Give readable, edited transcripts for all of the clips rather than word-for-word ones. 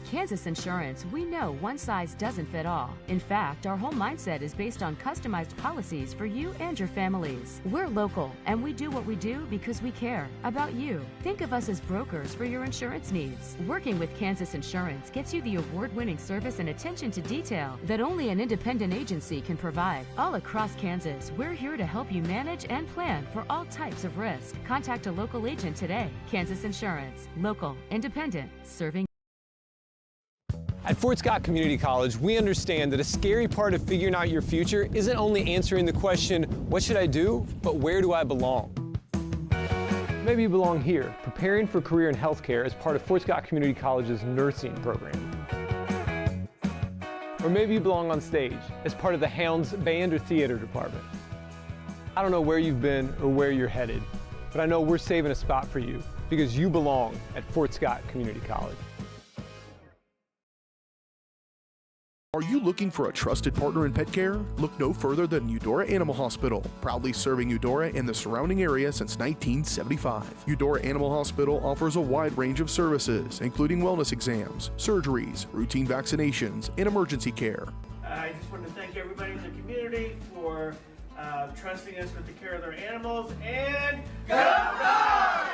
At Kansas Insurance, we know one size doesn't fit all. In fact, our whole mindset is based on customized policies for you and your families. We're local, and we do what we do because we care about you. Think of us as brokers for your insurance needs. Working with Kansas Insurance gets you the award-winning service and attention to detail that only an independent agency can provide. All across Kansas, we're here to help you manage and plan for all types of risk. Contact a local agent today. Kansas Insurance. Local, independent, serving. At Fort Scott Community College, we understand that a scary part of figuring out your future isn't only answering the question, what should I do, but where do I belong? Maybe you belong here, preparing for a career in healthcare as part of Fort Scott Community College's nursing program. Or maybe you belong on stage as part of the Hounds band or theater department. I don't know where you've been or where you're headed, but I know we're saving a spot for you because you belong at Fort Scott Community College. Are you looking for a trusted partner in pet care? Look no further than Eudora Animal Hospital, proudly serving Eudora and the surrounding area since 1975. Eudora Animal Hospital offers a wide range of services, including wellness exams, surgeries, routine vaccinations, and emergency care. I just want to thank everybody in the community for trusting us with the care of their animals, and go Dogs!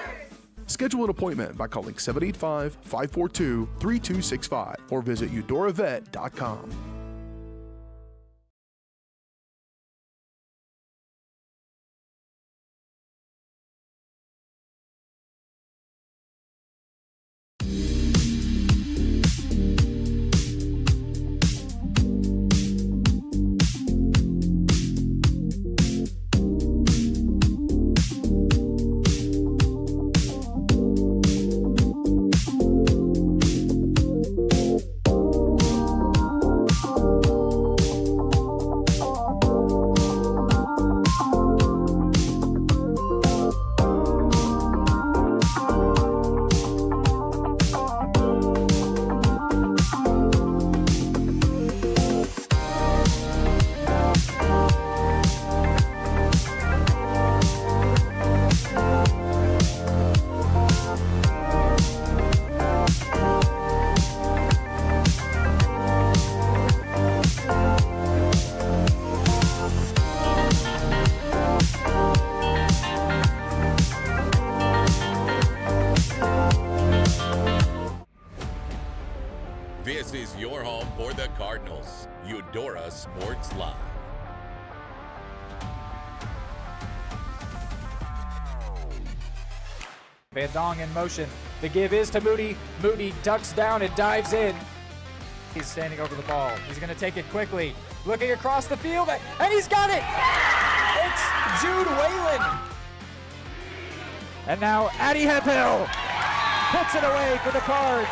Schedule an appointment by calling 785-542-3265 or visit eudoravet.com. This is your home for the Cardinals. Eudora Sports Live. Van Dong in motion. The give is to Moody. Moody ducks down and dives in. He's standing over the ball. He's going to take it quickly. Looking across the field, and he's got it! It's Jude Whalen. And now Addy Hephill puts it away for the Cards.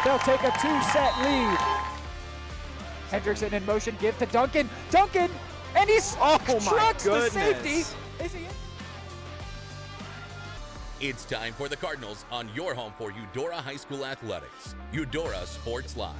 They'll take a 2-set lead. Hendrickson in motion, give to Duncan. Duncan, and he trucks the safety. Is he in? It's time for the Cardinals on your home for Eudora High School Athletics. Eudora Sports Live.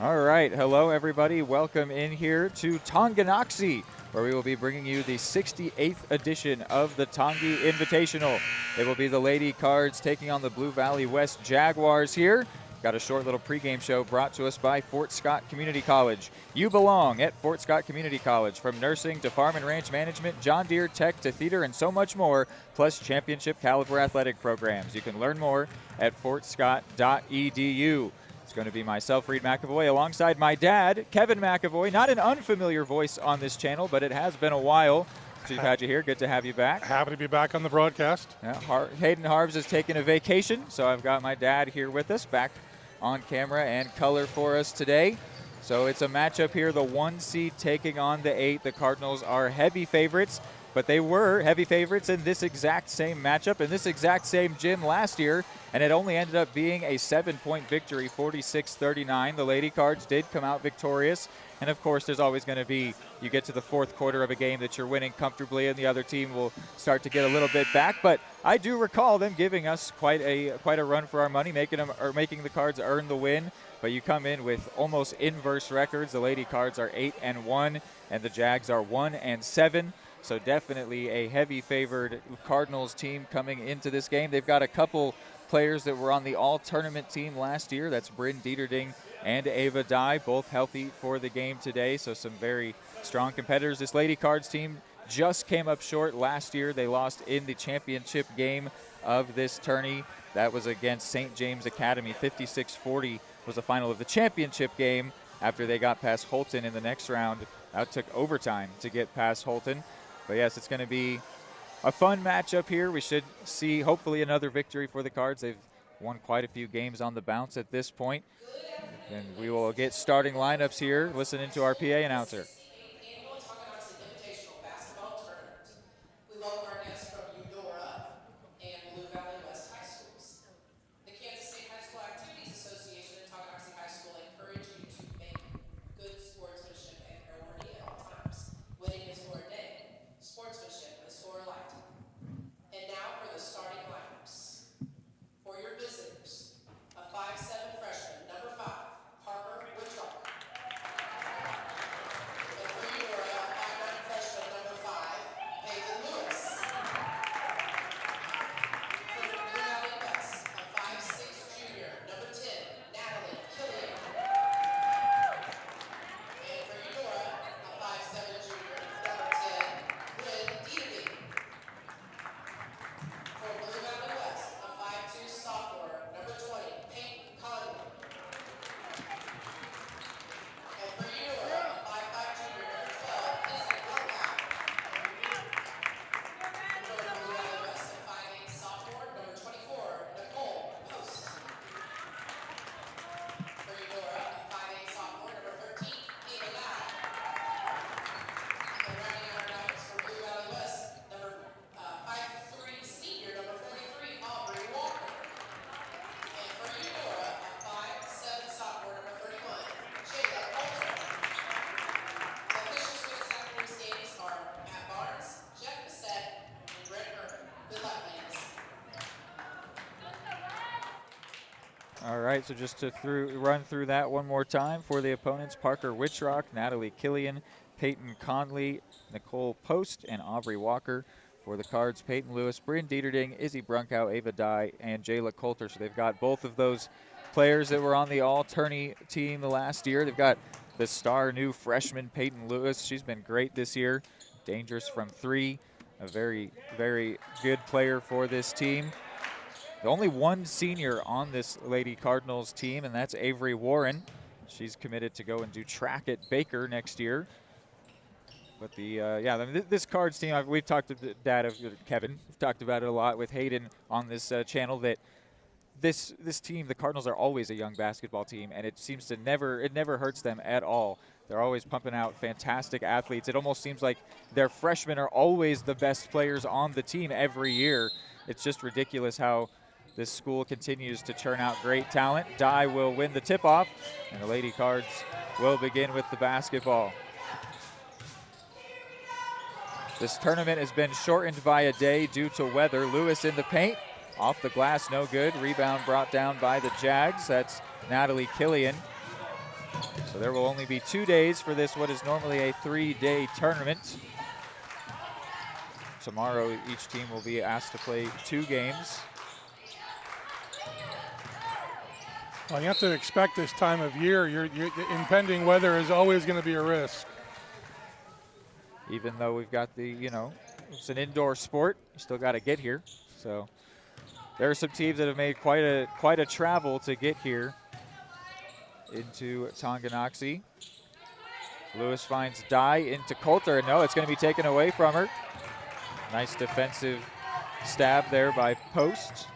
All right, hello everybody. Welcome in here to Tonganoxie, where we will be bringing you the 68th edition of the Tongi Invitational. It will be the Lady Cards taking on the Blue Valley West Jaguars here. Got a short little pregame show brought to us by Fort Scott Community College. You belong at Fort Scott Community College. From nursing to farm and ranch management, John Deere tech to theater and so much more, plus championship caliber athletic programs. You can learn more at fortscott.edu. It's going to be myself, Reed McAvoy, alongside my dad, Kevin McAvoy. Not an unfamiliar voice on this channel, but it has been a while since we've had you here. Good to have you back. Happy to be back on the broadcast. Yeah, Hayden Harves is taking a vacation, so I've got my dad here with us, back on camera and color for us today. So it's a matchup here, the 1 seed taking on the 8. The Cardinals are heavy favorites, but they were heavy favorites in this exact same matchup, in this exact same gym last year, and it only ended up being a 7-point victory, 46-39. The Lady Cards did come out victorious, and of course there's always going to be, you get to the fourth quarter of a game that you're winning comfortably and the other team will start to get a little bit back, but I do recall them giving us quite a run for our money, making the Cards earn the win. But you come in with almost inverse records. The Lady Cards are 8-1 and the Jags are 1-7. So definitely a heavy favored Cardinals team coming into this game. They've got a couple players that were on the all-tournament team last year. That's Bryn Dieterding and Ava Dye, both healthy for the game today, so some very strong competitors. This Lady Cards team just came up short last year. They lost in the championship game of this tourney. That was against St. James Academy. 56-40 was the final of the championship game after they got past Holton in the next round. That took overtime to get past Holton. But yes, it's going to be a fun matchup here. We should see hopefully another victory for the Cards. They've won quite a few games on the bounce at this point. And we will get starting lineups here, listening to our PA announcer. Annual Tonganoxie Invitational Basketball Tournament. We welcome our guests from Eudora and Blue Valley West High Schools. The Kansas State High School Activities Association and Tonganoxie High School encourage you to make good sportsmanship and priority at all times. Winning is for a day. Sportsmanship is for a lifetime. And now for the starting lineups. For your visitors, a 5'7" freshman, number 5, Parker Woodrock. And for Eudora, a 5'9" freshman, number 5, Peyton Lewis. For Blue Valley West, a 5'6" junior, number 10, Natalie Killian. And for Eudora, a 5'7" junior, number 10, Bryn Dieterding. For Blue Valley West, a 5'2" sophomore, number 20, Peyton Conley. And for Eudora, a 5'5" junior, number 12, Izzy Blackout. For Blue Valley West, a 5'8" sophomore, number 24, Nicole Post. For Eudora, a 5'8" sophomore, number 13, Ava Dye. And rounding out our lineups for Blue Valley West, number 5'3" senior, number 43, Aubrey Walker. And for Eudora, a 5'7" sophomore, number 31, Jayla Coulter. The officials for this afternoon's games are Matt Barnes, Jeff Bissett, and Brett Irvin. Good luck, ladies. All right, so just to run through that one more time for the opponents: Parker Witchrock, Natalie Killian, Peyton Conley, Nicole Post, and Aubrey Walker. For the Cards, Peyton Lewis, Bryn Dieterding, Izzy Brunkow, Ava Dye, and Jayla Coulter. So they've got both of those players that were on the all-tourney team last year. They've got the star new freshman, Peyton Lewis. She's been great this year, dangerous from 3, a very, very good player for this team. The only one senior on this Lady Cardinals team, and that's Avery Warren. She's committed to go and do track at Baker next year. But this Cards team, we've talked to Kevin, we've talked about it a lot with Hayden on this channel, that this team, the Cardinals, are always a young basketball team, and it seems to never hurts them at all. They're always pumping out fantastic athletes. It almost seems like their freshmen are always the best players on the team every year. It's just ridiculous how this school continues to churn out great talent. Dye will win the tip-off, and the Lady Cards will begin with the basketball. This tournament has been shortened by a day due to weather. Lewis in the paint, off the glass, no good. Rebound brought down by the Jags. That's Natalie Killian. So there will only be 2 days for this, what is normally a 3-day tournament. Tomorrow, each team will be asked to play 2 games. Well, you have to expect this time of year. Impending weather is always going to be a risk. Even though we've got it's an indoor sport, you still got to get here. So there are some teams that have made quite a travel to get here into Tonganoxie. Lewis finds Dye into Coulter. No, it's going to be taken away from her. Nice defensive stab there by Post.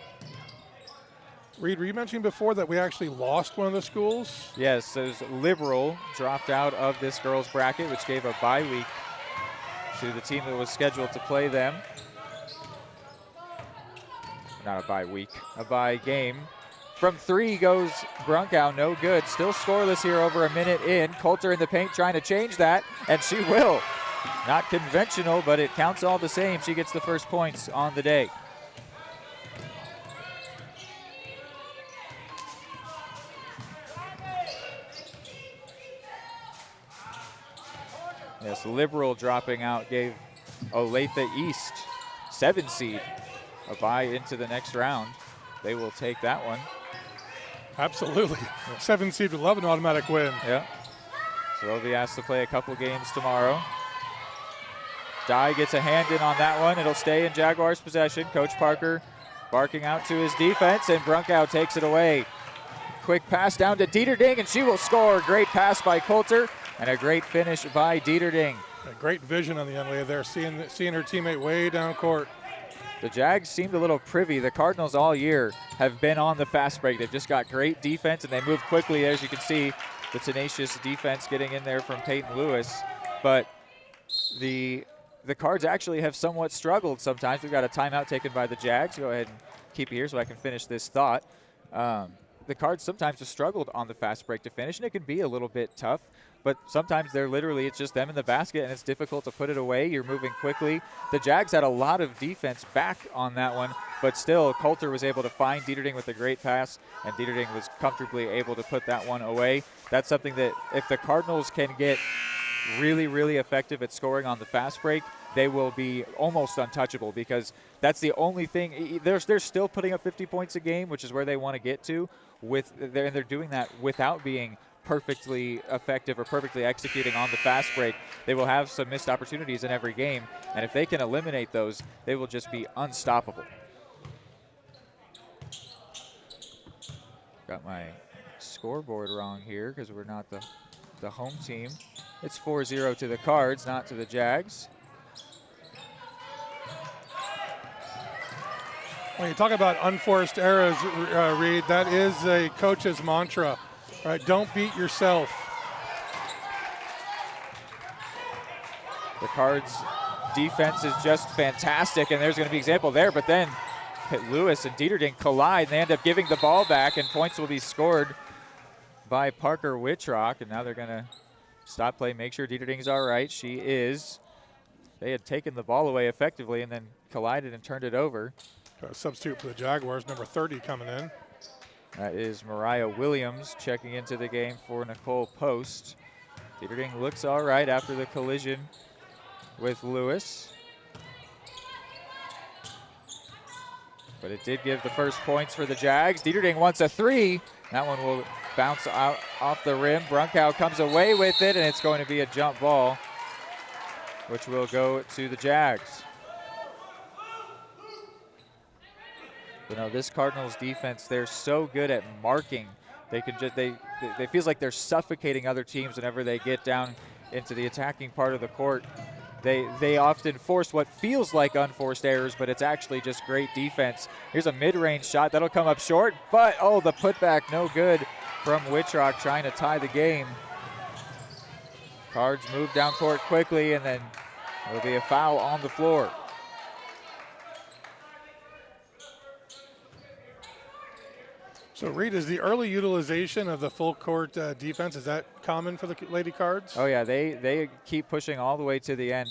Reed, were you mentioning before that we actually lost one of the schools? Yes, it was Liberal dropped out of this girls bracket, which gave a bye week to the team that was scheduled to play them. Not a bye week, a bye game. From 3 goes Brunkow, no good. Still scoreless here over a minute in. Coulter in the paint trying to change that, and she will. Not conventional, but it counts all the same. She gets the first points on the day. Yes, Liberal dropping out gave Olathe East, 7 seed, a bye into the next round. they will take that one. Absolutely. 7 seed would love an automatic win. Yeah. So they'll be asked to play a couple games tomorrow. Dye gets a hand in on that one. It'll stay in Jaguars' possession. Coach Parker barking out to his defense, and Brunkow takes it away. Quick pass down to Dieterding, and she will score. Great pass by Coulter, and a great finish by Dieterding. A great vision on the young lady there, seeing her teammate way down court. The Jags seemed a little privy. The Cardinals all year have been on the fast break. They've just got great defense, and they move quickly, as you can see. The tenacious defense getting in there from Peyton Lewis. But the Cards actually have somewhat struggled sometimes. We've got a timeout taken by the Jags. Go ahead and keep it here so I can finish this thought. The Cards sometimes have struggled on the fast break to finish, and it can be a little bit tough. But sometimes it's just them in the basket, and it's difficult to put it away. You're moving quickly. The Jags had a lot of defense back on that one, but still Coulter was able to find Dieterding with a great pass, and Dieterding was comfortably able to put that one away. That's something that if the Cardinals can get really, really effective at scoring on the fast break, they will be almost untouchable, because that's the only thing. They're still putting up 50 points a game, which is where they want to get to. They're doing that without being perfectly effective or perfectly executing on the fast break. They will have some missed opportunities in every game, and if they can eliminate those, they will just be unstoppable. Got my scoreboard wrong here because we're not the home team. It's 4-0 to the Cards, not to the Jags. When you talk about unforced errors, Reed, that is a coach's mantra. Right, don't beat yourself. The Cards' defense is just fantastic, and there's going to be an example there, but then Lewis and Dieterding collide, and they end up giving the ball back, and points will be scored by Parker Wittrock, and now they're going to stop play, make sure Dieterding's all right. She is. They had taken the ball away effectively and then collided and turned it over. Substitute for the Jaguars, number 30 coming in. That is Mariah Williams checking into the game for Nicole Post. Dieterding looks all right after the collision with Lewis. But it did give the first points for the Jags. Dieterding wants a three. That one will bounce out off the rim. Brunkow comes away with it, and it's going to be a jump ball, which will go to the Jags. You know, this Cardinals defense, they're so good at marking. They can just they feels like they're suffocating other teams whenever they get down into the attacking part of the court. They often force what feels like unforced errors, but it's actually just great defense. Here's a mid-range shot that'll come up short, but oh, the putback no good from Wittrock trying to tie the game. Cards move down court quickly, and then there'll be a foul on the floor. So, Reed, is the early utilization of the full court defense, is that common for the Lady Cards? Oh, yeah, they keep pushing all the way to the end.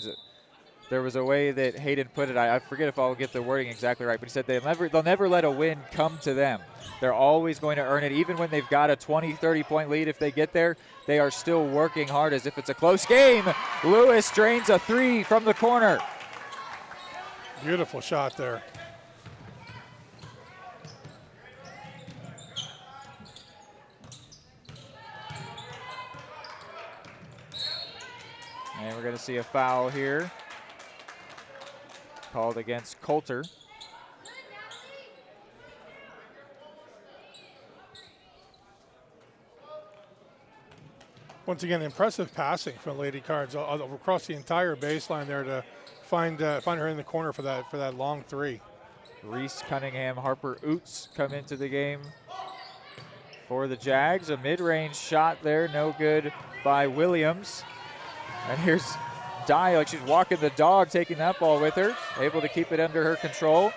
There was a way that Hayden put it, I forget if I'll get the wording exactly right, but he said they'll never let a win come to them. They're always going to earn it, even when they've got a 20, 30-point lead. If they get there, they are still working hard as if it's a close game. Lewis drains a three from the corner. Beautiful shot there. And we're going to see a foul here called against Coulter. Once again, impressive passing from Lady Cards across the entire baseline there to find her in the corner for that long three. Reese Cunningham, Harper Oots come into the game for the Jags. A mid-range shot there, no good by Williams. And here's Dye, like she's walking the dog, taking that ball with her, able to keep it under her control.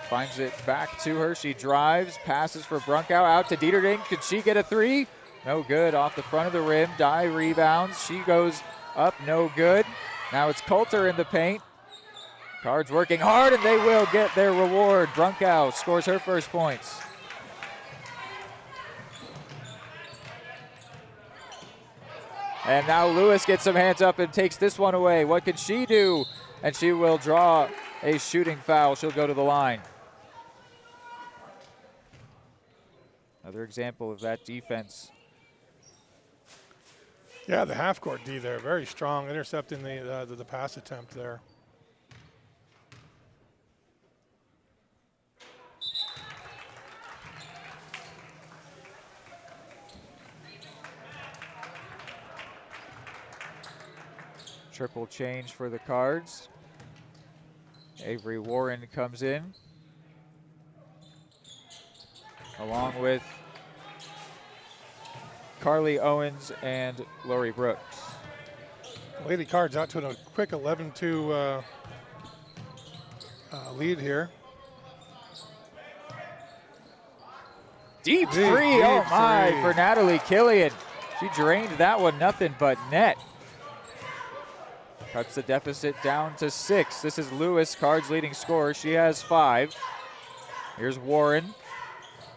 Finds it back to her. She drives, passes for Brunkow, out to Dieterding. Could she get a three? No good, off the front of the rim. Dye rebounds. She goes up, no good. Now it's Coulter in the paint. Cards working hard, and they will get their reward. Brunkow scores her first points. And now Lewis gets some hands up and takes this one away. What can she do? And she will draw a shooting foul. She'll go to the line. Another example of that defense. Yeah, the half-court D there, very strong, intercepting the pass attempt there. Triple change for the Cards. Avery Warren comes in, along with Carly Owens and Lori Brooks. Lady Cards out to a quick 11-2 lead here. Deep three, oh my, for Natalie Killian. She drained that one, nothing but net. Cuts the deficit down to 6. This is Lewis, Cards' leading scorer. She has 5. Here's Warren.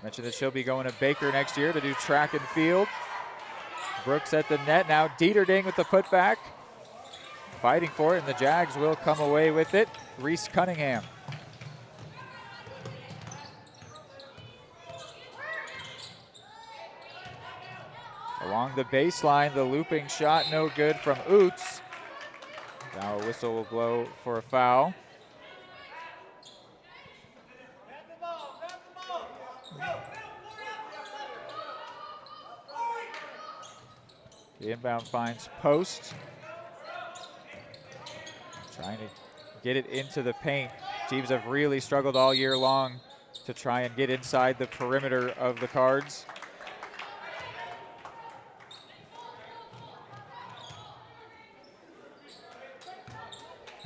Mentioned that she'll be going to Baker next year to do track and field. Brooks at the net. Now Dieterding with the putback. Fighting for it, and the Jags will come away with it. Reese Cunningham. Along the baseline, the looping shot no good from Oots. Now a whistle will blow for a foul. The inbound finds Post. Trying to get it into the paint. Teams have really struggled all year long to try and get inside the perimeter of the Cards.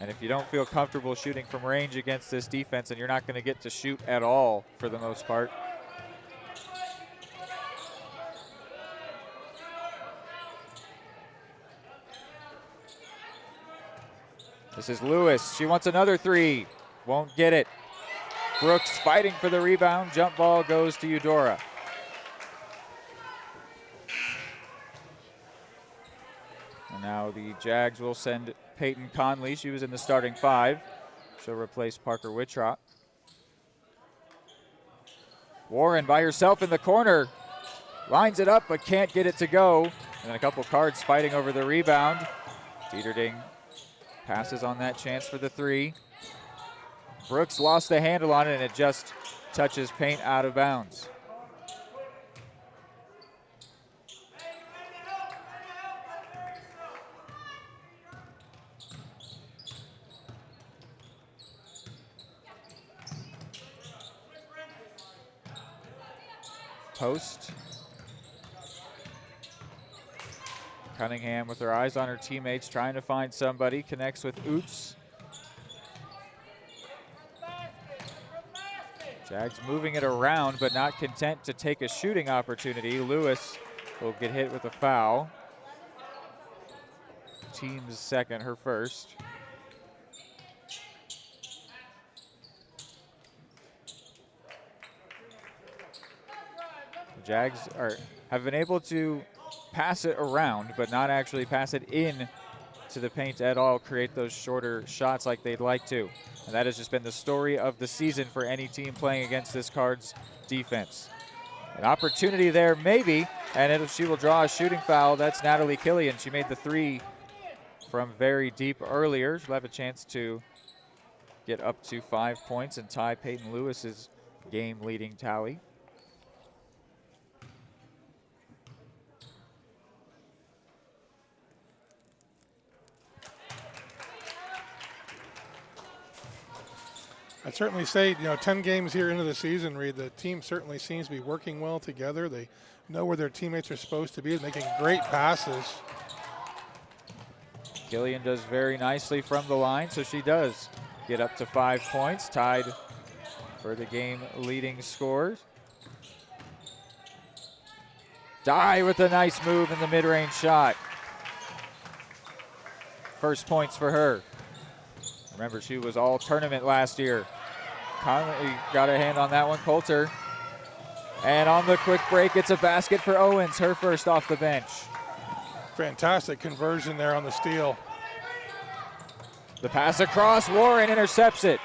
And if you don't feel comfortable shooting from range against this defense, then you're not going to get to shoot at all for the most part. This is Lewis. She wants another 3. Won't get it. Brooks fighting for the rebound. Jump ball goes to Eudora. And now the Jags will send Peyton Conley. She was in the starting 5. She'll replace Parker Wittrock. Warren by herself in the corner. Lines it up but can't get it to go. And then a couple Cards fighting over the rebound. Dieterding passes on that chance for the 3. Brooks lost the handle on it, and it just touches paint out of bounds. Post. Cunningham with her eyes on her teammates, trying to find somebody, connects with Oots. Jags moving it around, but not content to take a shooting opportunity. Lewis will get hit with a foul. Team's second, her first. The Jags have been able to pass it around, but not actually pass it in to the paint at all, create those shorter shots like they'd like to. And that has just been the story of the season for any team playing against this Cards defense. An opportunity there maybe, and she will draw a shooting foul. That's Natalie Killian. She made the 3 from very deep earlier. She'll have a chance to get up to 5 points and tie Peyton Lewis's game-leading tally. I'd certainly say, 10 games here into the season, Reed, the team certainly seems to be working well together. They know where their teammates are supposed to be, making great passes. Killian does very nicely from the line, so she does get up to 5 points, tied for the game leading scores. Dye with a nice move in the mid-range shot. First points for her. Remember, she was all tournament last year. Conley got a hand on that one, Coulter. And on the quick break, it's a basket for Owens, her first off the bench. Fantastic conversion there on the steal. The pass across, Warren intercepts it.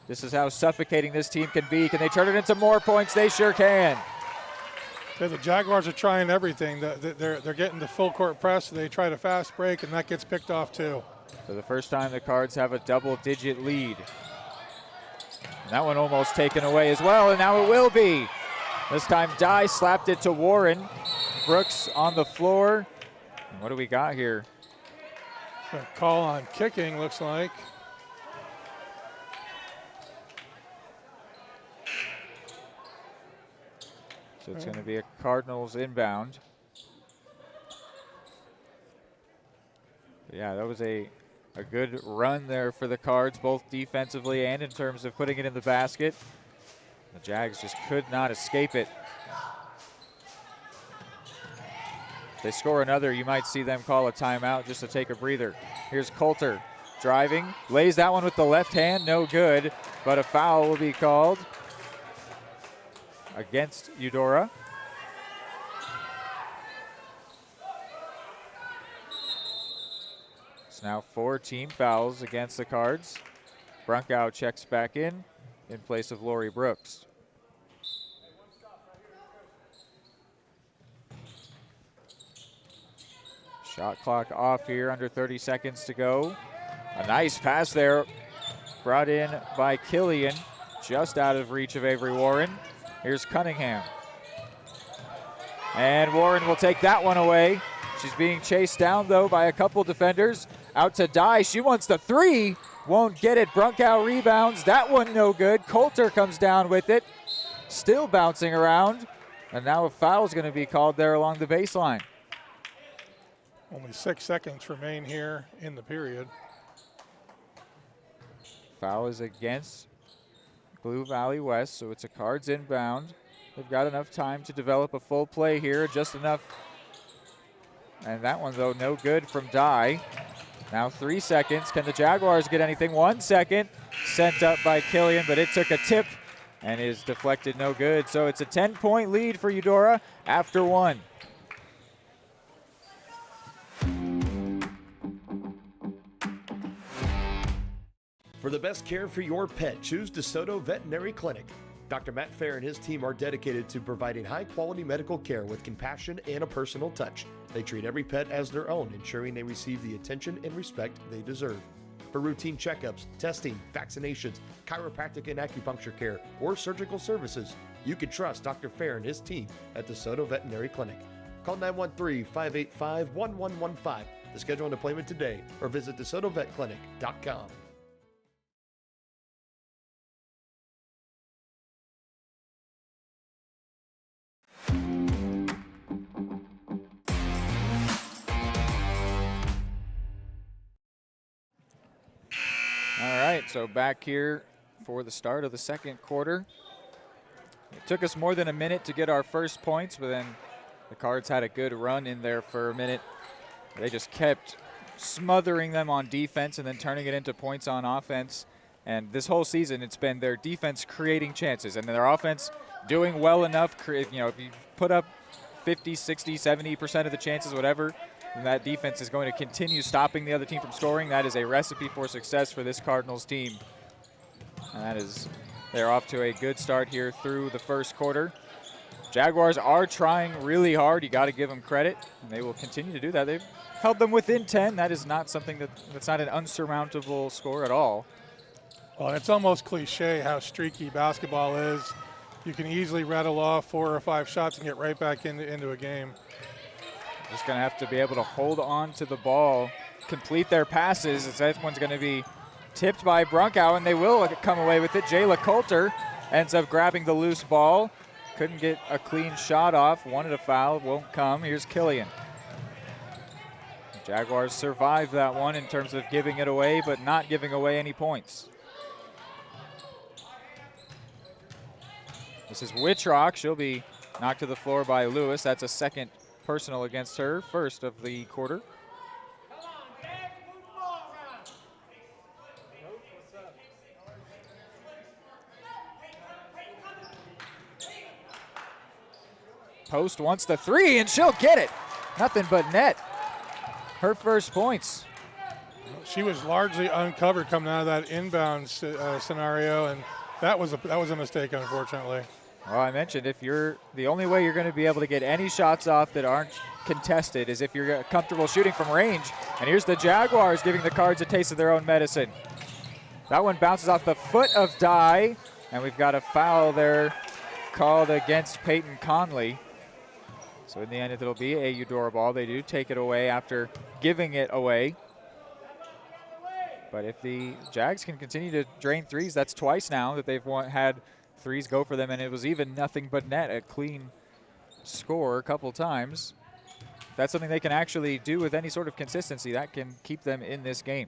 This is how suffocating this team can be. Can they turn it into more points? They sure can. Yeah, the Jaguars are trying everything. They're getting the full court press. They try to fast break, and that gets picked off too. For the first time, the Cards have a double-digit lead. And that one almost taken away as well, and now it will be. This time, Dye slapped it to Warren. Brooks on the floor. And what do we got here? A call on kicking, looks like. So it's going to be a Cardinals inbound. Yeah, that was a good run there for the Cards, both defensively and in terms of putting it in the basket. The Jags just could not escape it. If they score another, you might see them call a timeout just to take a breather. Here's Coulter driving, lays that one with the left hand, no good, but a foul will be called against Eudora. It's now 4 team fouls against the Cards. Brunkow checks back in place of Lori Brooks. Shot clock off here, under 30 seconds to go. A nice pass there, brought in by Killian, just out of reach of Avery Warren. Here's Cunningham. And Warren will take that one away. She's being chased down, though, by a couple defenders. Out to Dye. She wants the three. Won't get it. Brunkow rebounds. That one no good. Coulter comes down with it. Still bouncing around. And now a foul is going to be called there along the baseline. Only 6 seconds remain here in the period. Foul is against Blue Valley West, so it's a Cards inbound. They've got enough time to develop a full play here, just enough. And that one, though, no good from Dye. Now 3 seconds. Can the Jaguars get anything? 1 second. Sent up by Killian, but it took a tip and is deflected, no good. So it's a 10-point lead for Eudora after 1. For the best care for your pet, choose DeSoto Veterinary Clinic. Dr. Matt Fair and his team are dedicated to providing high-quality medical care with compassion and a personal touch. They treat every pet as their own, ensuring they receive the attention and respect they deserve. For routine checkups, testing, vaccinations, chiropractic and acupuncture care, or surgical services, you can trust Dr. Fair and his team at DeSoto Veterinary Clinic. Call 913-585-1115 to schedule an appointment today or visit DeSotoVetClinic.com. All right, so back here for the start of the second quarter. It took us more than a minute to get our first points, but then the Cards had a good run in there for a minute. They just kept smothering them on defense and then turning it into points on offense. And this whole season, it's been their defense creating chances and their offense doing well enough. If you put up 50, 60, 70% of the chances, whatever, and that defense is going to continue stopping the other team from scoring. That is a recipe for success for this Cardinals team. And they're off to a good start here through the first quarter. Jaguars are trying really hard. You got to give them credit, and they will continue to do that. They've held them within 10. That is not something that's not an unsurmountable score at all. Well, it's almost cliche how streaky basketball is. You can easily rattle off 4 or 5 shots and get right back into a game. Just going to have to be able to hold on to the ball, complete their passes. That one's going to be tipped by Brunkow, and they will come away with it. Jayla Coulter ends up grabbing the loose ball. Couldn't get a clean shot off. Wanted a foul, won't come. Here's Killian. The Jaguars survived that one in terms of giving it away, but not giving away any points. This is Wittrock. She'll be knocked to the floor by Lewis. That's a second personal against her, first of the quarter. Post wants the three, and she'll get it. Nothing but net. Her first points. She was largely uncovered coming out of that inbound scenario, and that was a mistake, unfortunately. Well, I mentioned the only way you're going to be able to get any shots off that aren't contested is if you're comfortable shooting from range. And here's the Jaguars giving the Cards a taste of their own medicine. That one bounces off the foot of Dye, and we've got a foul there called against Peyton Conley. So in the end, it'll be a Eudora ball. They do take it away after giving it away. But if the Jags can continue to drain threes, that's twice now that they've had threes go for them, and it was even nothing but net, a clean score a couple times. If that's something they can actually do with any sort of consistency, that can keep them in this game.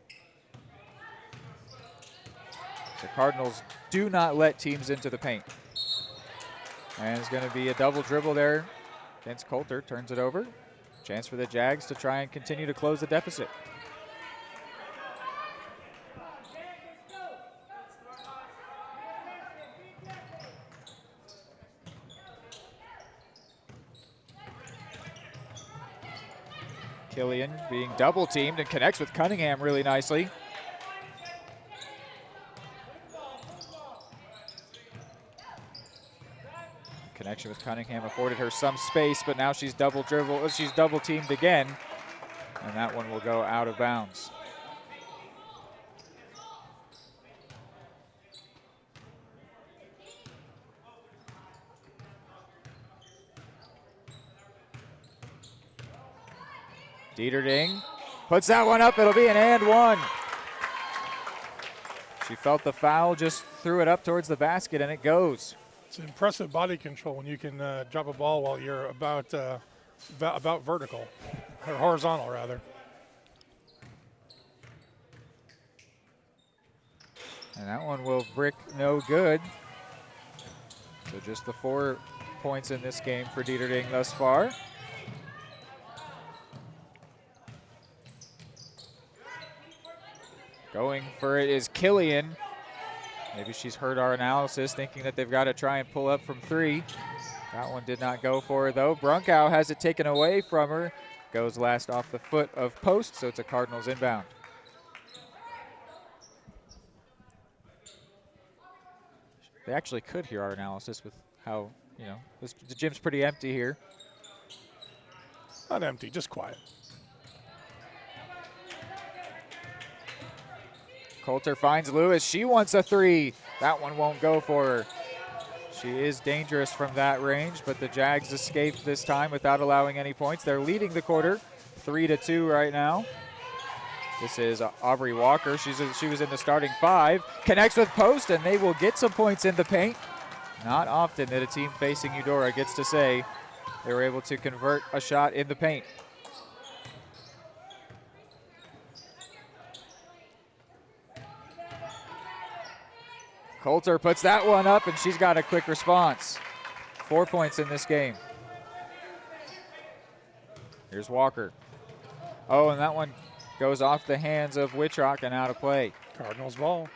The Cardinals do not let teams into the paint. And it's going to be a double dribble there against Coulter. Turns it over. Chance for the Jags to try and continue to close the deficit. Killian being double teamed and connects with Cunningham really nicely. Connection with Cunningham afforded her some space, but now she's double teamed again, and that one will go out of bounds. Dieterding puts that one up. It'll be an and one. She felt the foul, just threw it up towards the basket, and it goes. It's impressive body control when you can drop a ball while you're about vertical, or horizontal rather. And that one will brick no good. So just the 4 points in this game for Dieterding thus far. Going for it is Killian. Maybe she's heard our analysis, thinking that they've got to try and pull up from 3. That one did not go for her, though. Brunkow has it taken away from her. Goes last off the foot of post, so it's a Cardinals inbound. They actually could hear our analysis with how, the gym's pretty empty here. Not empty, just quiet. Coulter finds Lewis. She wants a 3. That one won't go for her. She is dangerous from that range, but the Jags escaped this time without allowing any points. They're leading the quarter 3-2 right now. This is Aubrey Walker. She was in the starting 5. Connects with post, and they will get some points in the paint. Not often that a team facing Eudora gets to say they were able to convert a shot in the paint. Coulter puts that one up, and she's got a quick response. 4 points in this game. Here's Walker. Oh, and that one goes off the hands of Wittrock and out of play. Cardinals ball.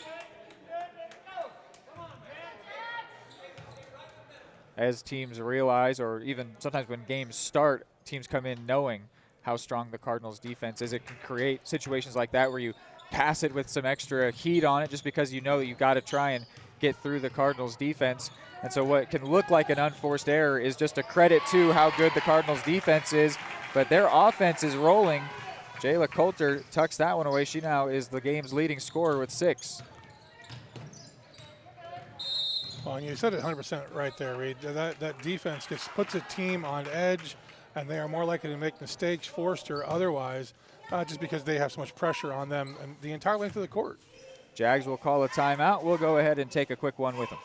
As teams realize, or even sometimes when games start, teams come in knowing how strong the Cardinals defense is. It can create situations like that where you pass it with some extra heat on it just because you know that you've got to try and get through the Cardinals defense. And so what can look like an unforced error is just a credit to how good the Cardinals defense is, but their offense is rolling. Jayla Coulter tucks that one away. She now is the game's leading scorer with 6. Well, and you said it 100% right there, Reed. That defense just puts a team on edge, and they are more likely to make mistakes, forced or otherwise, just because they have so much pressure on them and the entire length of the court. Jags will call a timeout. We'll go ahead and take a quick one with them.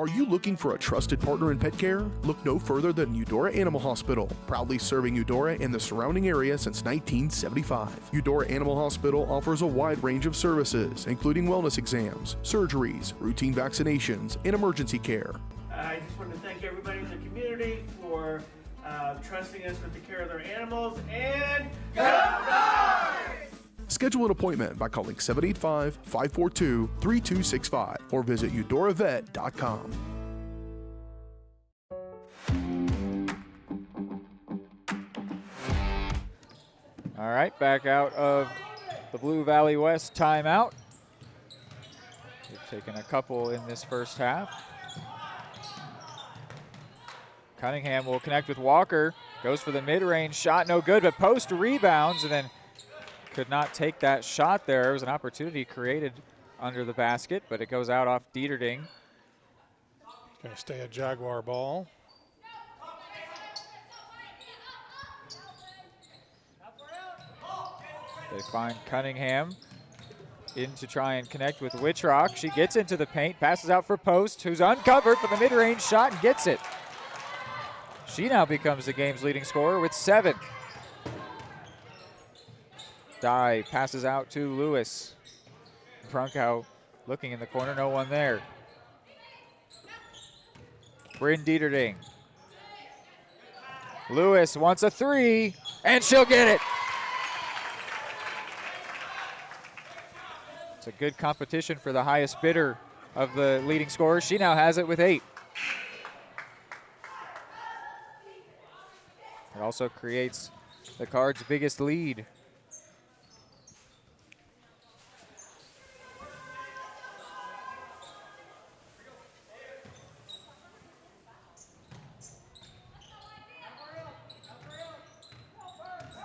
Are you looking for a trusted partner in pet care? Look no further than Eudora Animal Hospital, proudly serving Eudora and the surrounding area since 1975. Eudora Animal Hospital offers a wide range of services, including wellness exams, surgeries, routine vaccinations, and emergency care. I just want to thank everybody in the community for trusting us with the care of their animals, and go Dogs! Schedule an appointment by calling 785-542-3265 or visit eudoravet.com. All right, back out of the Blue Valley West timeout. We've taken a couple in this first half. Cunningham will connect with Walker. Goes for the mid-range shot, no good, but post rebounds and then could not take that shot there. It was an opportunity created under the basket, but it goes out off Dieterding. It's going to stay a Jaguar ball. They find Cunningham in to try and connect with Wittrock. She gets into the paint, passes out for Post, who's uncovered for the mid-range shot and gets it. She now becomes the game's leading scorer with 7. Dye passes out to Lewis. Brunkow looking in the corner, no one there. Bryn Dieterding. Lewis wants a 3, and she'll get it. It's a good competition for the highest bidder of the leading scorers. She now has it with 8. It also creates the Cards' biggest lead.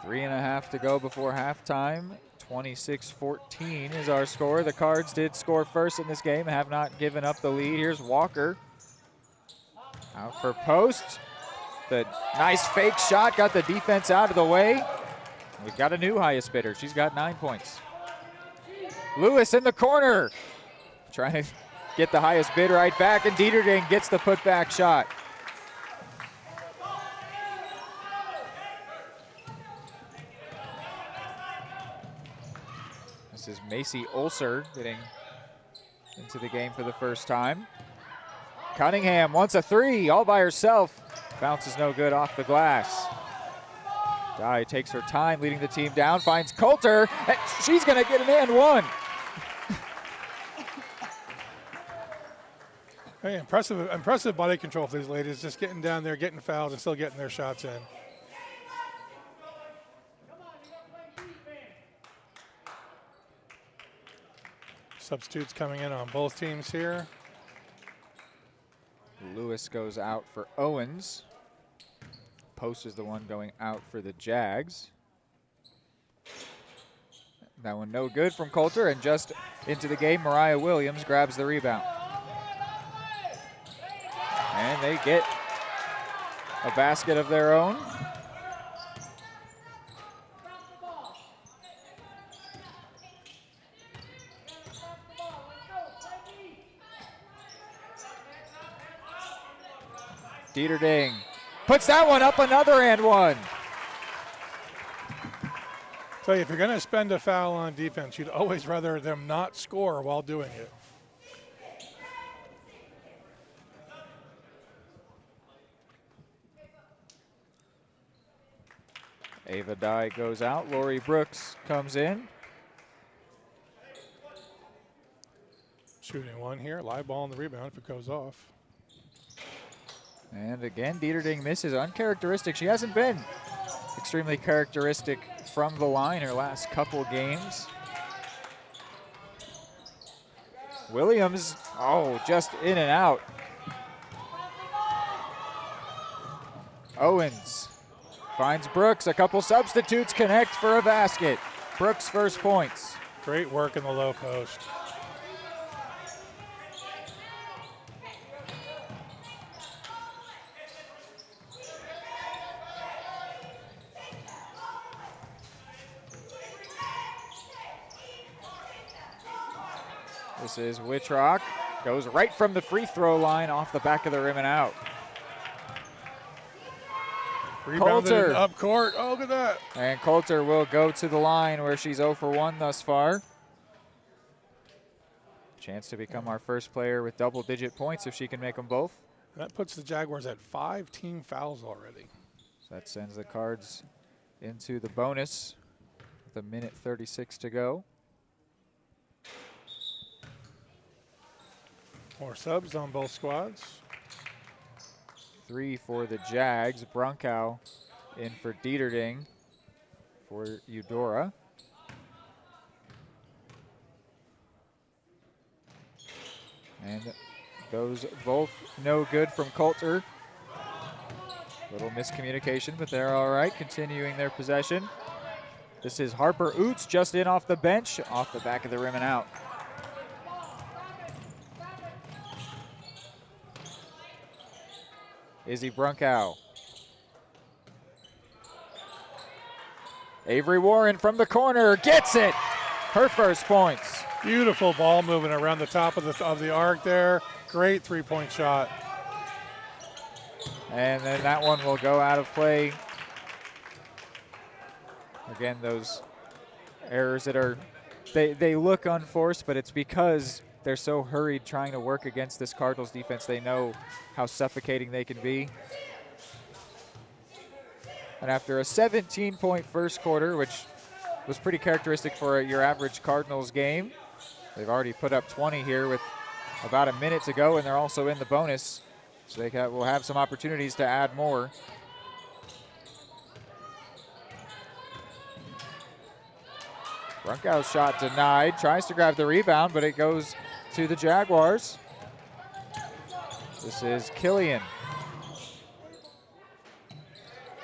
Three and a half to go before halftime. 26-14 is our score. The Cards did score first in this game and have not given up the lead. Here's Walker. Out for Post. The nice fake shot got the defense out of the way. We've got a new highest bidder. She's got 9 points. Lewis in the corner. Trying to get the highest bid right back, and Dieterding gets the putback shot. This is Macy Ulcer getting into the game for the first time. Cunningham wants a 3 all by herself. Bounces no good off the glass. Dye takes her time leading the team down, finds Coulter, and she's gonna get an and 1. Hey, impressive body control for these ladies, just getting down there, getting fouled, and still getting their shots in. Substitutes coming in on both teams here. Lewis goes out for Owens. Post is the one going out for the Jags. That one no good from Coulter, and just into the game, Mariah Williams grabs the rebound. And they get a basket of their own. Dieterding puts that one up, another and 1. So if you're going to spend a foul on defense, you'd always rather them not score while doing it. Ava Dye goes out. Lori Brooks comes in. Shooting one here. Live ball on the rebound if it goes off. And again, Dieterding misses. Uncharacteristic. She hasn't been extremely characteristic from the line her last couple games. Williams, oh, just in and out. Owens finds Brooks. A couple substitutes connect for a basket. Brooks' first points. Great work in the low post. This is Wittrock. Goes right from the free throw line off the back of the rim and out. Rebounded Coulter. up court. Oh, look at that. And Coulter will go to the line where she's 0 for 1 thus far. Chance to become our first player with double-digit points if she can make them both. That puts the Jaguars at 5 team fouls already. So that sends the Cards into the bonus with 1:36 to go. More subs on both squads. 3 for the Jags. Brunkow in for Dieterding for Eudora. And those both no good from Coulter. Little miscommunication, but they're all right, continuing their possession. This is Harper Oots just in off the bench, off the back of the rim and out. Izzy Brunkow. Avery Warren from the corner gets it. Her first points. Beautiful ball movement around the top of the arc there. Great three-point shot. And then that one will go out of play. Again, those errors that are, they look unforced, but it's because they're so hurried trying to work against this Cardinals defense. They know how suffocating they can be. And after a 17-point first quarter, which was pretty characteristic for your average Cardinals game, they've already put up 20 here with about a minute to go, and they're also in the bonus. So they will have some opportunities to add more. Brunkow's shot denied, tries to grab the rebound, but it goes to the Jaguars. This is Killian.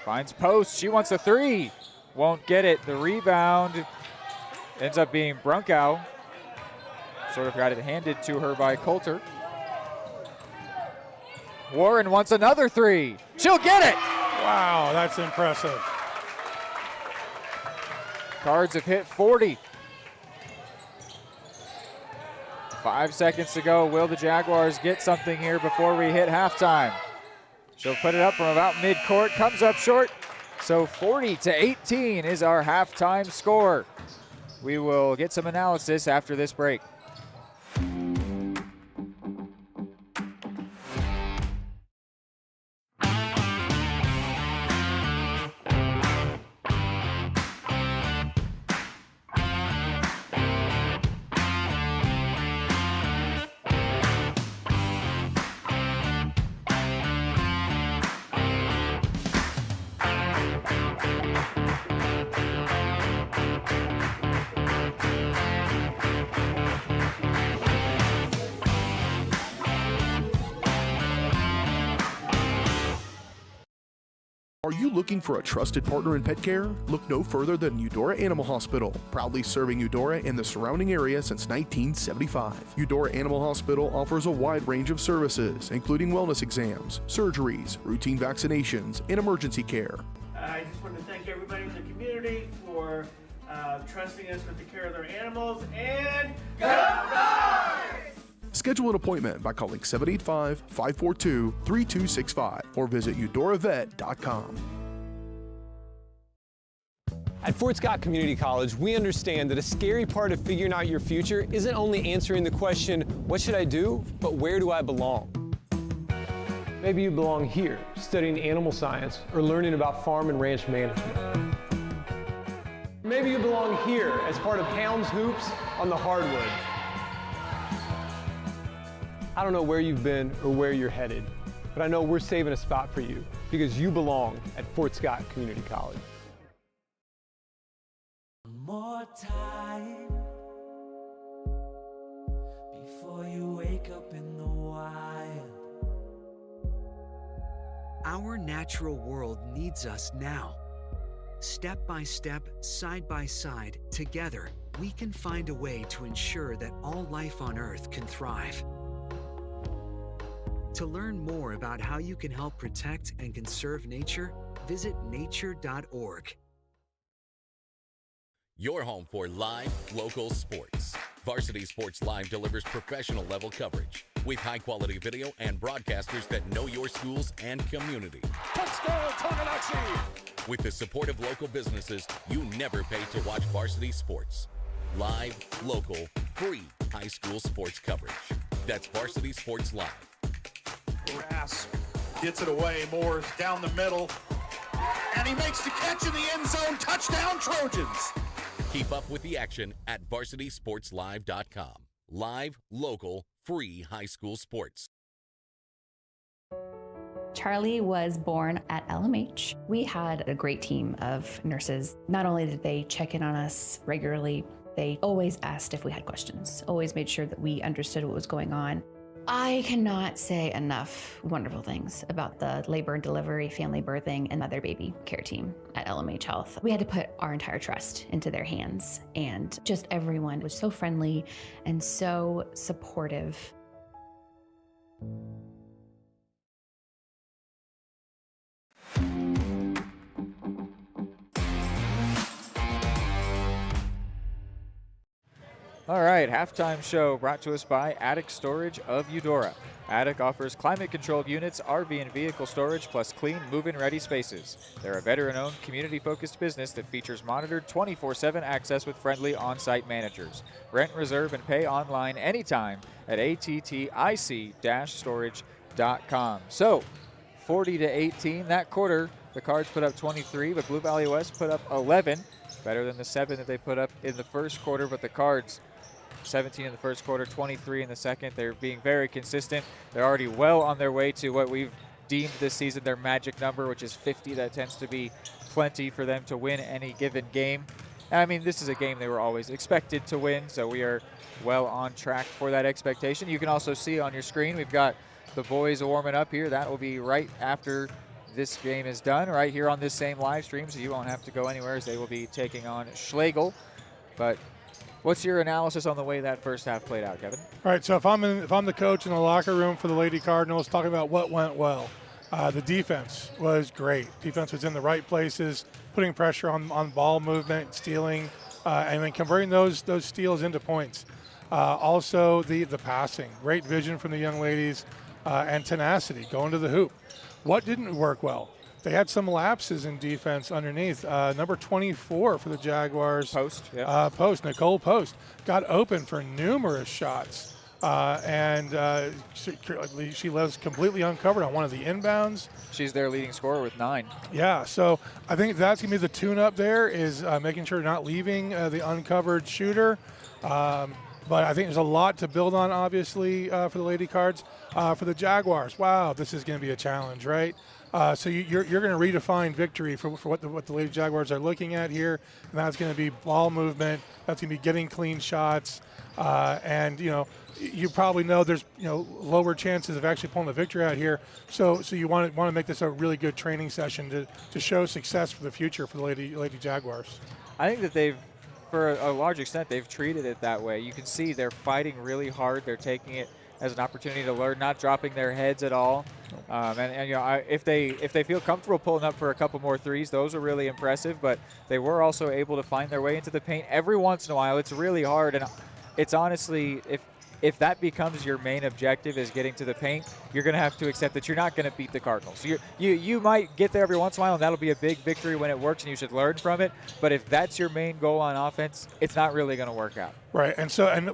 Finds post, she wants a three. Won't get it, the rebound ends up being Brunkow. Sort of got it handed to her by Coulter. Warren wants another three. She'll get it. Wow, that's impressive. Cards have hit 40. 5 seconds to go. Will the Jaguars get something here before we hit halftime? She'll put it up from about midcourt, comes up short. So 40-18 is our halftime score. We will get some analysis after this break. Are you looking for a trusted partner in pet care? Look no further than Eudora Animal Hospital, proudly serving Eudora and the surrounding area since 1975. Eudora Animal Hospital offers a wide range of services, including wellness exams, surgeries, routine vaccinations, and emergency care. I just want to thank everybody in the community for trusting us with the care of their animals, and go Dogs! Schedule an appointment by calling 785-542-3265 or visit eudoravet.com. At Fort Scott Community College, we understand that a scary part of figuring out your future isn't only answering the question, what should I do, but where do I belong? Maybe you belong here, studying animal science or learning about farm and ranch management. Maybe you belong here as part of Hounds Hoops on the hardwood. I don't know where you've been or where you're headed, but I know we're saving a spot for you because you belong at Fort Scott Community College. More time before you wake up in the wild. Our natural world needs us now. Step by step, side by side, together, we can find a way to ensure that all life on Earth can thrive. To learn more about how you can help protect and conserve nature, visit nature.org. Your home for live local sports. Varsity Sports Live delivers professional level coverage with high quality video and broadcasters that know your schools and community. Touchdown, Tonganoxie! With the support of local businesses, you never pay to watch varsity sports. Live, local, free high school sports coverage. That's Varsity Sports Live. Grass gets it away. Moore's down the middle. And he makes the catch in the end zone. Touchdown, Trojans! Keep up with the action at varsitysportslive.com. Live, local, free high school sports. Charlie was born at LMH. We had a great team of nurses. Not only did they check in on us regularly, they always asked if we had questions, always made sure that we understood what was going on. I cannot say enough wonderful things about the labor and delivery, family birthing, and mother baby care team at LMH Health. We had to put our entire trust into their hands, and just everyone was so friendly and so supportive. All right, halftime show brought to us by Attic Storage of Eudora. Attic offers climate-controlled units, RV and vehicle storage, plus clean, move-in-ready spaces. They're a veteran-owned, community-focused business that features monitored 24/7 access with friendly on-site managers. Rent, reserve, and pay online anytime at attic-storage.com. So, 40-18 that quarter. The Cards put up 23, but Blue Valley West put up 11. Better than the 7 that they put up in the first quarter, but the Cards 17 in the first quarter, 23 in the second. They're being very consistent. They're already well on their way to what we've deemed this season their magic number, which is 50. That tends to be plenty for them to win any given game. I mean, this is a game they were always expected to win, so we are well on track for that expectation. You can also see on your screen, we've got the boys warming up here. That will be right after this game is done, right here on this same live stream, so you won't have to go anywhere as they will be taking on Schlegel. But what's your analysis on the way that first half played out, Kevin? All right, so if I'm the coach in the locker room for the Lady Cardinals, talking about what went well, the defense was great. Defense was in the right places, putting pressure on ball movement, stealing, and then converting those steals into points. Also, the passing, great vision from the young ladies, and tenacity, going to the hoop. What didn't work well? They had some lapses in defense underneath. Number 24 for the Jaguars. Post, yeah. Nicole Post, got open for numerous shots. She lives completely uncovered on one of the inbounds. She's their leading scorer with 9. Yeah, so I think that's going to be the tune-up there, is making sure not leaving the uncovered shooter. But I think there's a lot to build on, obviously, for the Lady Cards. For the Jaguars, wow, this is going to be a challenge, right? So you're going to redefine victory for what the Lady Jaguars are looking at here, and that's going to be ball movement. That's going to be getting clean shots, and you probably know there's lower chances of actually pulling the victory out here. So you want to make this a really good training session to show success for the future for the Lady Jaguars. I think that they've, for a large extent, they've treated it that way. You can see they're fighting really hard. They're taking it as an opportunity to learn, not dropping their heads at all. If they feel comfortable pulling up for a couple more threes, those are really impressive. But they were also able to find their way into the paint every once in a while. It's really hard, and it's honestly, if that becomes your main objective, is getting to the paint, you're going to have to accept that you're not going to beat the Cardinals. You might get there every once in a while, and that'll be a big victory when it works, and you should learn from it. But if that's your main goal on offense, it's not really going to work out. Right,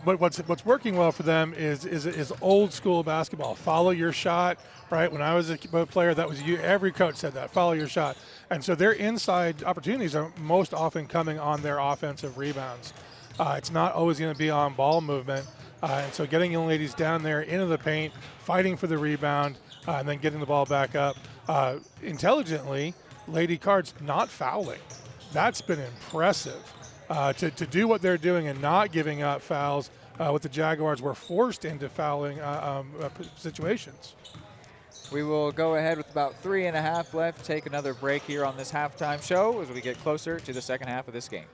but what's working well for them is old school basketball. Follow your shot, right? When I was a player, that was you. Every coach said that. Follow your shot, and so their inside opportunities are most often coming on their offensive rebounds. It's not always going to be on ball movement. And so getting young ladies down there into the paint, fighting for the rebound, and then getting the ball back up intelligently. Lady Cards not fouling. That's been impressive. To do what they're doing and not giving up fouls with the Jaguars were forced into fouling situations. We will go ahead with about 3.5 left, take another break here on this halftime show as we get closer to the second half of this game.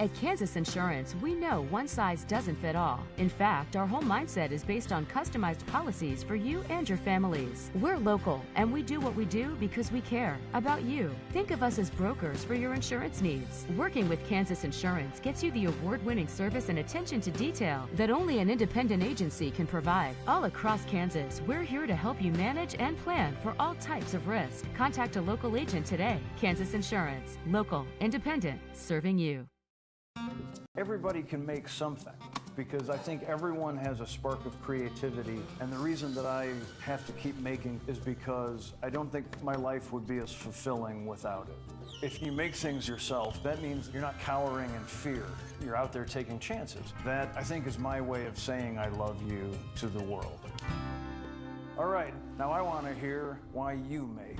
At Kansas Insurance, we know one size doesn't fit all. In fact, our whole mindset is based on customized policies for you and your families. We're local, and we do what we do because we care about you. Think of us as brokers for your insurance needs. Working with Kansas Insurance gets you the award-winning service and attention to detail that only an independent agency can provide. All across Kansas, we're here to help you manage and plan for all types of risk. Contact a local agent today. Kansas Insurance. Local, independent, serving you. Everybody can make something, because I think everyone has a spark of creativity, and the reason that I have to keep making is because I don't think my life would be as fulfilling without it. If you make things yourself, that means you're not cowering in fear. You're out there taking chances. That, I think, is my way of saying I love you to the world. All right, now I want to hear why you make.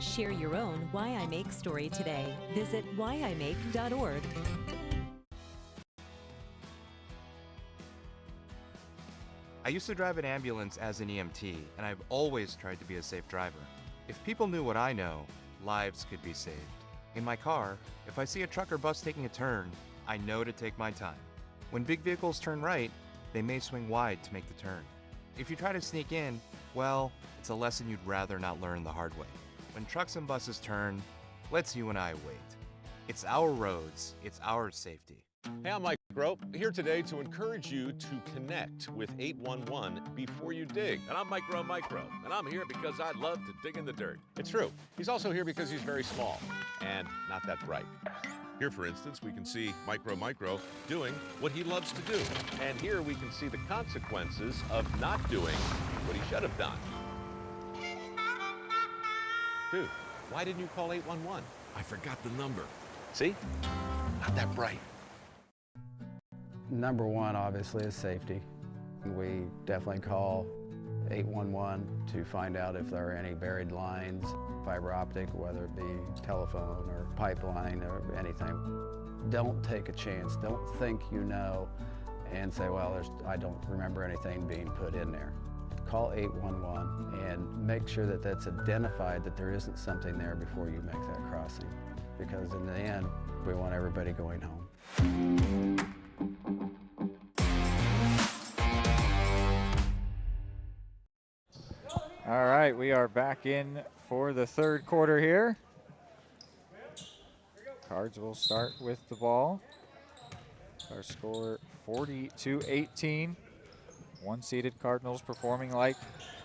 Share your own Why I Make story today. Visit whyimake.org. I used to drive an ambulance as an EMT, and I've always tried to be a safe driver. If people knew what I know, lives could be saved. In my car, if I see a truck or bus taking a turn, I know to take my time. When big vehicles turn right, they may swing wide to make the turn. If you try to sneak in, well, it's a lesson you'd rather not learn the hard way. When trucks and buses turn, let's you and I wait. It's our roads, it's our safety. Hey, I'm Mike Grope, here today to encourage you to connect with 811 before you dig. And I'm Micro, and I'm here because I love to dig in the dirt. It's true. He's also here because he's very small and not that bright. Here, for instance, we can see Micro doing what he loves to do. And here we can see the consequences of not doing what he should have done. Dude, why didn't you call 811? I forgot the number. See? Not that bright. Number one, obviously, is safety. We definitely call 811 to find out if there are any buried lines, fiber optic, whether it be telephone or pipeline or anything. Don't take a chance. Don't think you know and say, well, I don't remember anything being put in there. Call 811 and make sure that that's identified, that there isn't something there before you make that crossing. Because in the end, we want everybody going home. All right, we are back in for the third quarter here. Cards will start with the ball. Our score 40-18. One-seeded Cardinals performing like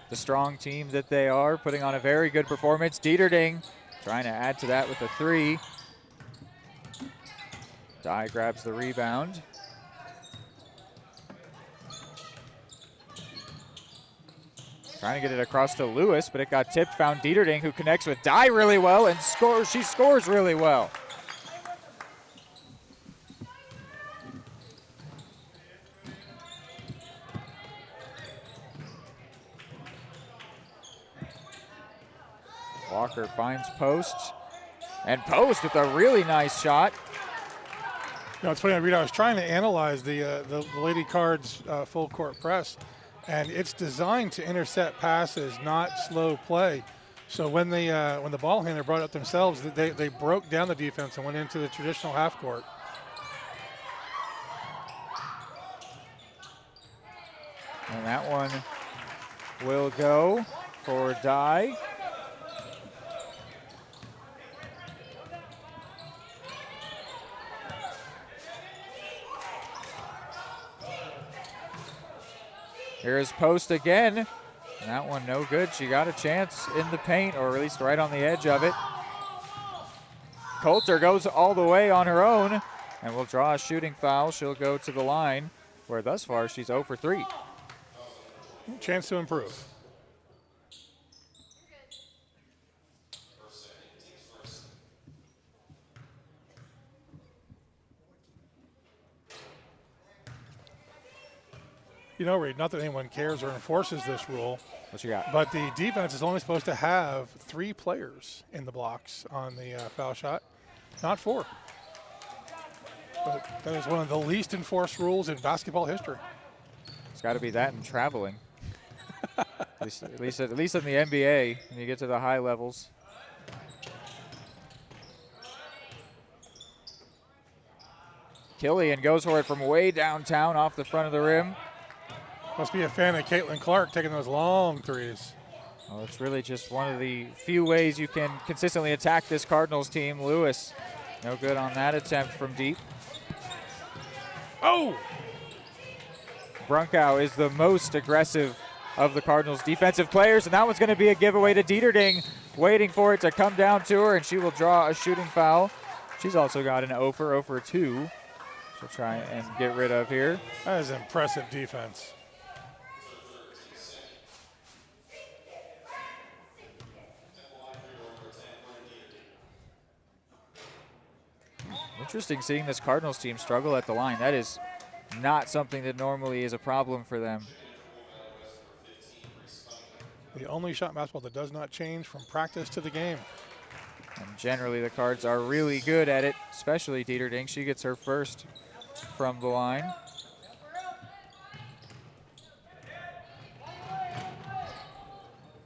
the strong team that they are, putting on a very good performance. Dieterding trying to add to that with a three. Dye grabs the rebound. Trying to get it across to Lewis, but it got tipped. Found Dieterding, who connects with Dye really well and scores. She scores really well. Walker finds Post, and Post with a really nice shot. You know, it's funny, Rita, I was trying to analyze the Lady Cards full court press, and it's designed to intercept passes, not slow play. So when the ball handler brought it up themselves, they broke down the defense and went into the traditional half court. And that one will go for Dye. Here's Post again. That one no good. She got a chance in the paint, or at least right on the edge of it. Coulter goes all the way on her own and will draw a shooting foul. She'll go to the line, where thus far she's 0 for 3. Chance to improve. You know, Reed, not that anyone cares or enforces this rule. What you got? But the defense is only supposed to have 3 players in the blocks on the foul shot, not 4. But that is one of the least enforced rules in basketball history. It's got to be that and traveling. at least in the NBA, when you get to the high levels. Killian goes for it from way downtown off the front of the rim. Must be a fan of Caitlin Clark taking those long threes. Well, it's really just one of the few ways you can consistently attack this Cardinals team. Lewis, no good on that attempt from deep. Oh! Brunkow is the most aggressive of the Cardinals' defensive players, and that one's going to be a giveaway to Dieterding, waiting for it to come down to her, and she will draw a shooting foul. She's also got an 0 for 2. She'll try and get rid of here. That is impressive defense. Interesting seeing this Cardinals team struggle at the line. That is not something that normally is a problem for them. The only shot in basketball that does not change from practice to the game. And generally the Cards are really good at it, especially Dieterding. She gets her first from the line.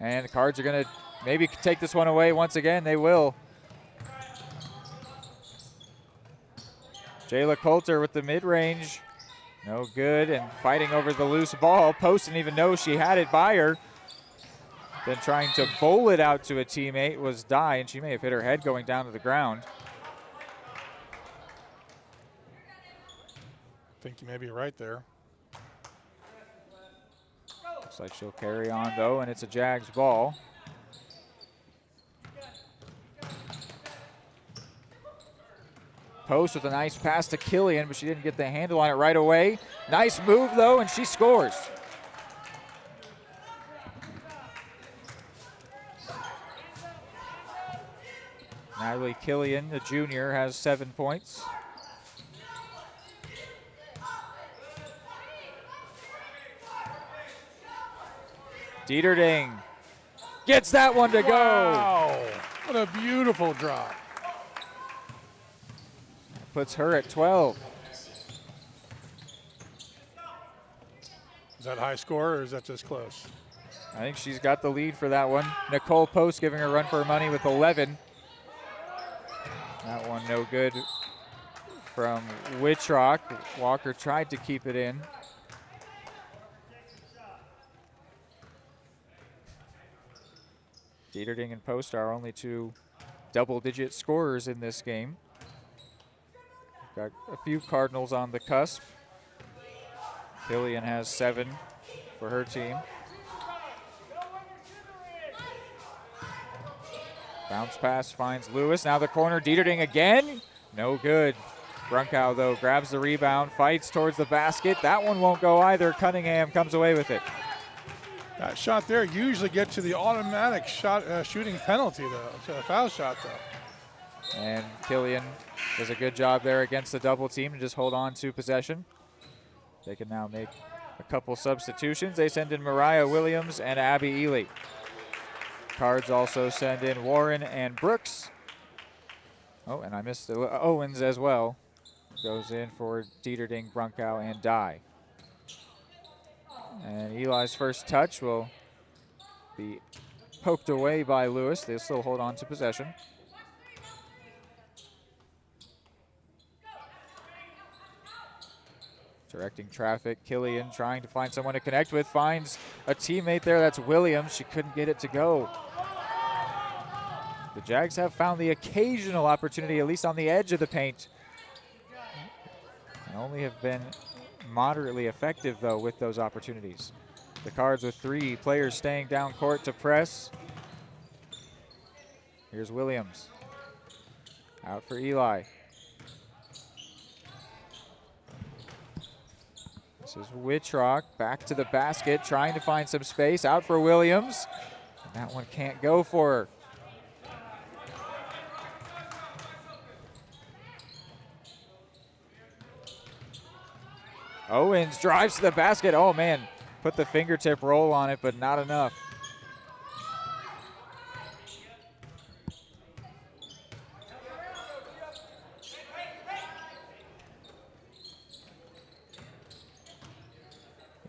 And the Cards are going to maybe take this one away once again. They will. Jayla Coulter with the mid-range. No good, and fighting over the loose ball. Post didn't even know she had it by her. Then trying to bowl it out to a teammate was Dye, and she may have hit her head going down to the ground. I think you may be right there. Looks like she'll carry on, though, and it's a Jags ball. Post with a nice pass to Killian, but she didn't get the handle on it right away. Nice move, though, and she scores. Natalie Killian, the junior, has 7 points. Dieterding gets that one to go. Wow, what a beautiful drop. Puts her at 12. Is that high score or is that just close? I think she's got the lead for that one. Nicole Post giving her a run for her money with 11. That one no good from Wittrock. Walker tried to keep it in. Dieterding and Post are only 2 double-digit scorers in this game. Got a few Cardinals on the cusp. Killian has 7 for her team. Bounce pass finds Lewis. Now the corner, Dieterding again. No good. Brunkow, though, grabs the rebound, fights towards the basket. That one won't go either. Cunningham comes away with it. That shot there usually gets to the automatic shot shooting penalty, though. It's a foul shot, though. And Killian does a good job there against the double team to just hold on to possession. They can now make a couple substitutions. They send in Mariah Williams and Abby Ely. Cards also send in Warren and Brooks. Oh, and I missed Owens as well. Goes in for Dieterding, Brunkow, and Dye. And Eli's first touch will be poked away by Lewis. They'll still hold on to possession. Directing traffic, Killian trying to find someone to connect with, finds a teammate there, that's Williams. She couldn't get it to go. The Jags have found the occasional opportunity, at least on the edge of the paint. And only have been moderately effective, though, with those opportunities. The Cards with 3 players staying down court to press. Here's Williams. Out for Eli. This is Wittrock back to the basket, trying to find some space. Out for Williams. And that one can't go for her. Owens drives to the basket. Oh, man. Put the fingertip roll on it, but not enough.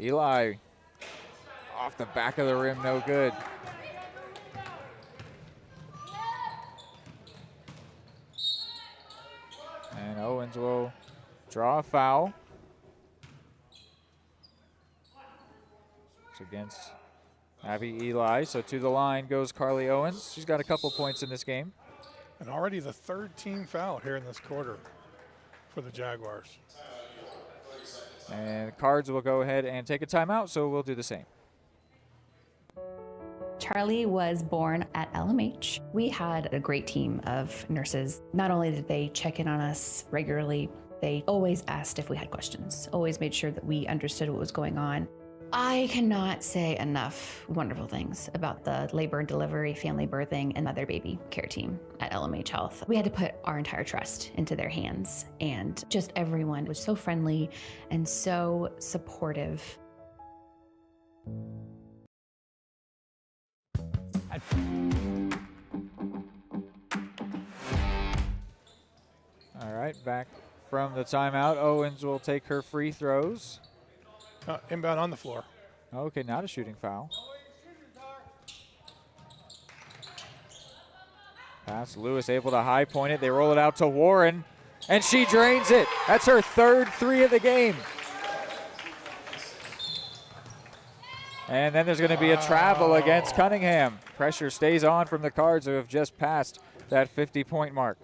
Eli off the back of the rim, no good. And Owens will draw a foul. It's against Abby Eli. So to the line goes Carly Owens. She's got a couple points in this game. And already the third team foul here in this quarter for the Jaguars. And the Cards will go ahead and take a timeout, so we'll do the same. Charlie was born at LMH. We had a great team of nurses. Not only did they check in on us regularly, they always asked if we had questions, always made sure that we understood what was going on. I cannot say enough wonderful things about the labor and delivery, family birthing, and mother baby care team at LMH Health. We had to put our entire trust into their hands, and just everyone was so friendly and so supportive. All right, back from the timeout. Owens will take her free throws. Inbound on the floor. Okay, not a shooting foul. Pass, Lewis able to high point it. They roll it out to Warren, and she drains it. That's her third three of the game. And then there's going to be a travel against Cunningham. Pressure stays on from the Cards, who have just passed that 50-point mark.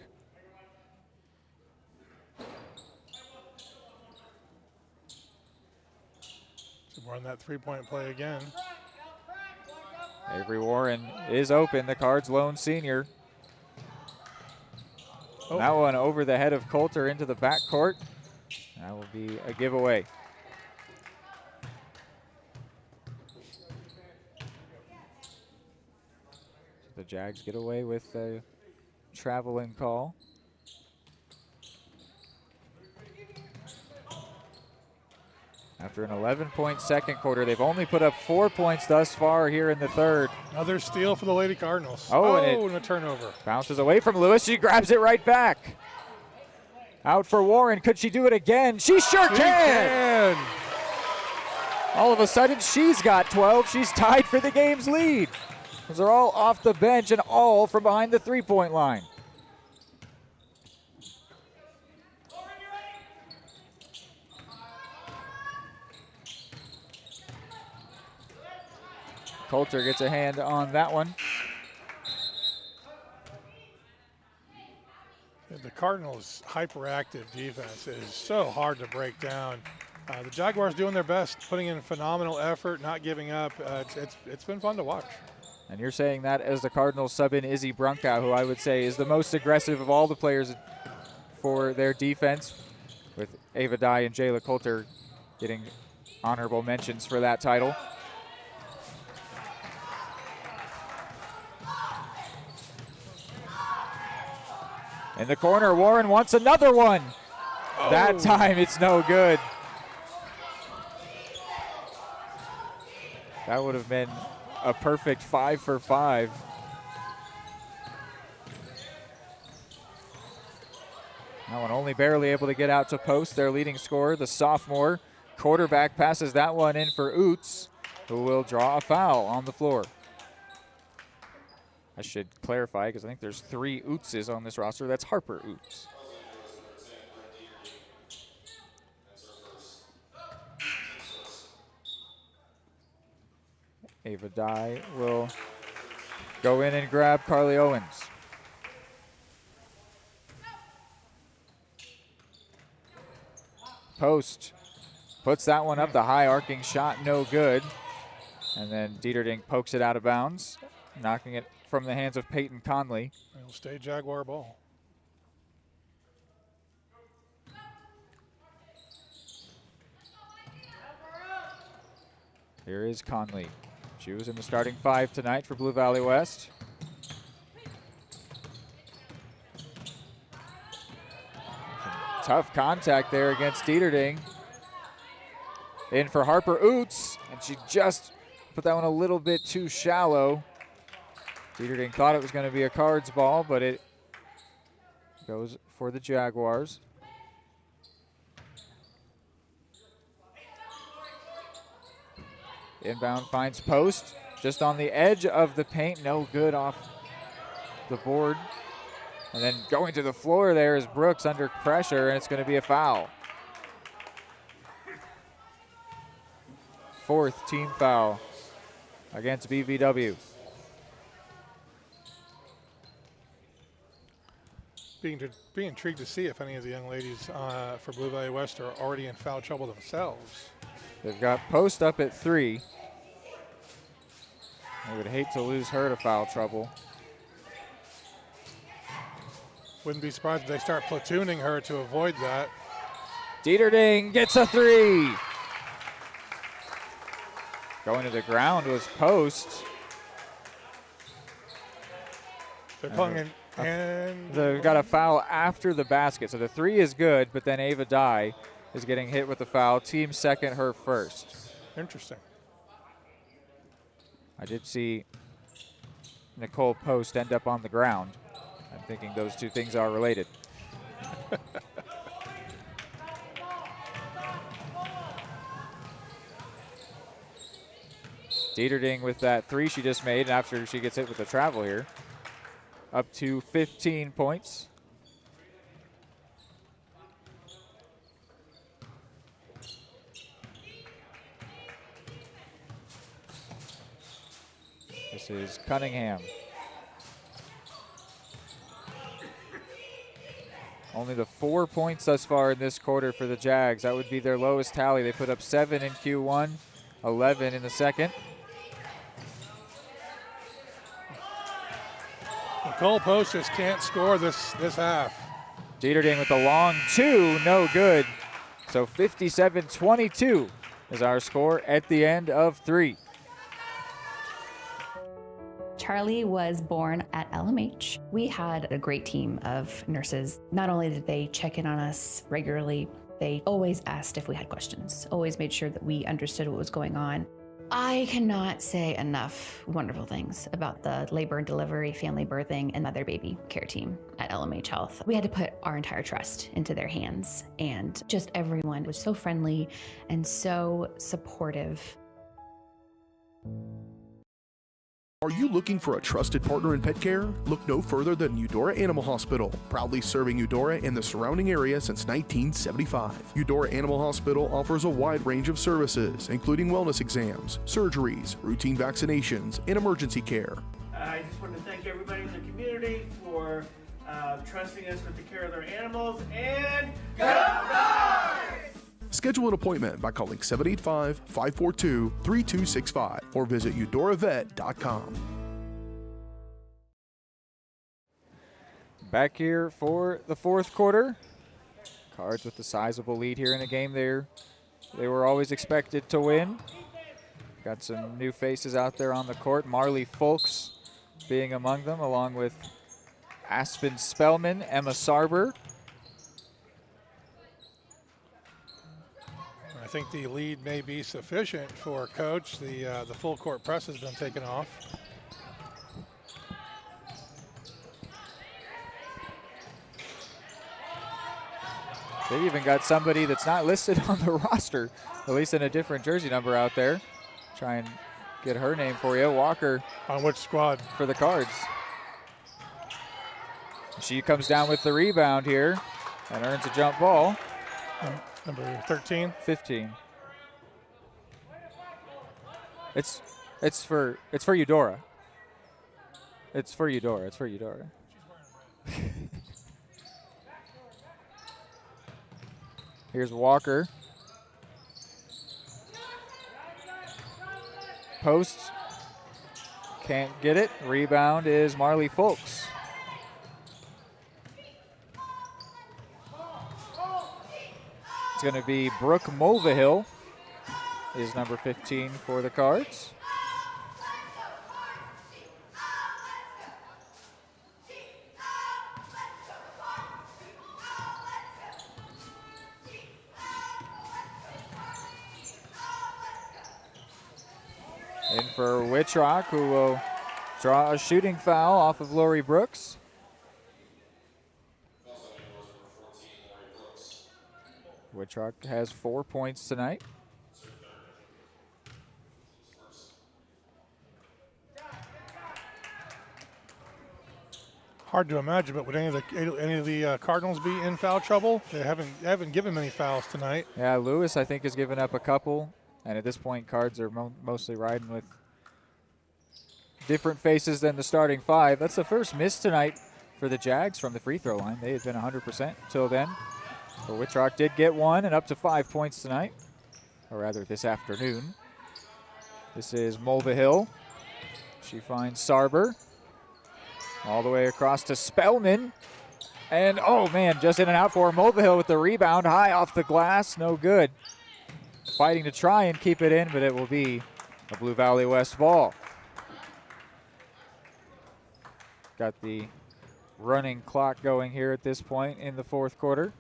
Run that three-point play again. Avery Warren is open, the Cards' lone senior. Oh. That one over the head of Coulter into the backcourt. That will be a giveaway. The Jags get away with a traveling call. After an 11-point second quarter, they've only put up 4 points thus far here in the third. Another steal for the Lady Cardinals. Oh, and a turnover. Bounces away from Lewis. She grabs it right back. Out for Warren. Could she do it again? She sure can. All of a sudden, she's got 12. She's tied for the game's lead. Those are all off the bench and all from behind the three-point line. Coulter gets a hand on that one. The Cardinals' hyperactive defense is so hard to break down. The Jaguars doing their best, putting in phenomenal effort, not giving up. It's been fun to watch. And you're saying that as the Cardinals sub in Izzy Brunkow, who I would say is the most aggressive of all the players for their defense, with Ava Dye and Jayla Coulter getting honorable mentions for that title. In the corner, Warren wants another one. Oh. That time it's no good. That would have been a perfect 5 for 5. That one only barely able to get out to post. Their leading scorer, the sophomore quarterback, passes that one in for Oots, who will draw a foul on the floor. I should clarify, because I think there's 3 Ootses on this roster. That's Harper Oots. Ava Dye will go in and grab Carly Owens. Post puts that one up, the high arcing shot, no good. And then Dieterding pokes it out of bounds, knocking it from the hands of Peyton Conley. It'll stay Jaguar ball. Here is Conley. She was in the starting 5 tonight for Blue Valley West. Some tough contact there against Dieterding. In for Harper Oots, and she just put that one a little bit too shallow. Dieterding thought it was going to be a Cards ball, but it goes for the Jaguars. Inbound finds post, just on the edge of the paint, no good off the board. And then going to the floor there is Brooks under pressure, and it's going to be a foul. 4th team foul against BVW. Be intrigued to see if any of the young ladies for Blue Valley West are already in foul trouble themselves. They've got Post up at 3. I would hate to lose her to foul trouble. Wouldn't be surprised if they start platooning her to avoid that. Dieterding gets a 3. Going to the ground was Post. They're calling in, and they've got a foul after the basket. So the 3 is good, but then Ava Dye is getting hit with the foul. Team second, her first. Interesting. I did see Nicole Post end up on the ground. I'm thinking those two things are related. Dieterding with that 3 she just made after she gets hit with the travel here. Up to 15 points. This is Cunningham. Only the 4 points thus far in this quarter for the Jags. That would be their lowest tally. They put up 7 in Q1, 11 in the second. Nicole Post just can't score this half. Dieterding with a long 2, no good. So 57-22 is our score at the end of 3. Charlie was born at LMH. We had a great team of nurses. Not only did they check in on us regularly, they always asked if we had questions, always made sure that we understood what was going on. I cannot say enough wonderful things about the labor and delivery, family birthing, and mother baby care team at LMH Health. We had to put our entire trust into their hands, and just everyone was so friendly and so supportive. Are you looking for a trusted partner in pet care? Look no further than Eudora Animal Hospital, proudly serving Eudora and the surrounding area since 1975. Eudora Animal Hospital offers a wide range of services, including wellness exams, surgeries, routine vaccinations, and emergency care. I just want to thank everybody in the community for trusting us with the care of their animals, and go Dogs! Schedule an appointment by calling 785-542-3265 or visit eudoravet.com. Back here for the 4th quarter. Cards with a sizable lead here in a game they were always expected to win. Got some new faces out there on the court. Marley Folks being among them, along with Aspen Spellman, Emma Sarber. I think the lead may be sufficient for Coach. The full court press has been taken off. They even got somebody that's not listed on the roster, at least in a different jersey number out there. Try and get her name for you. Walker. On which squad? For the Cards. She comes down with the rebound here and earns a jump ball. Number 13? 15. It's for Eudora. It's for Eudora. It's for Eudora. Here's Walker. Post. Can't get it. Rebound is Marley Folks. It's going to be Brooke Mulvihill is number 15 for the Cards. In for Wittrock, who will draw a shooting foul off of Lori Brooks. Wittrock has 4 points tonight. Hard to imagine, but would any of the Cardinals be in foul trouble? They haven't given many fouls tonight. Yeah, Lewis I think has given up a couple. And at this point, Cards are mostly riding with different faces than the starting five. That's the first miss tonight for the Jags from the free throw line. They had been 100% until then. But Wittrock did get one and up to 5 points tonight, or rather this afternoon. This is Mulvihill. She finds Sarber. All the way across to Spellman. And, oh, man, just in and out for Mulvihill with the rebound. High off the glass, no good. Fighting to try and keep it in, but it will be a Blue Valley West ball. Got the running clock going here at this point in the fourth quarter.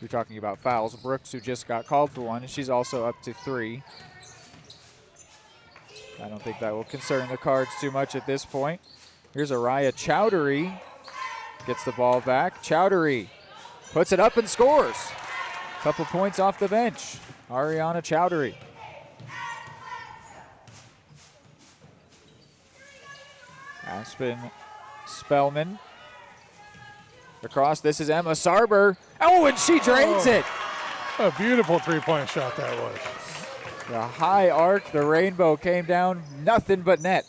We're talking about fouls. Brooks, who just got called for one, and she's also up to 3. I don't think that will concern the Cards too much at this point. Here's Araya Chowdhury. Gets the ball back. Chowdhury puts it up and scores. Couple points off the bench. Ariana Chowdhury. Aspen Spellman. Across, this is Emma Sarber. Oh, and she drains it. A beautiful three-point shot that was. The high arc, the rainbow came down, nothing but net.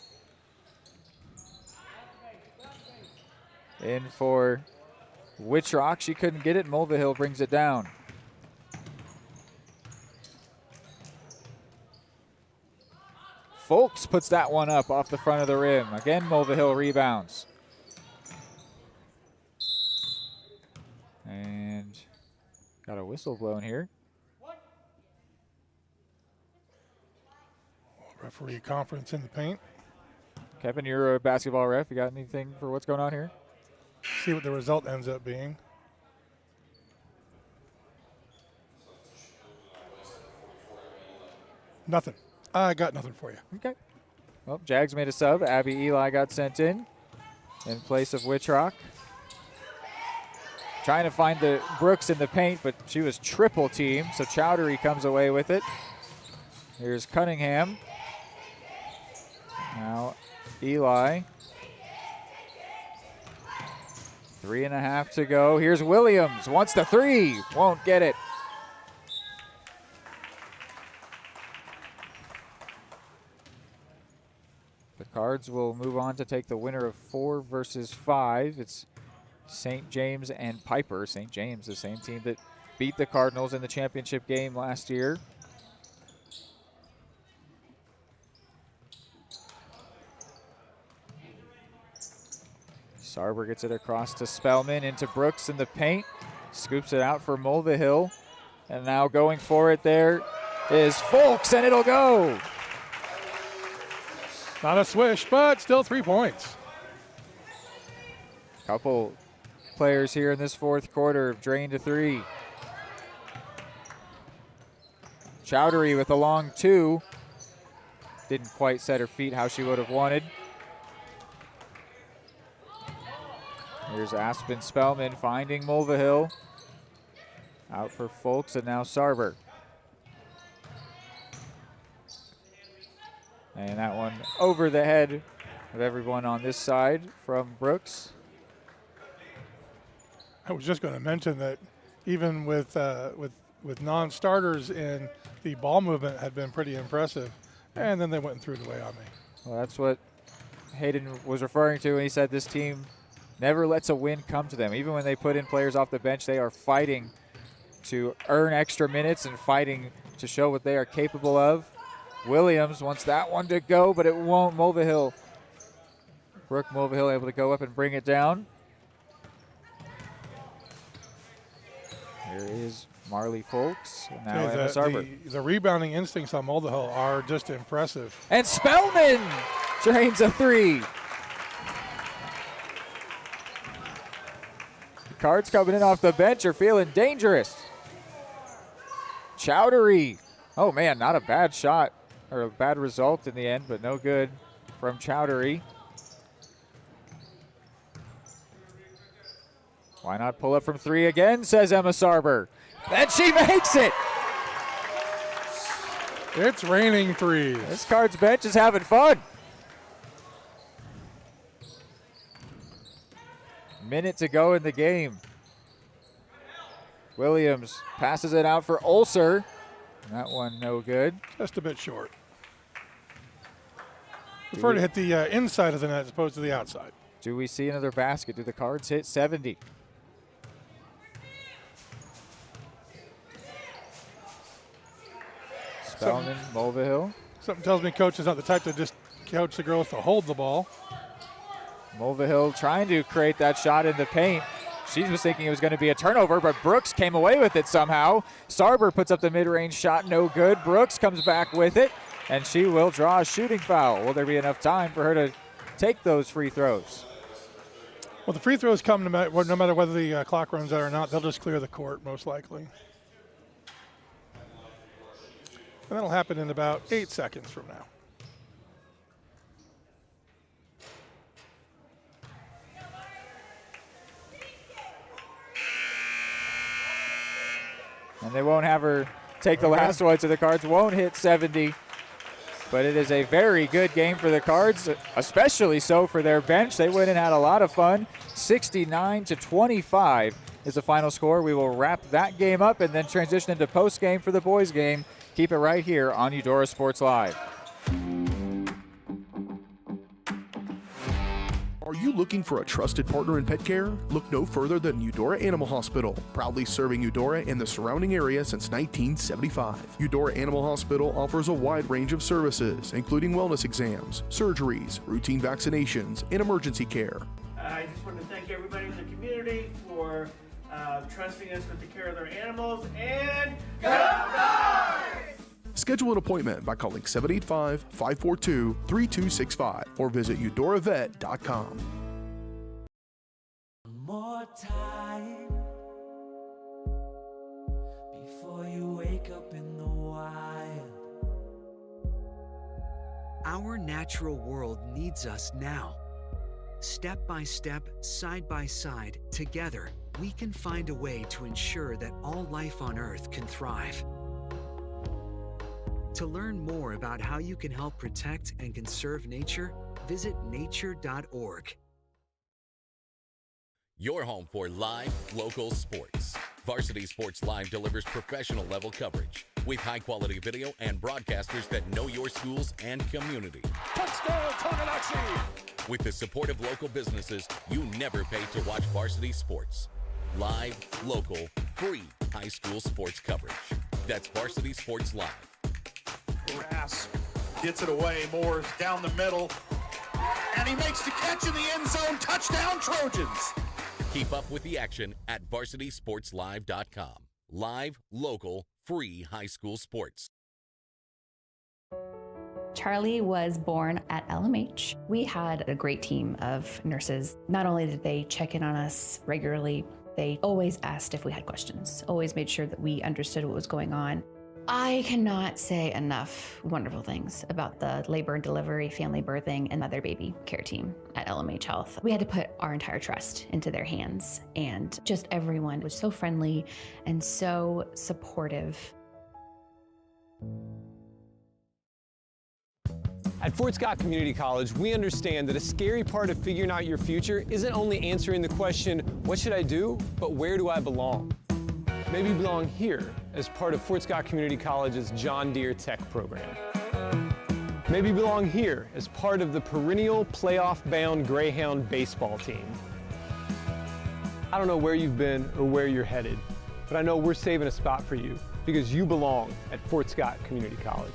In for Wittrock, she couldn't get it. Mulvihill brings it down. Folks puts that one up off the front of the rim. Again, Mulvihill rebounds. And got a whistle blown here. Referee conference in the paint. Kevin, you're a basketball ref. You got anything for what's going on here? See what the result ends up being. Nothing. I got nothing for you. Okay. Well, Jags made a sub. Abby Eli got sent in place of Wittrock. Trying to find the Brooks in the paint, but she was triple teamed, so Chowdhury comes away with it. Here's Cunningham. Now Eli. 3.5 to go. Here's Williams. Wants the 3. Won't get it. The Cards will move on to take the winner of 4 versus 5. It's St. James and Piper. St. James, the same team that beat the Cardinals in the championship game last year. Sarber gets it across to Spellman, into Brooks in the paint. Scoops it out for Mulvihill. And now going for it there is Folks, and it'll go. Not a swish, but still 3 points. Couple players here in this fourth quarter have drained a 3. Chowdhury with a long 2. Didn't quite set her feet how she would have wanted. Here's Aspen Spellman finding Mulvihill. Out for Folks, and now Sarber. And that one over the head of everyone on this side from Brooks. I was just going to mention that even with non-starters in, the ball movement had been pretty impressive, and then they went and threw it away on me. Well, that's what Hayden was referring to when he said this team never lets a win come to them. Even when they put in players off the bench, they are fighting to earn extra minutes and fighting to show what they are capable of. Williams wants that one to go, but it won't. Mulvihill. Brooke Mulvihill able to go up and bring it down. Here is Marley Folks. And now Emma Sarber. The rebounding instincts on Mulvihill are just impressive. And Spellman drains a 3. The Cards coming in off the bench are feeling dangerous. Chowdhury. Oh, man, not a bad shot or a bad result in the end, but no good from Chowdhury. Why not pull up from 3 again, says Emma Sarber. And she makes it. It's raining 3s. This Cards bench is having fun. Minute to go in the game. Williams passes it out for Ulcer. That one no good. Just a bit short. Prefer to hit the inside of the net as opposed to the outside. Do we see another basket? Do the Cards hit 70? Spellman, Mulvihill. Something tells me coach is not the type to just coach the girls to hold the ball. Mulvihill trying to create that shot in the paint. She was thinking it was going to be a turnover, but Brooks came away with it somehow. Sarber puts up the mid-range shot, no good. Brooks comes back with it, and she will draw a shooting foul. Will there be enough time for her to take those free throws? Well, the free throws come no matter whether the clock runs out or not. They'll just clear the court, most likely. And that'll happen in about 8 seconds from now. And they won't have her take the last one, so the Cards won't hit 70. But it is a very good game for the Cards, especially so for their bench. They went and had a lot of fun. 69-25 is the final score. We will wrap that game up and then transition into post-game for the boys' game. Keep it right here on Eudora Sports Live. Are you looking for a trusted partner in pet care? Look no further than Eudora Animal Hospital, proudly serving Eudora and the surrounding area since 1975. Eudora Animal Hospital offers a wide range of services, including wellness exams, surgeries, routine vaccinations, and emergency care. I just want to thank everybody in the community for trusting us with the care of their animals, and go Dogs! Schedule an appointment by calling 785-542-3265 or visit eudoravet.com. More time before you wake up in the wild. Our natural world needs us now. Step by step, side by side, together, we can find a way to ensure that all life on Earth can thrive. To learn more about how you can help protect and conserve nature, visit nature.org. Your home for live, local sports. Varsity Sports Live delivers professional level coverage with high-quality video and broadcasters that know your schools and community. Touchdown, Tonganoxie! With the support of local businesses, you never pay to watch varsity sports. Live, local, free high school sports coverage. That's Varsity Sports Live. Grass gets it away. Moore's down the middle. And he makes the catch in the end zone. Touchdown, Trojans. Keep up with the action at varsitysportslive.com. Live, local, free high school sports. Charlie was born at LMH. We had a great team of nurses. Not only did they check in on us regularly, they always asked if we had questions, always made sure that we understood what was going on. I cannot say enough wonderful things about the labor and delivery, family birthing, and mother baby care team at LMH Health. We had to put our entire trust into their hands, and just everyone was so friendly and so supportive. At Fort Scott Community College, we understand that a scary part of figuring out your future isn't only answering the question, what should I do, but where do I belong? Maybe you belong here as part of Fort Scott Community College's John Deere Tech program. Maybe you belong here as part of the perennial playoff-bound Greyhound baseball team. I don't know where you've been or where you're headed, but I know we're saving a spot for you because you belong at Fort Scott Community College.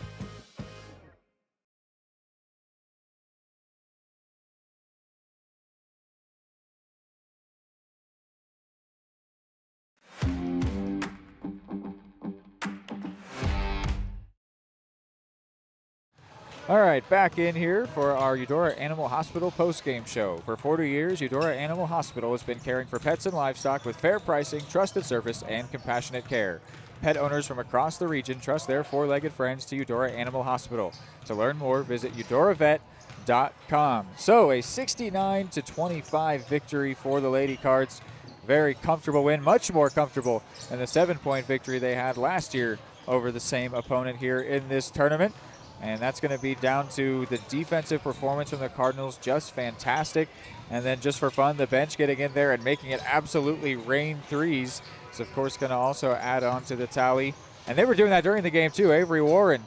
All right, back in here for our Eudora Animal Hospital post-game show. For 40 years, Eudora Animal Hospital has been caring for pets and livestock with fair pricing, trusted service, and compassionate care. Pet owners from across the region trust their four-legged friends to Eudora Animal Hospital. To learn more, visit eudoravet.com. So a 69-25 victory for the Lady Cards. Very comfortable win, much more comfortable than the 7-point victory they had last year over the same opponent here in this tournament. And that's going to be down to the defensive performance from the Cardinals, just fantastic. And then just for fun, the bench getting in there and making it absolutely rain threes. It's, of course, going to also add on to the tally. And they were doing that during the game, too. Avery Warren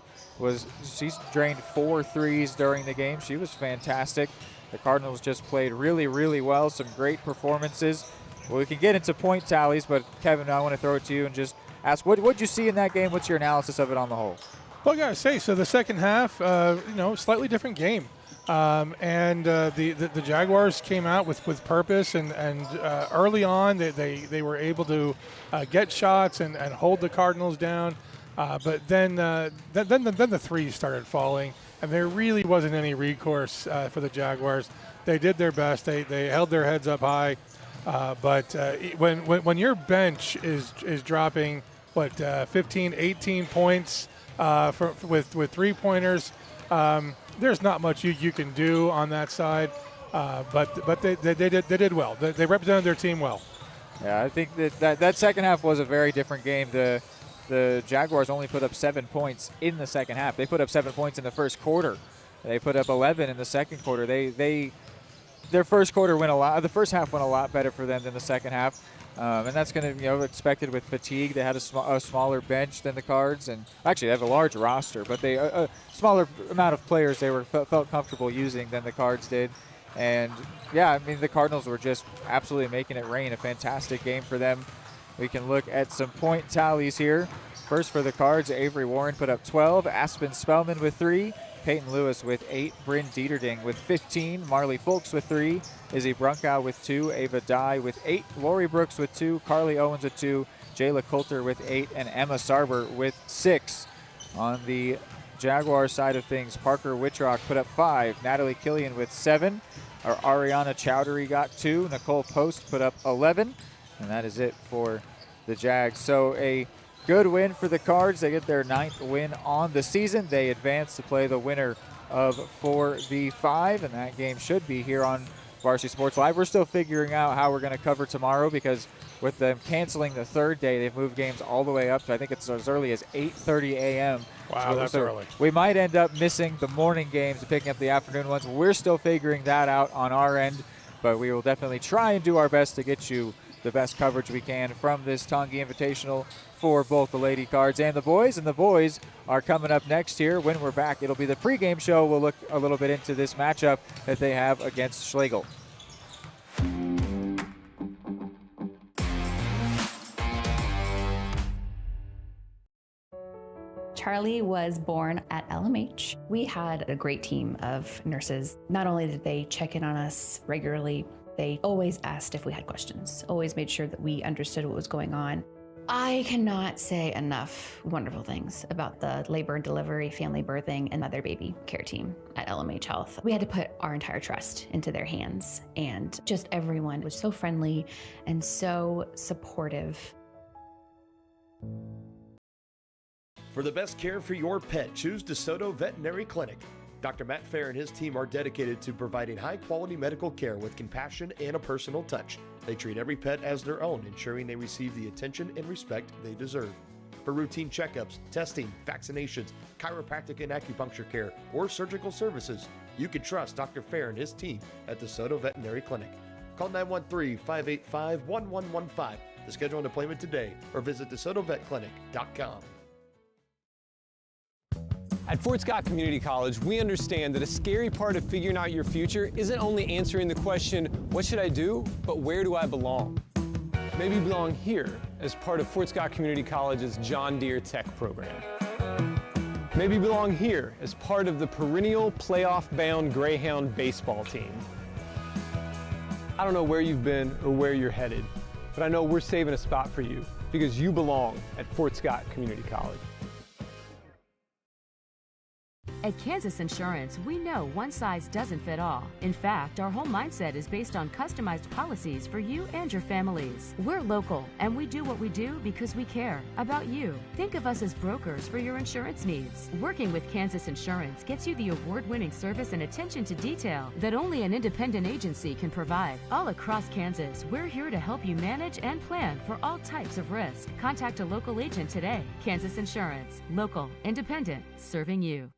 she's drained 4 threes during the game. She was fantastic. The Cardinals just played really, really well. Some great performances. Well, we can get into point tallies, but Kevin, I want to throw it to you and just ask, what did you see in that game? What's your analysis of it on the whole? Well, I got to say, so the second half, slightly different game. The Jaguars came out with purpose, and early on they were able to get shots and hold the Cardinals down. But then the threes started falling, and there really wasn't any recourse for the Jaguars. They did their best. They held their heads up high. But when your bench is dropping 15, 18 points with 3-pointers, there's not much you can do on that side. But they did well. They represented their team well. Yeah, I think that second half was a very different game. The Jaguars only put up 7 points in the second half. They put up 7 points in the first quarter. They put up 11 in the second quarter. Their first quarter went the first half went a lot better for them than the second half, and that's going to expected with fatigue. They had a smaller bench than the Cards, and actually they have a large roster, but they a smaller amount of players they felt comfortable using than the Cards did. And yeah, I mean the Cardinals were just absolutely making it rain. A fantastic game for them. We can look at some point tallies here. First for the Cards, Avery Warren put up 12, Aspen Spellman with 3, Peyton Lewis with 8, Bryn Dieterding with 15, Marley Folks with 3, Izzy Brunkow with 2, Ava Dye with 8, Lori Brooks with 2, Carly Owens with 2, Jayla Coulter with 8, and Emma Sarber with 6. On the Jaguar side of things, Parker Wittrock put up 5, Natalie Killian with 7, Ariana Chowdhury got 2, Nicole Post put up 11, and that is it for the Jags. So a good win for the Cards. They get their 9th win on the season. They advance to play the winner of 4v5, and that game should be here on Varsity Sports Live. We're still figuring out how we're going to cover tomorrow because with them canceling the third day, they've moved games all the way up to I think it's as early as 8:30 a.m. Wow, that's early. We might end up missing the morning games and picking up the afternoon ones. We're still figuring that out on our end, but we will definitely try and do our best to get you the best coverage we can from this Tongi Invitational for both the Lady Cards and the boys. And the boys are coming up next here. When we're back, it'll be the pregame show. We'll look a little bit into this matchup that they have against Schlegel. Charlie was born at LMH. We had a great team of nurses. Not only did they check in on us regularly, they always asked if we had questions, always made sure that we understood what was going on. I cannot say enough wonderful things about the labor and delivery, family birthing, and mother baby care team at LMH Health. We had to put our entire trust into their hands, and just everyone was so friendly and so supportive. For the best care for your pet, choose DeSoto Veterinary Clinic. Dr. Matt Fair and his team are dedicated to providing high-quality medical care with compassion and a personal touch. They treat every pet as their own, ensuring they receive the attention and respect they deserve. For routine checkups, testing, vaccinations, chiropractic and acupuncture care, or surgical services, you can trust Dr. Fair and his team at DeSoto Veterinary Clinic. Call 913-585-1115 to schedule an appointment today or visit DeSotoVetClinic.com. At Fort Scott Community College, we understand that a scary part of figuring out your future isn't only answering the question, what should I do, but where do I belong? Maybe you belong here as part of Fort Scott Community College's John Deere Tech program. Maybe you belong here as part of the perennial playoff-bound Greyhound baseball team. I don't know where you've been or where you're headed, but I know we're saving a spot for you because you belong at Fort Scott Community College. At Kansas Insurance, we know one size doesn't fit all. In fact, our whole mindset is based on customized policies for you and your families. We're local, and we do what we do because we care about you. Think of us as brokers for your insurance needs. Working with Kansas Insurance gets you the award-winning service and attention to detail that only an independent agency can provide. All across Kansas, we're here to help you manage and plan for all types of risk. Contact a local agent today. Kansas Insurance. Local, independent, serving you.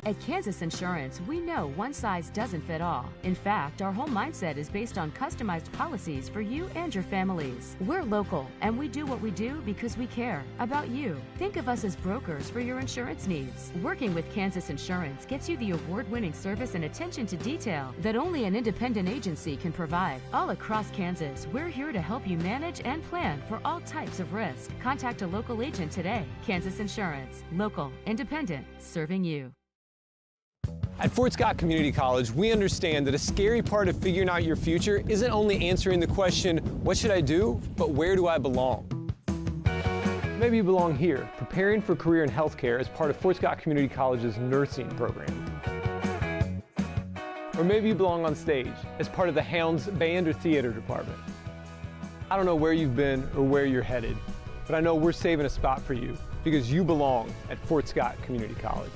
At Kansas Insurance, we know one size doesn't fit all. In fact, our whole mindset is based on customized policies for you and your families. We're local, and we do what we do because we care about you. Think of us as brokers for your insurance needs. Working with Kansas Insurance gets you the award-winning service and attention to detail that only an independent agency can provide. All across Kansas, we're here to help you manage and plan for all types of risk. Contact a local agent today. Kansas Insurance. Local, independent, serving you. At Fort Scott Community College, we understand that a scary part of figuring out your future isn't only answering the question, what should I do, but where do I belong? Maybe you belong here, preparing for a career in healthcare as part of Fort Scott Community College's nursing program. Or maybe you belong on stage as part of the Hounds band or theater department. I don't know where you've been or where you're headed, but I know we're saving a spot for you because you belong at Fort Scott Community College.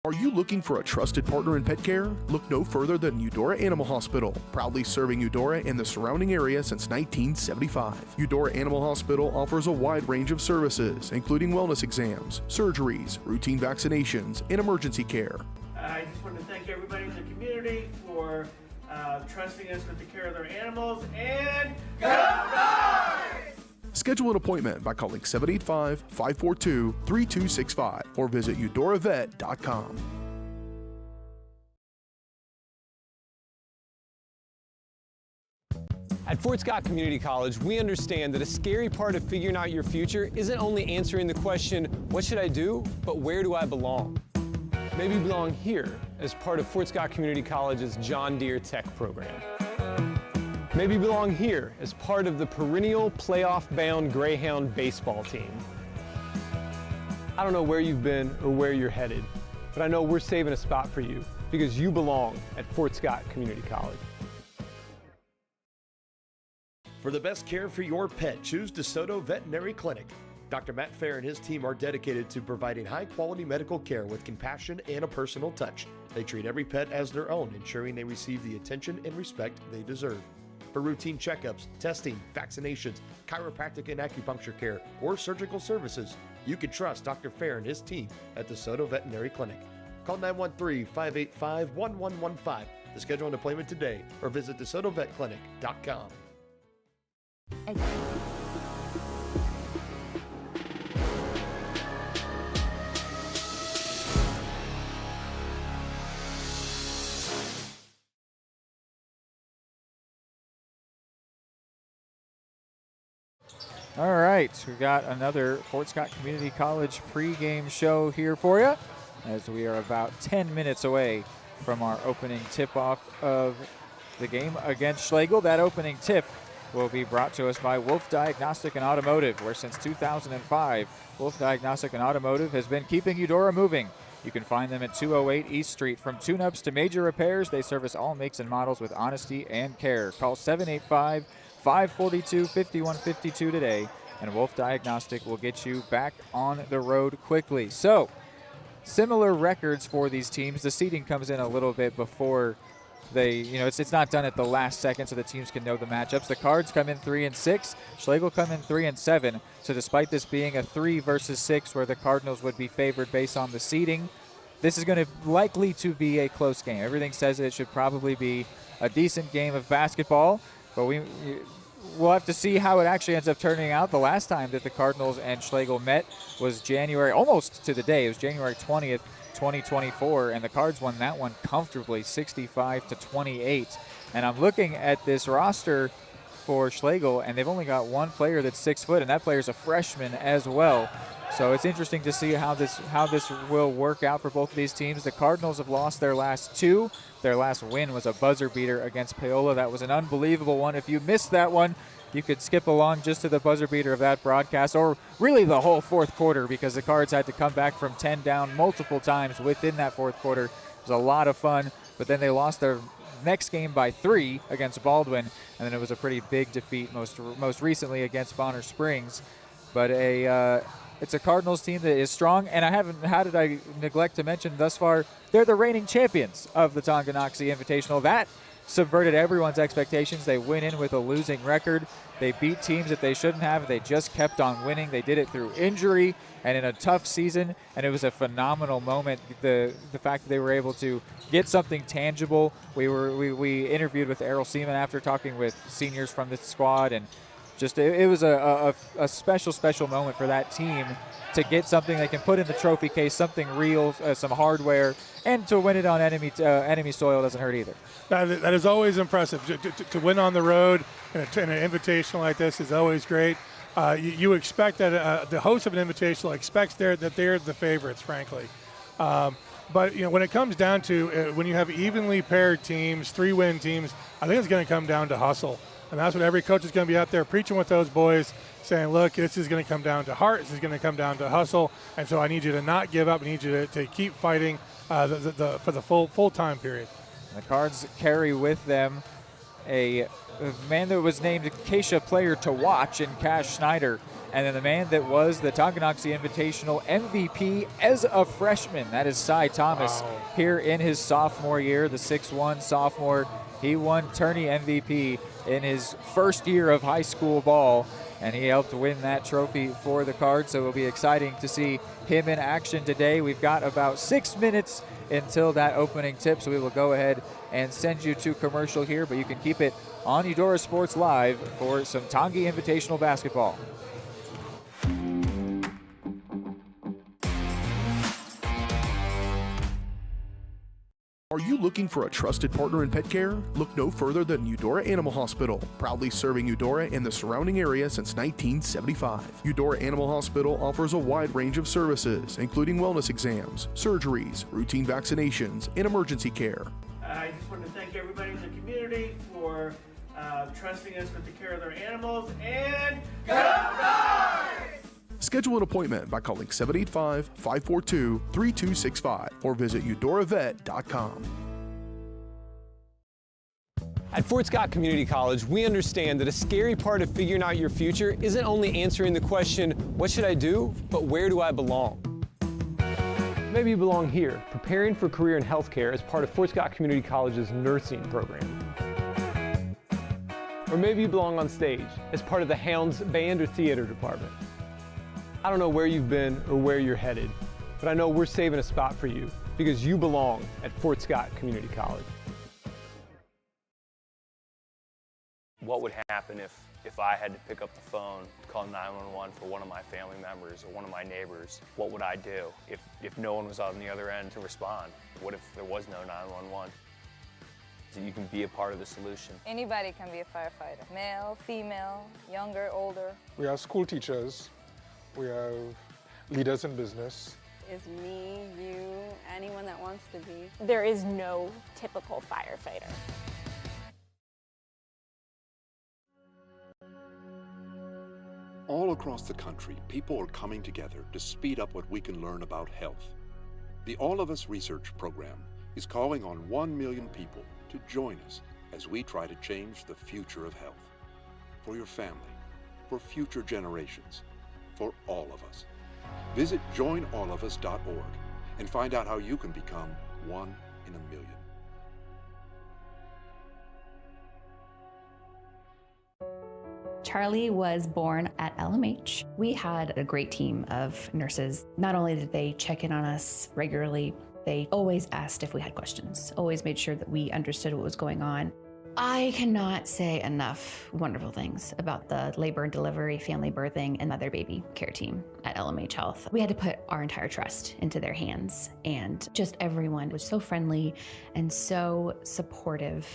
Are you looking for a trusted partner in pet care? Look no further than Eudora Animal Hospital, proudly serving Eudora and the surrounding area since 1975. Eudora Animal Hospital offers a wide range of services, including wellness exams, surgeries, routine vaccinations, and emergency care. I just want to thank everybody in the community for trusting us with the care of their animals, and go Dogs! Schedule an appointment by calling 785-542-3265 or visit eudoravet.com. At Fort Scott Community College, we understand that a scary part of figuring out your future isn't only answering the question, what should I do, but where do I belong? Maybe you belong here as part of Fort Scott Community College's John Deere Tech program. Maybe you belong here as part of the perennial playoff-bound Greyhound baseball team. I don't know where you've been or where you're headed, but I know we're saving a spot for you because you belong at Fort Scott Community College. For the best care for your pet, choose DeSoto Veterinary Clinic. Dr. Matt Fair and his team are dedicated to providing high-quality medical care with compassion and a personal touch. They treat every pet as their own, ensuring they receive the attention and respect they deserve. For routine checkups, testing, vaccinations, chiropractic and acupuncture care, or surgical services, you can trust Dr. Fair and his team at DeSoto Veterinary Clinic. Call 913-585-1115 to schedule an appointment today or visit DeSotoVetClinic.com. All right, we've got another Fort Scott Community College pregame show here for you as we are about 10 minutes away from our opening tip-off of the game against Schlegel. That opening tip will be brought to us by Wolf Diagnostic and Automotive, where since 2005, Wolf Diagnostic and Automotive has been keeping Eudora moving. You can find them at 208 East Street. From tune-ups to major repairs, they service all makes and models with honesty and care. Call 785-542-5152 today, and Wolf Diagnostic will get you back on the road quickly. So, similar records for these teams. The seeding comes in a little bit before they, it's not done at the last second so the teams can know the matchups. The Cards come in 3-6. Schlegel come in 3-7. So despite this being a 3 versus 6 where the Cardinals would be favored based on the seeding, this is going to likely to be a close game. Everything says it should probably be a decent game of basketball, but we'll have to see how it actually ends up turning out. The last time that the Cardinals and Schlegel met was January, almost to the day. It was January 20th, 2024, and the Cards won that one comfortably, 65-28. And I'm looking at this roster for Schlegel, and they've only got one player that's 6 foot, and that player's a freshman as well. So it's interesting to see how this will work out for both of these teams. The Cardinals have lost their last 2. Their last win was a buzzer beater against Paola. That was an unbelievable one. If you missed that one, you could skip along just to the buzzer beater of that broadcast, or really the whole fourth quarter, because the Cards had to come back from 10 down multiple times within that fourth quarter. It was a lot of fun, but then they lost their next game by 3 against Baldwin, and then it was a pretty big defeat most recently against Bonner Springs. But it's a Cardinals team that is strong, and how did I neglect to mention thus far, they're the reigning champions of the Tonganoxie Invitational. That subverted everyone's expectations. They went in with a losing record. They beat teams that they shouldn't have. They just kept on winning. They did it through injury and in a tough season, and it was a phenomenal moment. The fact that they were able to get something tangible. We interviewed with Errol Seaman after talking with seniors from the squad, and just it was a special moment for that team to get something they can put in the trophy case, something real, some hardware, and to win it on enemy soil doesn't hurt either. That is always impressive. To win on the road in an invitational like this is always great. You expect that the host of an invitational expects that they're the favorites, frankly. But when it comes down to when you have evenly paired teams, 3-win teams, I think it's going to come down to hustle. And that's what every coach is going to be out there preaching with those boys, saying, look, this is going to come down to heart. This is going to come down to hustle. And so I need you to not give up. I need you to keep fighting for the full time period. The Cards carry with them a man that was named Acacia Player to Watch in Cash Snyder, and then the man that was the Tonganoxie Invitational MVP as a freshman. That is Cy Thomas. Wow. Here in his sophomore year, the 6'1" sophomore. He won tourney MVP in his first year of high school ball, and he helped win that trophy for the Cards, so it'll be exciting to see him in action today. We've got about 6 minutes until that opening tip, so we will go ahead and send you to commercial here, but you can keep it on Eudora Sports Live for some Tongi Invitational basketball. Are you looking for a trusted partner in pet care? Look no further than Eudora Animal Hospital, proudly serving Eudora and the surrounding area since 1975. Eudora Animal Hospital offers a wide range of services, including wellness exams, surgeries, routine vaccinations, and emergency care. I just want to thank everybody in the community for trusting us with the care of their animals, and go Cards! Schedule an appointment by calling 785-542-3265 or visit eudoravet.com. At Fort Scott Community College, we understand that a scary part of figuring out your future isn't only answering the question, what should I do, but where do I belong? Maybe you belong here, preparing for a career in healthcare as part of Fort Scott Community College's nursing program. Or maybe you belong on stage as part of the Hounds band or theater department. I don't know where you've been or where you're headed, but I know we're saving a spot for you because you belong at Fort Scott Community College. What would happen if I had to pick up the phone, call 911 for one of my family members or one of my neighbors? What would I do if no one was on the other end to respond? What if there was no 911? So you can be a part of the solution. Anybody can be a firefighter. Male, female, younger, older. We have school teachers. We have leaders in business. Is me, you, anyone that wants to be. There is no typical firefighter. All across the country, people are coming together to speed up what we can learn about health. The All of Us Research Program is calling on 1 million people to join us as we try to change the future of health. For your family, for future generations, for all of us. Visit joinallofus.org and find out how you can become 1 in a million. Charlie was born at LMH. We had a great team of nurses. Not only did they check in on us regularly, they always asked if we had questions, always made sure that we understood what was going on. I cannot say enough wonderful things about the labor and delivery, family birthing, and mother baby care team at LMH Health. We had to put our entire trust into their hands, and just everyone was so friendly and so supportive.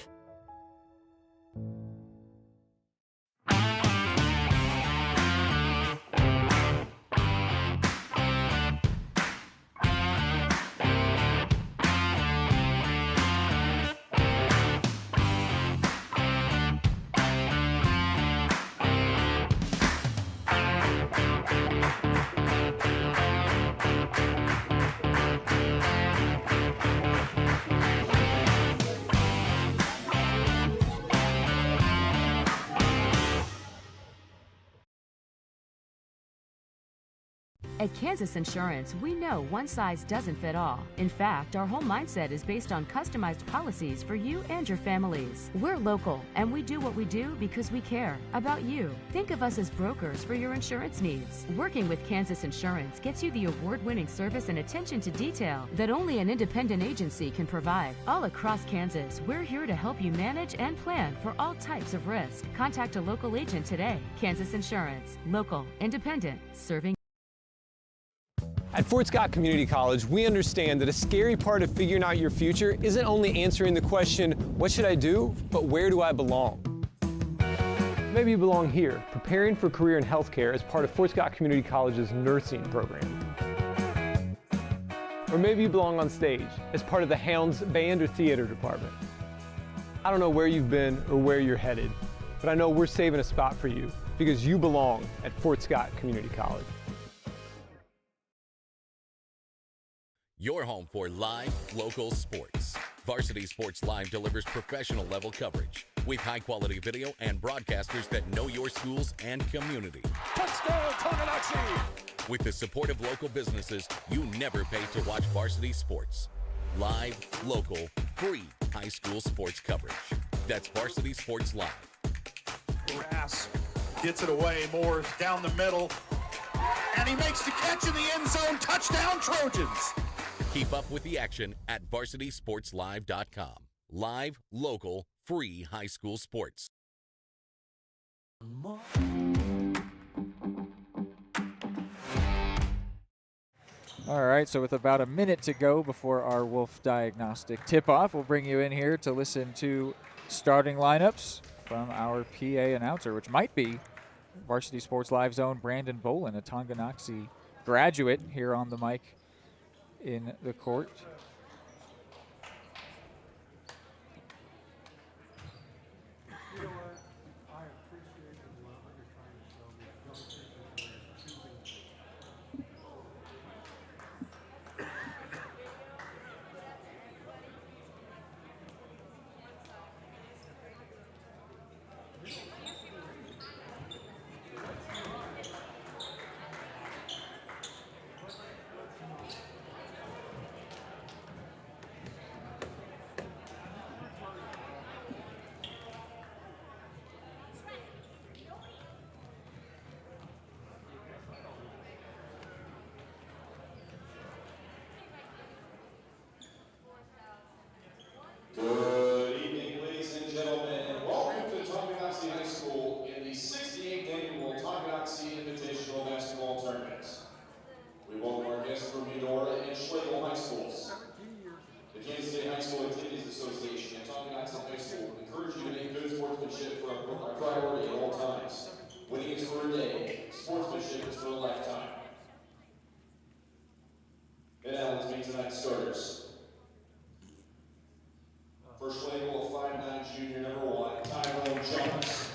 At Kansas Insurance, we know one size doesn't fit all. In fact, our whole mindset is based on customized policies for you and your families. We're local, and we do what we do because we care about you. Think of us as brokers for your insurance needs. Working with Kansas Insurance gets you the award-winning service and attention to detail that only an independent agency can provide. All across Kansas, we're here to help you manage and plan for all types of risk. Contact a local agent today. Kansas Insurance. Local, independent, serving. At Fort Scott Community College, we understand that a scary part of figuring out your future isn't only answering the question, what should I do, but where do I belong? Maybe you belong here, preparing for a career in healthcare as part of Fort Scott Community College's nursing program. Or maybe you belong on stage as part of the Hounds band or theater department. I don't know where you've been or where you're headed, but I know we're saving a spot for you because you belong at Fort Scott Community College. Your home for live, local sports. Varsity Sports Live delivers professional level coverage with high-quality video and broadcasters that know your schools and community. Touchdown, Tonganoxie! With the support of local businesses, you never pay to watch varsity sports. Live, local, free high school sports coverage. That's Varsity Sports Live. Grass gets it away. Moore's down the middle. And he makes the catch in the end zone. Touchdown, Trojans! Keep up with the action at varsitysportslive.com. Live, local, free high school sports. All right, so with about a minute to go before our Wolf Diagnostic tip-off, we'll bring you in here to listen to starting lineups from our PA announcer, which might be Varsity Sports Live's own Brandon Bolin, a Tonganoxie graduate, here on the mic in the court. Good evening, ladies and gentlemen, and welcome to Tonganoxie High School in the 68th Annual Tonganoxie Invitational Basketball Tournament. We welcome our guests from Eudora and Schlegel High Schools. The Kansas State High School Activities Association and Tonganoxie High School encourage you to make good sportsmanship for our priority at all times. Winning is for a day, sportsmanship is for a lifetime. And now let's meet tonight's starters. For Schlegel, a 5'9" junior, number 1, Tyrone Jones.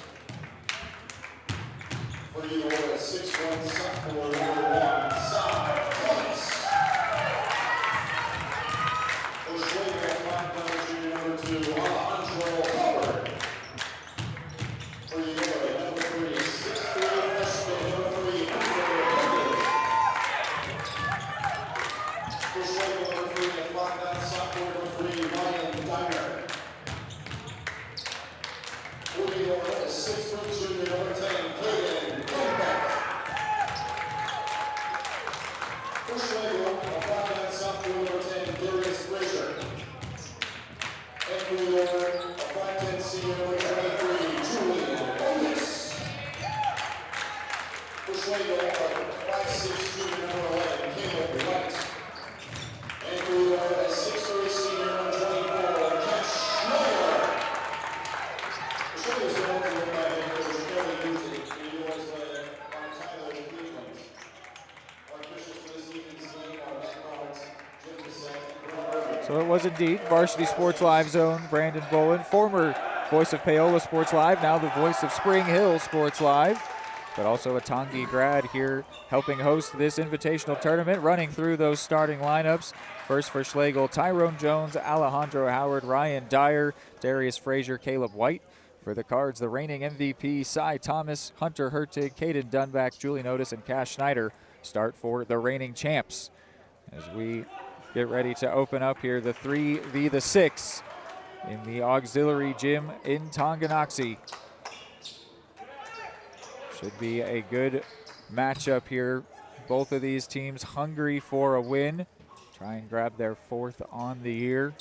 For Eudora, a 6'1" sophomore, number 1, Cy Thomas. For Schlegel, a 5'9" junior, number 2, Alejandro Howard. For Eudora, number 3, 6'3" freshman, number 3, for Schlegel, number 3, a 5'9" sophomore, number 3, Ryan Dyer. Moving over to 6'3" junior, number 10, Caden Comeback. For Schlegel, a 5'9" sophomore, number 10, Darius Frazier. And for Eudora, a 5'10" senior, number 23, Julian Otis. For Schlegel, a 5'6" junior, number 11, Caleb White. And for Eudora, a 6'3" senior, number 24, Cash Schneider. So it was indeed Varsity Sports Live's own Brandon Bolin, former voice of Paola Sports Live, now the voice of Spring Hill Sports Live, but also a Tongi grad here helping host this invitational tournament, running through those starting lineups. First for Schlegel, Tyrone Jones, Alejandro Howard, Ryan Dyer, Darius Frazier, Caleb White. For the Cards, the reigning MVP, Cy Thomas, Hunter Hertig, Caden Dunback, Julian Otis, and Cash Schneider. start for the reigning champs as we get ready to open up here the 3v6 in the auxiliary gym in Tonganoxie. Should be a good matchup here. Both of these teams hungry for a win. Try and grab their 4th on the year.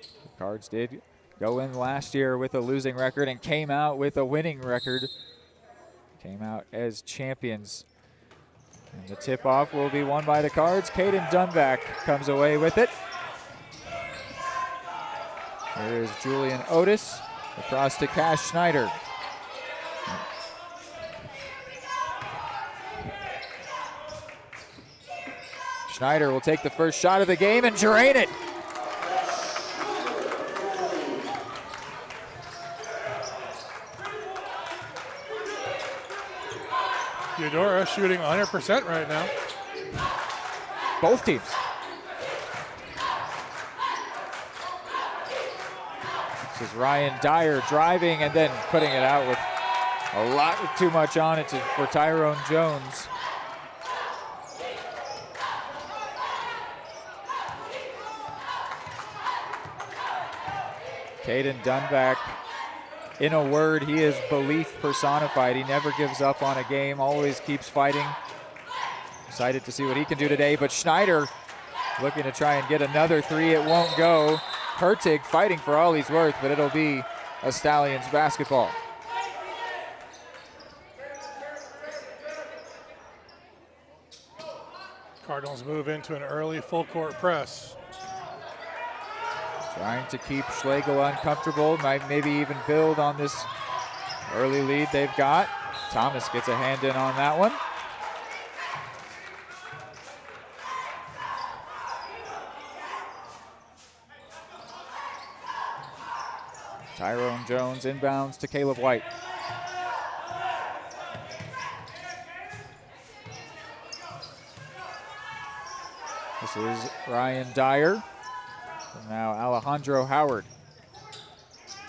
The Cards did go in last year with a losing record and came out with a winning record. Came out as champions. And the tip-off will be won by the Cards. Caden Dunback comes away with it. Here is Julian Otis across to Cash Schneider. Schneider will take the first shot of the game and drain it. Eudora shooting 100% right now. Both teams. This is Ryan Dyer driving and then putting it out with a lot too much on it for Tyrone Jones. Caden Dunback, in a word, he is belief personified. He never gives up on a game, always keeps fighting. Excited to see what he can do today, but Schneider looking to try and get another 3. It won't go. Hertig fighting for all he's worth, but it'll be a Stallions basketball. Cardinals move into an early full court press. Trying to keep Schlegel uncomfortable, might maybe even build on this early lead they've got. Thomas gets a hand in on that one. Tyrone Jones inbounds to Caleb White. This is Ryan Dyer. And now Alejandro Howard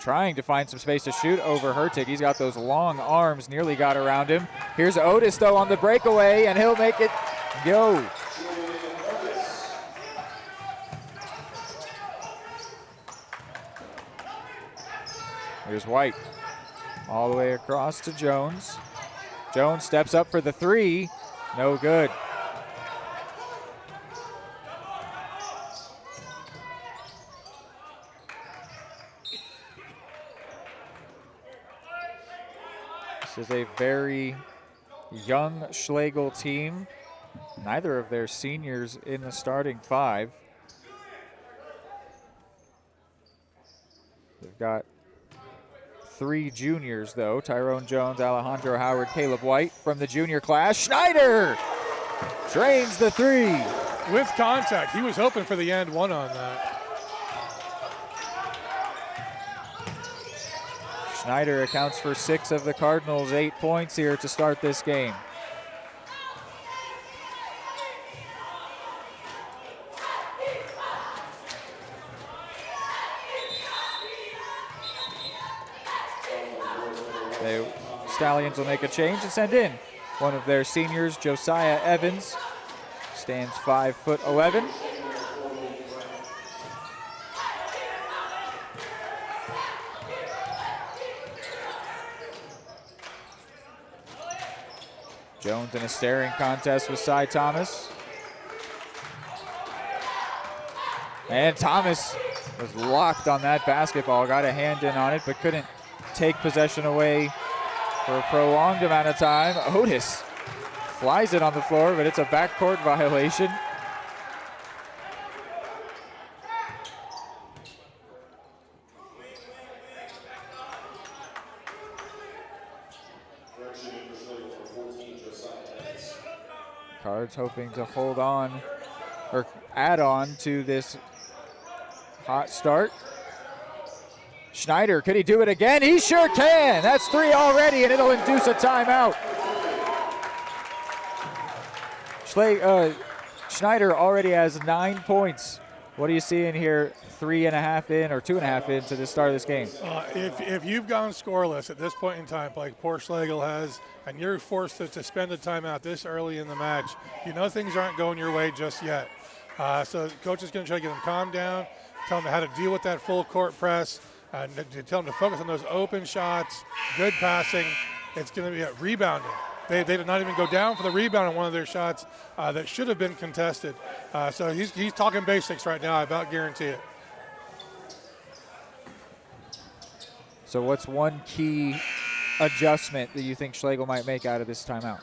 trying to find some space to shoot over Hertig. He's got those long arms, nearly got around him. Here's Otis though on the breakaway and he'll make it go. Here's White all the way across to Jones. Jones steps up for the 3, no good. This is a very young Schlegel team. Neither of their seniors in the starting 5. They've got 3 juniors though. Tyrone Jones, Alejandro Howard, Caleb White from the junior class. Schneider drains the 3. With contact, he was hoping for the and one on that. Schneider accounts for 6 of the Cardinals' 8 points here to start this game. The Stallions will make a change and send in one of their seniors, Josiah Evans. Stands 5'11". Jones in a staring contest with Cy Thomas. And Thomas was locked on that basketball, got a hand in on it, but couldn't take possession away for a prolonged amount of time. Otis flies it on the floor, but it's a backcourt violation. Cards hoping to hold on or add on to this hot start. Schneider, could he do it again? He sure can. That's 3 already, and it'll induce a timeout. Schneider already has 9 points What are you seeing here 3.5 in or 2.5 into the start of this game? If you've gone scoreless at this point in time, like poor Schlegel has, and you're forced to spend a timeout this early in the match, you know things aren't going your way just yet. So the coach is going to try to get them calmed down, tell them how to deal with that full court press, tell them to focus on those open shots, good passing. It's going to be rebounding. They did not even go down for the rebound on one of their shots that should have been contested. So he's talking basics right now, I about guarantee it. So what's one key adjustment that you think Schlegel might make out of this timeout?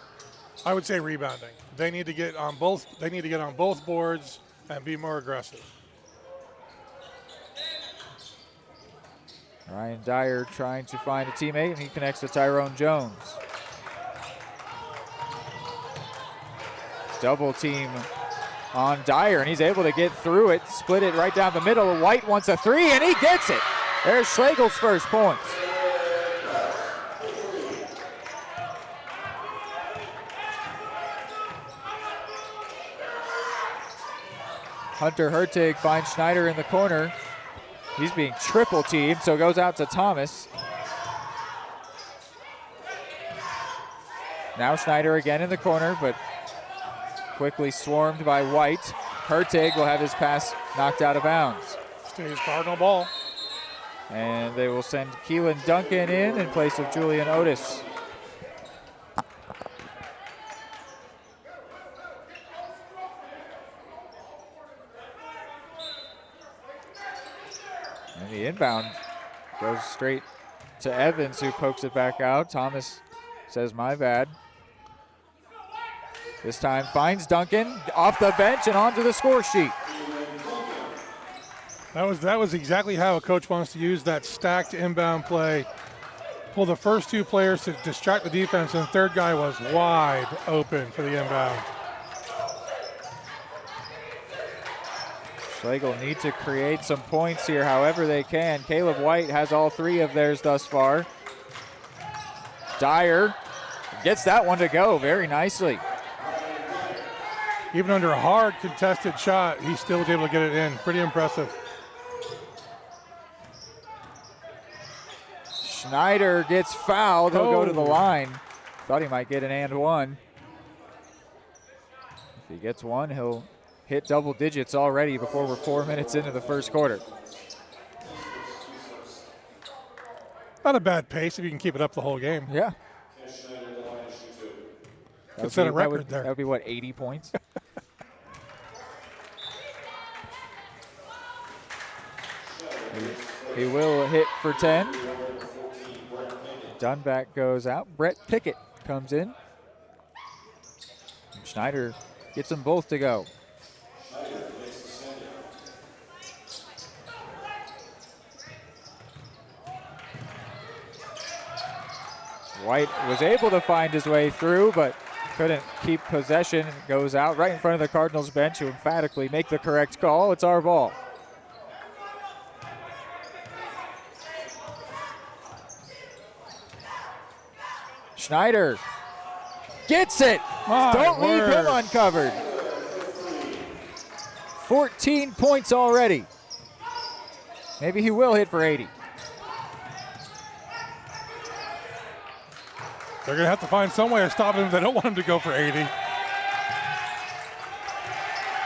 I would say rebounding. They need to get on both. They need to get on both boards and be more aggressive. Ryan Dyer trying to find a teammate, and he connects to Tyrone Jones. Double team on Dyer, and he's able to get through it, split it right down the middle. White wants a three, and he gets it. There's Schlegel's first points. Hunter Hertig finds Schneider in the corner. He's being triple teamed, so goes out to Thomas. Now Schneider again in the corner, but quickly swarmed by White. Hertig will have his pass knocked out of bounds. Stays Cardinal ball. And they will send Keelan Duncan in place of Julian Otis. And the inbound goes straight to Evans, who pokes it back out. Thomas says, my bad. This time finds Duncan off the bench and onto the score sheet. That was exactly how a coach wants to use that stacked inbound play. Pull the first two players to distract the defense, and the third guy was wide open for the inbound. Schlegel need to create some points here however they can. Caleb White has all three of theirs thus far. Dyer gets that one to go very nicely. Even under a hard contested shot, he still was able to get it in. Pretty impressive. Schneider gets fouled. He'll go to the line. Thought he might get an and one. If he gets one, he'll hit double digits already before we're 4 minutes into the first quarter. Not a bad pace if you can keep it up the whole game. Yeah. Could set a record there. That would be, what, 80 points? He will hit for 10. Dunback goes out. Brett Pickett comes in. And Schneider gets them both to go. White was able to find his way through, but couldn't keep possession. Goes out right in front of the Cardinals bench, who emphatically make the correct call. It's our ball. Schneider gets it. Don't leave him uncovered. 14 points already. Maybe he will hit for 80. They're going to have to find some way of stopping him if they don't want him to go for 80.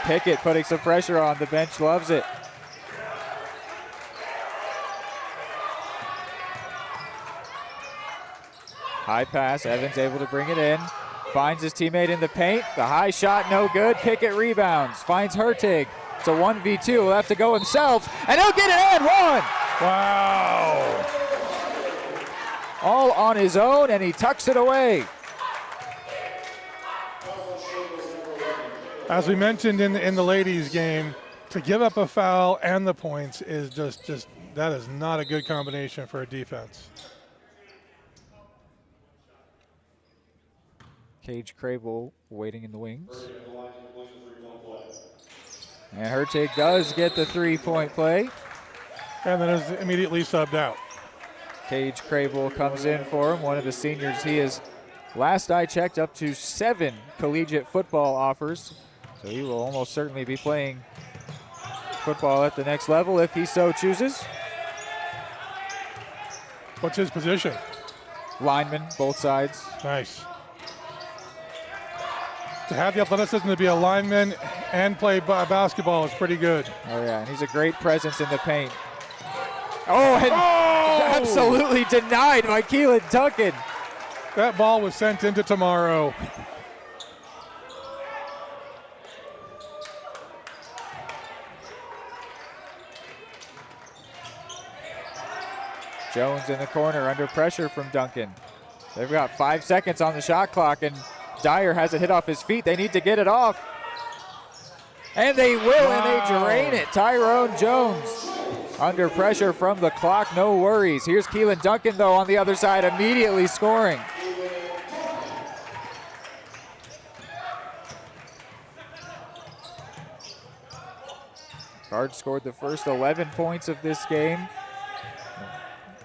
Pickett putting some pressure on. The bench loves it. High pass. Evans able to bring it in. Finds his teammate in the paint. The high shot, no good. Pickett rebounds. Finds Hertig. It's a 1v2. He'll have to go himself, and he'll get an and one. Wow. All on his own, and he tucks it away. As we mentioned in the ladies' game, to give up a foul and the points is just that is not a good combination for a defense. Cage Crable waiting in the wings. And Hertig does get the three-point play. And then is immediately subbed out. Cage Crable comes in for him, one of the seniors. He is, last I checked, up to 7 collegiate football offers. So he will almost certainly be playing football at the next level if he so chooses. What's his position? Lineman, both sides. Nice. To have the athleticism to be a lineman and play basketball is pretty good. Oh, yeah, and he's a great presence in the paint. Oh, and absolutely denied by Keelan Duncan. That ball was sent into tomorrow. Jones in the corner under pressure from Duncan. They've got 5 seconds on the shot clock, and Dyer has it hit off his feet. They need to get it off. And they will, and they drain it. Tyrone Jones under pressure from the clock, no worries. Here's Keelan Duncan, though, on the other side, immediately scoring. Cards scored the first 11 points of this game.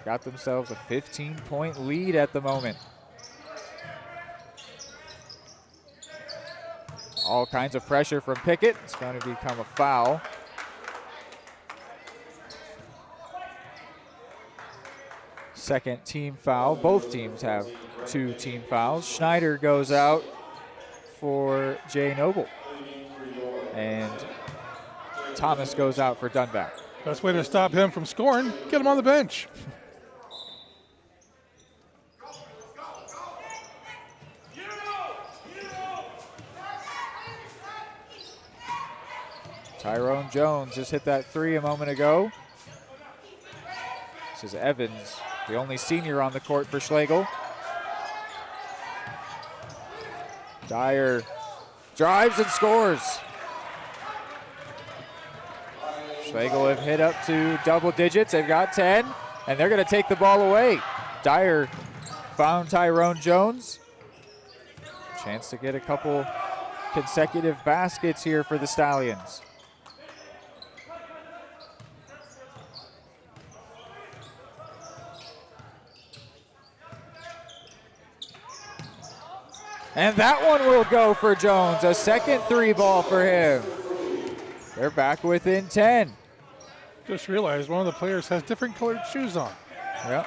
Got themselves a 15-point lead at the moment. All kinds of pressure from Pickett. It's going to become a foul. Second team foul. Both teams have 2 team fouls. Schneider goes out for Jay Noble. And Thomas goes out for Dunback. Best way to stop him from scoring, get him on the bench. Tyrone Jones just hit that 3 a moment ago. This is Evans, the only senior on the court for Schlegel. Dyer drives and scores. Schlegel have hit up to double digits. They've got 10, and they're going to take the ball away. Dyer found Tyrone Jones. Chance to get a couple consecutive baskets here for the Stallions. And that one will go for Jones. A second 3 ball for him. They're back within 10. Just realized one of the players has different colored shoes on. Yep.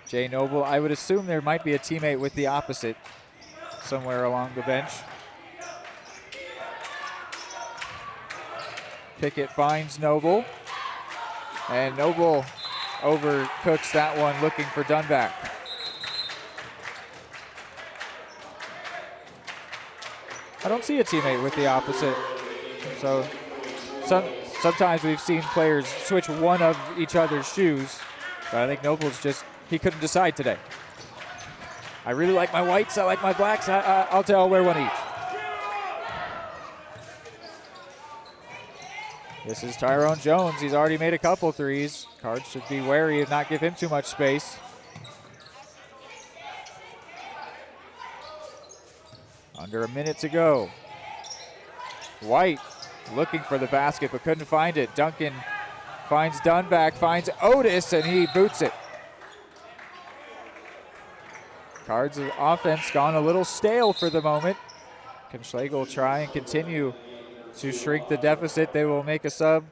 Jay Noble, I would assume there might be a teammate with the opposite somewhere along the bench. Pickett finds Noble. And Noble overcooks that one, looking for Dunback. I don't see a teammate with the opposite. So sometimes we've seen players switch one of each other's shoes. But I think Noble's he couldn't decide today. I really like my whites, I like my blacks, I'll wear one each. This is Tyrone Jones. He's already made a couple threes. Cards should be wary and not give him too much space. Under a minute to go. White looking for the basket but couldn't find it. Duncan finds Dunback, finds Otis, and he boots it. Cards' offense gone a little stale for the moment. Can Schlegel try and continue to shrink the deficit? They will make a sub.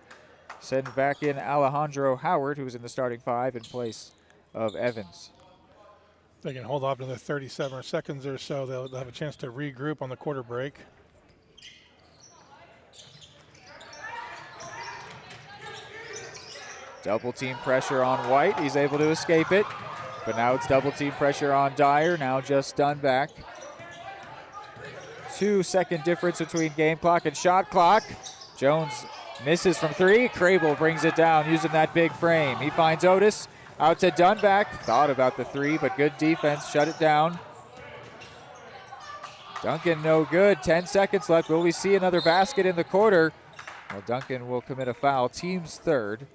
Send back in Alejandro Howard, who's in the starting 5 in place of Evans. They can hold off another 37 seconds or so. They'll have a chance to regroup on the quarter break. Double team pressure on White. He's able to escape it. But now it's double team pressure on Dyer. Now just Dunback. 2-second difference between game clock and shot clock. Jones misses from 3. Crable brings it down using that big frame. He finds Otis. Out to Dunback. Thought about the 3, but good defense. Shut it down. Duncan no good. 10 seconds left. Will we see another basket in the quarter? Well, Duncan will commit a foul. Team's 3rd.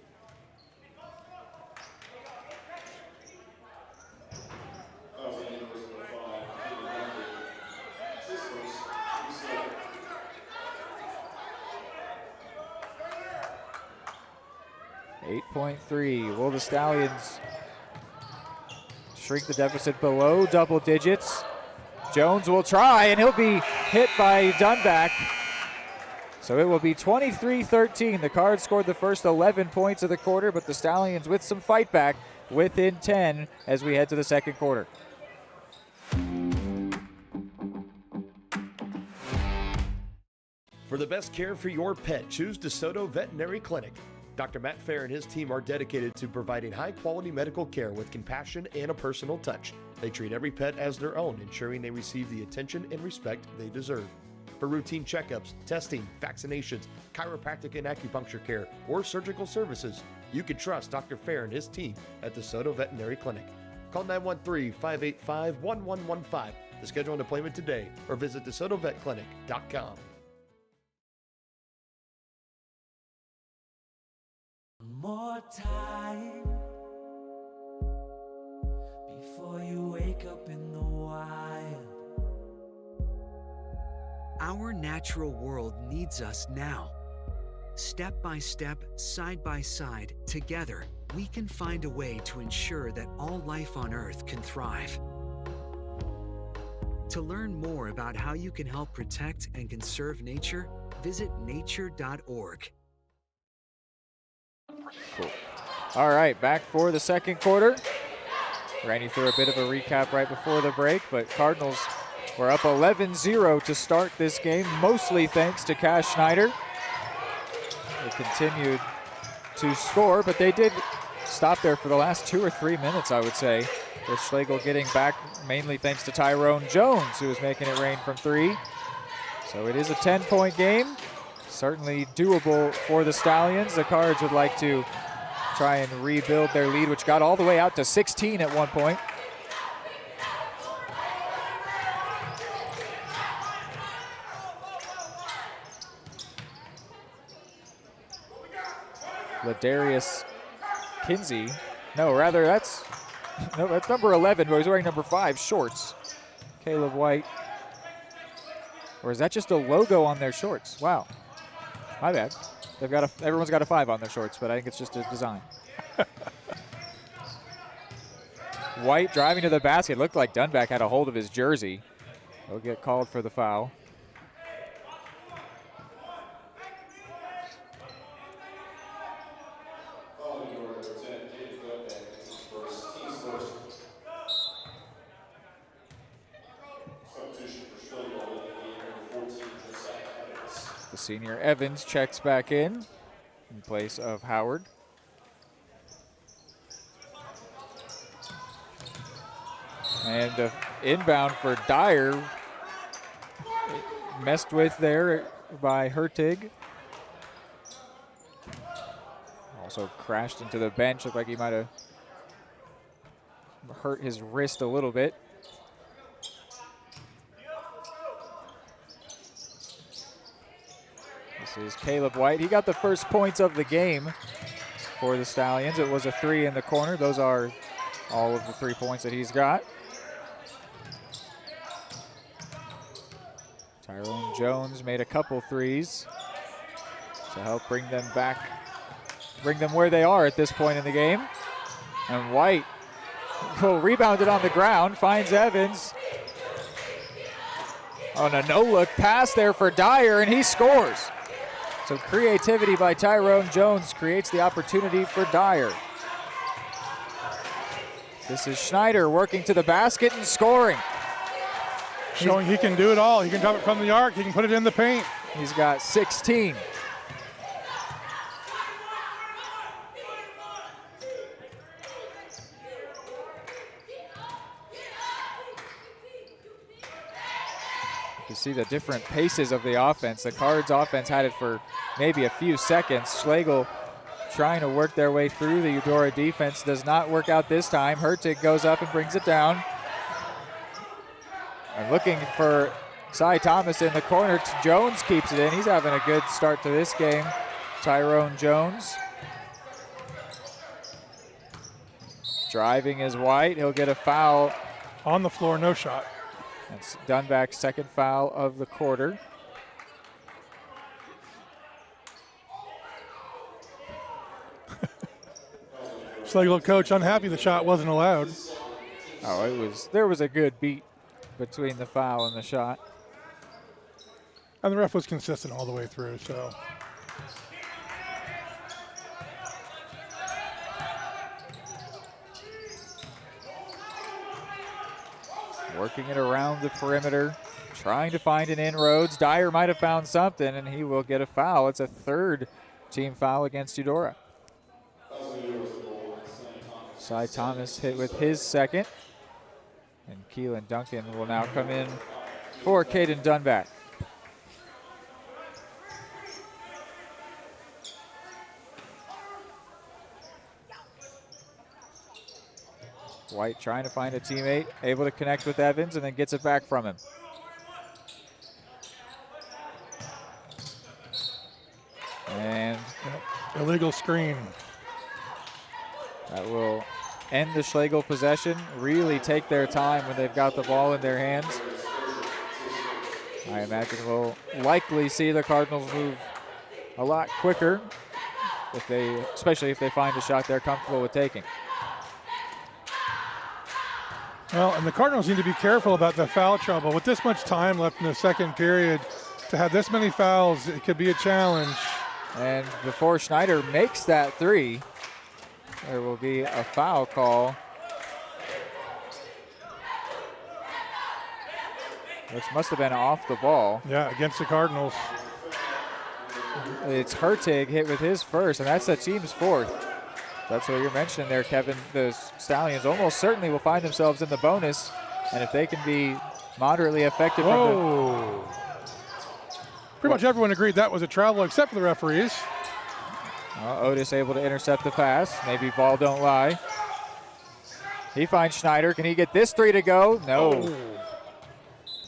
.3. Will the Stallions shrink the deficit below double digits? Jones will try, and he'll be hit by Dunback. So it will be 23-13. The Cards scored the first 11 points of the quarter, but the Stallions with some fight back within 10 as we head to the second quarter. For the best care for your pet, choose DeSoto Veterinary Clinic. Dr. Matt Fair and his team are dedicated to providing high-quality medical care with compassion and a personal touch. They treat every pet as their own, ensuring they receive the attention and respect they deserve. For routine checkups, testing, vaccinations, chiropractic and acupuncture care, or surgical services, you can trust Dr. Fair and his team at DeSoto Veterinary Clinic. Call 913-585-1115 to schedule an appointment today or visit DeSotoVetClinic.com. More time before you wake up in the wild. Our natural world needs us now. Step by step, side by side, together, we can find a way to ensure that all life on Earth can thrive. To learn more about how you can help protect and conserve nature, visit nature.org. Cool. All right, back for the second quarter. Ran you through a bit of a recap right before the break, but Cardinals were up 11-0 to start this game, mostly thanks to Cash Schneider. They continued to score, but they did stop there for the last 2 or 3 minutes, I would say, with Schlegel getting back mainly thanks to Tyrone Jones, who was making it rain from 3. So it is a 10-point game. Certainly doable for the Stallions. The Cards would like to try and rebuild their lead, which got all the way out to 16 at one point. Ladarius Kinsey. No, rather that's number 11, but he's wearing number 5 shorts. Caleb White. Or is that just a logo on their shorts? Wow. My bad. Everyone's got a 5 on their shorts, but I think it's just a design. White driving to the basket. Looked like Dunback had a hold of his jersey. He'll get called for the foul. The senior Evans checks back in place of Howard. And inbound for Dyer. Messed with there by Hurtig. Also crashed into the bench. Looked like he might have hurt his wrist a little bit. This is Caleb White. He got the first points of the game for the Stallions. It was a 3 in the corner. Those are all of the 3 points that he's got. Tyrone Jones made a couple threes to help bring them back, bring them where they are at this point in the game. And White will rebound it on the ground, finds Evans. On a no-look pass there for Dyer, and he scores. So creativity by Tyrone Jones creates the opportunity for Dyer. This is Schneider working to the basket and scoring. Showing he can do it all. He can come from the arc. He can put it in the paint. He's got 16. You see the different paces of the offense. The Cards offense had it for maybe a few seconds. Schlegel trying to work their way through the Eudora defense. Does not work out this time. Hurtig goes up and brings it down. And looking for Cy Thomas in the corner. Jones keeps it in. He's having a good start to this game. Tyrone Jones. Driving is White. He'll get a foul. On the floor, no shot. That's Dunback's second foul of the quarter. Schlegel coach unhappy the shot wasn't allowed. Oh, there was a good beat between the foul and the shot. And the ref was consistent all the way through, so. Working it around the perimeter, trying to find an inroads. Dyer might have found something, and he will get a foul. It's a third team foul against Eudora. Cy Thomas hit with his second. And Keelan Duncan will now come in for Caden Dunback. White trying to find a teammate, able to connect with Evans, and then gets it back from him. And illegal screen. That will end the Schlegel possession. Really take their time when they've got the ball in their hands. I imagine we'll likely see the Cardinals move a lot quicker, especially if they find a shot they're comfortable with taking. Well, and the Cardinals need to be careful about the foul trouble. With this much time left in the second period, to have this many fouls, it could be a challenge. And before Schneider makes that three, there will be a foul call. Which must have been off the ball. Yeah, against the Cardinals. It's Hertig hit with his first, and that's the team's fourth. That's what you're mentioning there, Kevin. The Stallions almost certainly will find themselves in the bonus, and if they can be moderately effective from Pretty much everyone agreed that was a travel except for the referees. Otis able to intercept the pass. Maybe ball don't lie. He finds Schneider. Can he get this three to go? No. Oh.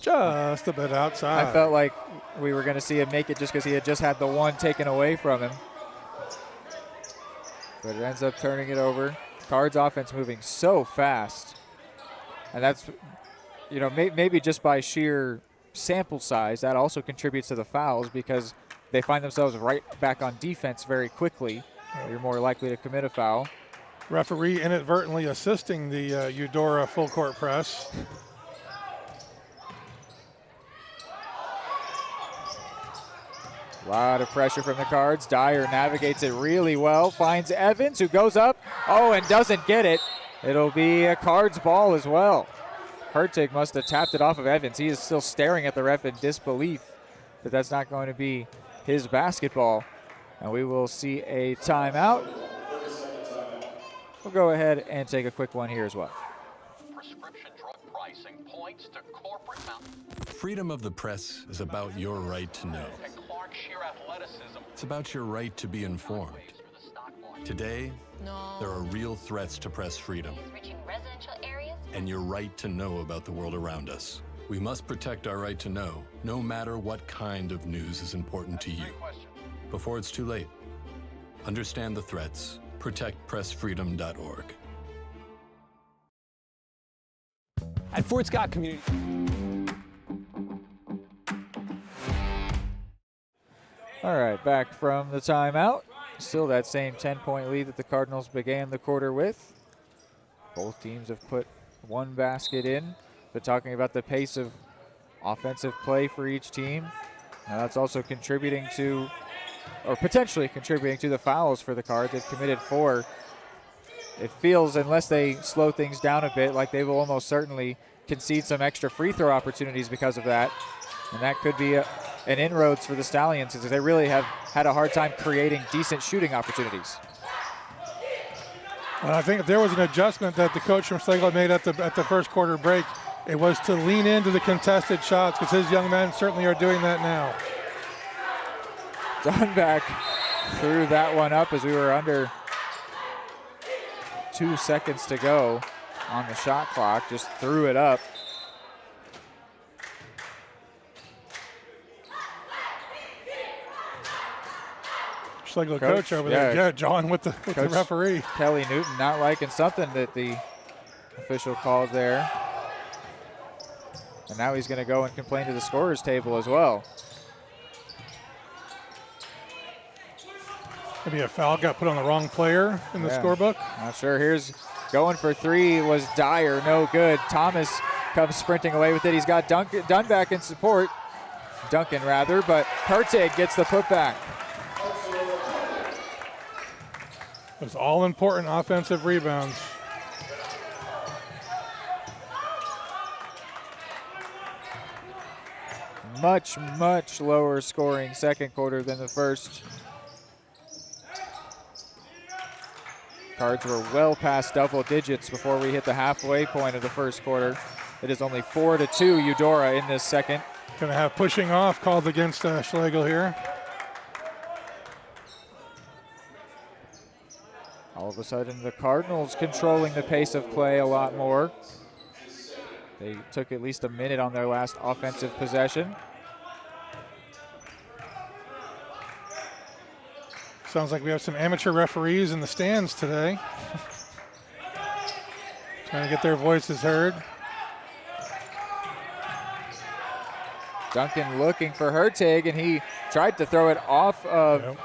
Just a bit outside. I felt like we were going to see him make it just because he had just had the one taken away from him. But it ends up turning it over. Cards offense moving so fast. And that's, maybe just by sheer sample size, that also contributes to the fouls because they find themselves right back on defense very quickly. You're more likely to commit a foul. Referee inadvertently assisting the Eudora full court press. A lot of pressure from the Cards. Dyer navigates it really well, finds Evans, who goes up, and doesn't get it. It'll be a Cards ball as well. Hertig must have tapped it off of Evans. He is still staring at the ref in disbelief that that's not going to be his basketball. And we will see a timeout. We'll go ahead and take a quick one here as well. Prescription drug pricing points to corporate. Freedom of the press is about your right to know. It's about your right to be informed. Today, there are real threats to press freedom and your right to know about the world around us. We must protect our right to know, no matter what kind of news is important to you. Before it's too late, understand the threats. ProtectPressFreedom.org. At Fort Scott Community. All right, back from the timeout. Still that same 10-point lead that the Cardinals began the quarter with. Both teams have put one basket in, but talking about the pace of offensive play for each team, that's also contributing to, or potentially contributing to the fouls for the Cards. They've committed 4. It feels, unless they slow things down a bit, like they will almost certainly concede some extra free throw opportunities because of that. And that could be an inroads for the Stallions because they really have had a hard time creating decent shooting opportunities. And I think if there was an adjustment that the coach from Schlegel made at the first quarter break, it was to lean into the contested shots because his young men certainly are doing that now. Dunback threw that one up as we were under 2 seconds to go on the shot clock. Just threw it up. Schlegel coach over there. Yeah, John with the referee. Kelly Newton not liking something that the official called there. And now he's going to go and complain to the scorer's table as well. Maybe a foul got put on the wrong player in the scorebook. Not sure. Here's going for 3 was Dyer. No good. Thomas comes sprinting away with it. He's got Dunback in support. Duncan rather, but Hertig gets the putback. Those all-important offensive rebounds. Much, much lower scoring second quarter than the first. Cards were well past double digits before we hit the halfway point of the first quarter. It is only 4-2 Eudora in this second. Gonna have pushing off called against Schlegel here. All of a sudden, the Cardinals controlling the pace of play a lot more. They took at least a minute on their last offensive possession. Sounds like we have some amateur referees in the stands today. Trying to get their voices heard. Duncan looking for Hertig, and he tried to throw it off of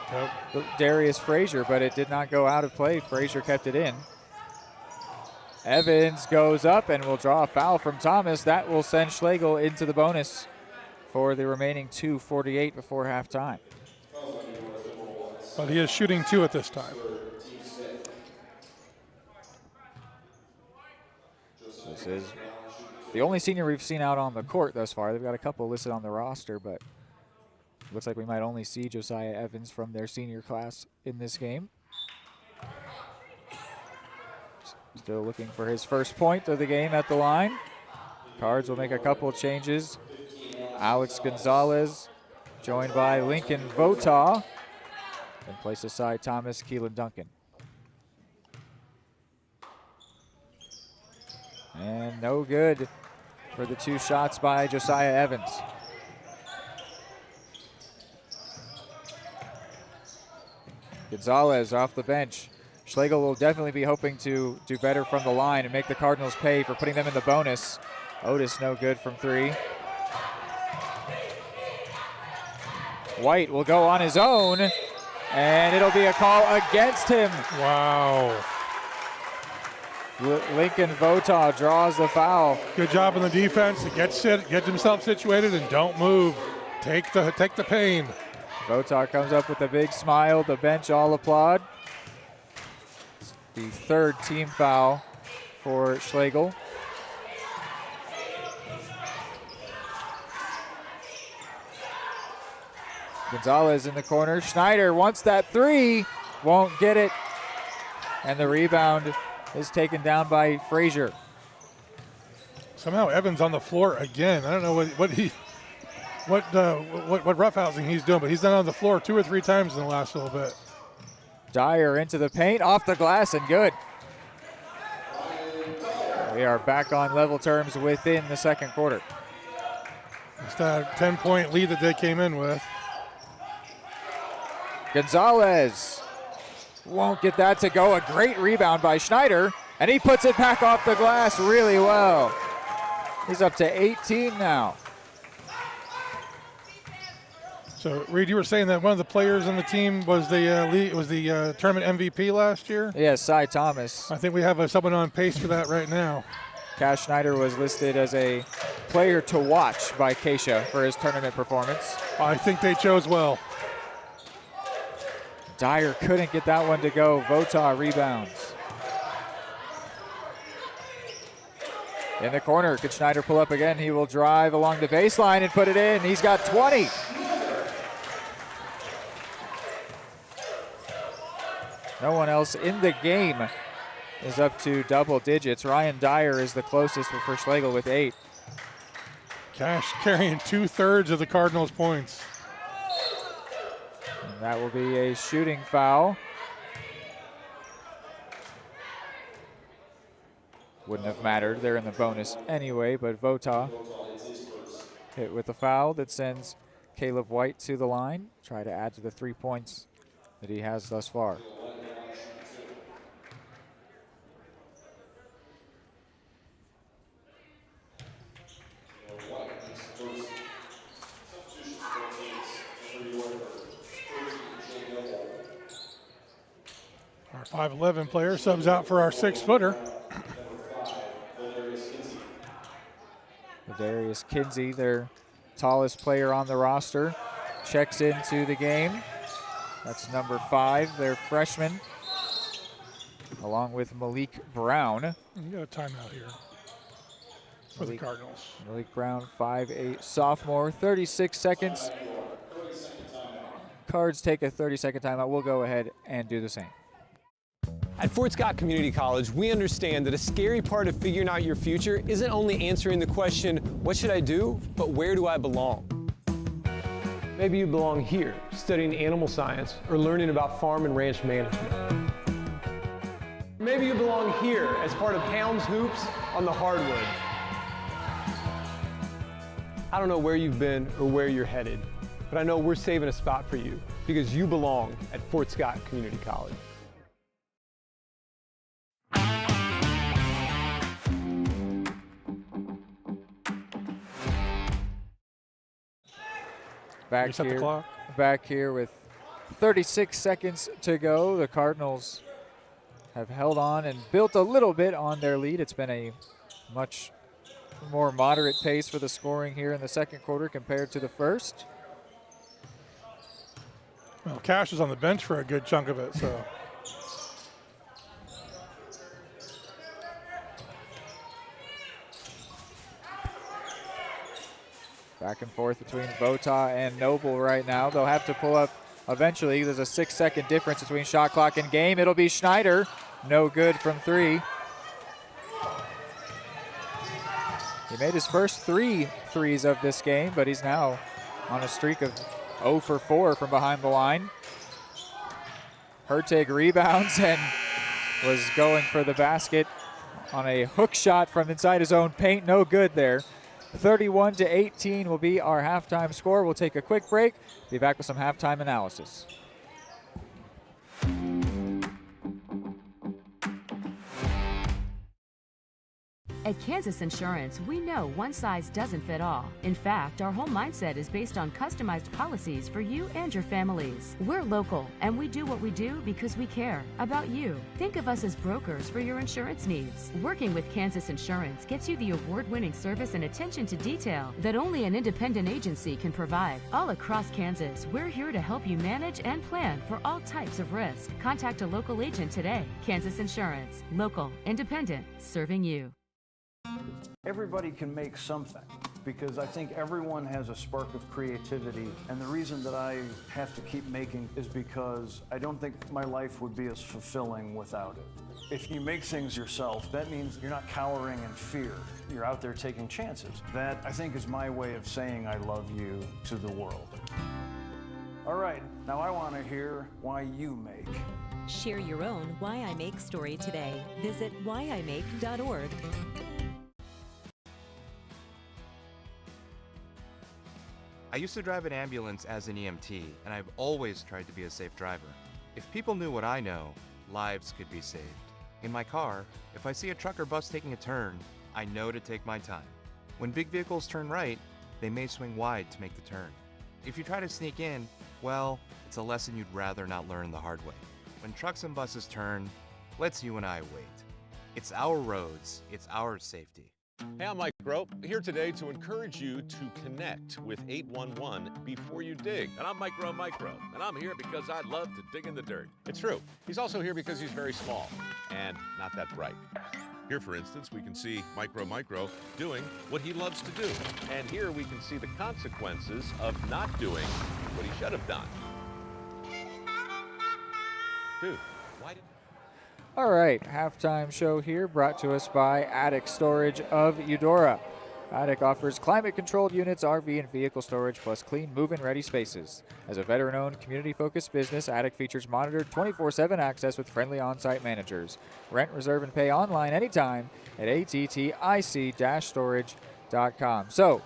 Darius Frazier, but it did not go out of play. Frazier kept it in. Evans goes up and will draw a foul from Thomas. That will send Schlegel into the bonus for the remaining 2:48 before halftime. But he is shooting 2 at this time. This is the only senior we've seen out on the court thus far. They've got a couple listed on the roster, but looks like we might only see Josiah Evans from their senior class in this game. Still looking for his first point of the game at the line. Cards will make a couple changes. Alex Gonzalez joined by Lincoln Votaw, and place aside Thomas Keelan Duncan. And no good for the 2 shots by Josiah Evans. Gonzalez off the bench. Schlegel will definitely be hoping to do better from the line and make the Cardinals pay for putting them in the bonus. Otis no good from 3. White will go on his own, and it'll be a call against him. Wow. Lincoln Votaw draws the foul. Good job on the defense to get himself situated and don't move. Take the pain. Votaw comes up with a big smile. The bench all applaud. It's the 3rd team foul for Schlegel. Gonzalez in the corner. Schneider wants that 3, won't get it. And the rebound is taken down by Frazier. Somehow Evans on the floor again. I don't know what roughhousing he's doing, but he's been on the floor 2 or 3 times in the last little bit. Dyer into the paint, off the glass, and good. We are back on level terms within the second quarter. It's that 10-point lead that they came in with. Gonzalez won't get that to go. A great rebound by Schneider, and he puts it back off the glass really well. He's up to 18 now. So, Reed, you were saying that one of the players on the team was the tournament MVP last year? Yeah, Cy Thomas. I think we have someone on pace for that right now. Cash Schneider was listed as a player to watch by Keisha for his tournament performance. I think they chose well. Dyer couldn't get that one to go. Votaw rebounds. In the corner, could Schneider pull up again? He will drive along the baseline and put it in. He's got 20. No one else in the game is up to double digits. Ryan Dyer is the closest for Schlegel with 8. Cash carrying 2/3 of the Cardinals' points. And that will be a shooting foul. Wouldn't have mattered. They're in the bonus anyway, but Votaw hit with a foul that sends Caleb White to the line. Try to add to the 3 points that he has thus far. Our 5'11" player subs out for our 6-footer. Darius Kinsey, their tallest player on the roster, checks into the game. That's number 5, their freshman, along with Malik Brown. You got a timeout here for the Cardinals. Malik Brown, 5'8", sophomore, 36 seconds. Cards take a 30-second timeout. We'll go ahead and do the same. At Fort Scott Community College, we understand that a scary part of figuring out your future isn't only answering the question, what should I do, but where do I belong? Maybe you belong here, studying animal science or learning about farm and ranch management. Maybe you belong here as part of Hounds Hoops on the hardwood. I don't know where you've been or where you're headed, but I know we're saving a spot for you because you belong at Fort Scott Community College. Back here with 36 seconds to go. The Cardinals have held on and built a little bit on their lead. It's been a much more moderate pace for the scoring here in the second quarter compared to the first. Well, Cash was on the bench for a good chunk of it, so. Back and forth between Vota and Noble right now. They'll have to pull up eventually. There's a 6-second difference between shot clock and game. It'll be Schneider. No good from 3. He made his first 3 threes of this game, but he's now on a streak of 0 for 4 from behind the line. Hertig rebounds and was going for the basket on a hook shot from inside his own paint. No good there. 31-18 will be our halftime score. We'll take a quick break. Be back with some halftime analysis. At Kansas Insurance, we know one size doesn't fit all. In fact, our whole mindset is based on customized policies for you and your families. We're local, and we do what we do because we care about you. Think of us as brokers for your insurance needs. Working with Kansas Insurance gets you the award-winning service and attention to detail that only an independent agency can provide. All across Kansas, we're here to help you manage and plan for all types of risk. Contact a local agent today. Kansas Insurance. Local, independent, serving you. Everybody can make something because I think everyone has a spark of creativity, and the reason that I have to keep making is because I don't think my life would be as fulfilling without it. If you make things yourself, that means you're not cowering in fear. You're out there taking chances. That, I think, is my way of saying I love you to the world. All right, now I want to hear why you make. Share your own Why I Make story today. Visit whyimake.org. I used to drive an ambulance as an EMT, and I've always tried to be a safe driver. If people knew what I know, lives could be saved. In my car, if I see a truck or bus taking a turn, I know to take my time. When big vehicles turn right, they may swing wide to make the turn. If you try to sneak in, well, it's a lesson you'd rather not learn the hard way. When trucks and buses turn, let's you and I wait. It's our roads, it's our safety. Hey, I'm Mike Grope, here today to encourage you to connect with 811 before you dig. And I'm Micro, and I'm here because I love to dig in the dirt. It's true. He's also here because he's very small and not that bright. Here, for instance, we can see Micro doing what he loves to do. And here we can see the consequences of not doing what he should have done. Dude, why did... All right, halftime show here brought to us by Attic Storage of Eudora. Attic offers climate-controlled units, RV, and vehicle storage, plus clean, move-in ready spaces. As a veteran-owned, community-focused business, Attic features monitored 24/7 access with friendly on-site managers. Rent, reserve, and pay online anytime at attic-storage.com. So,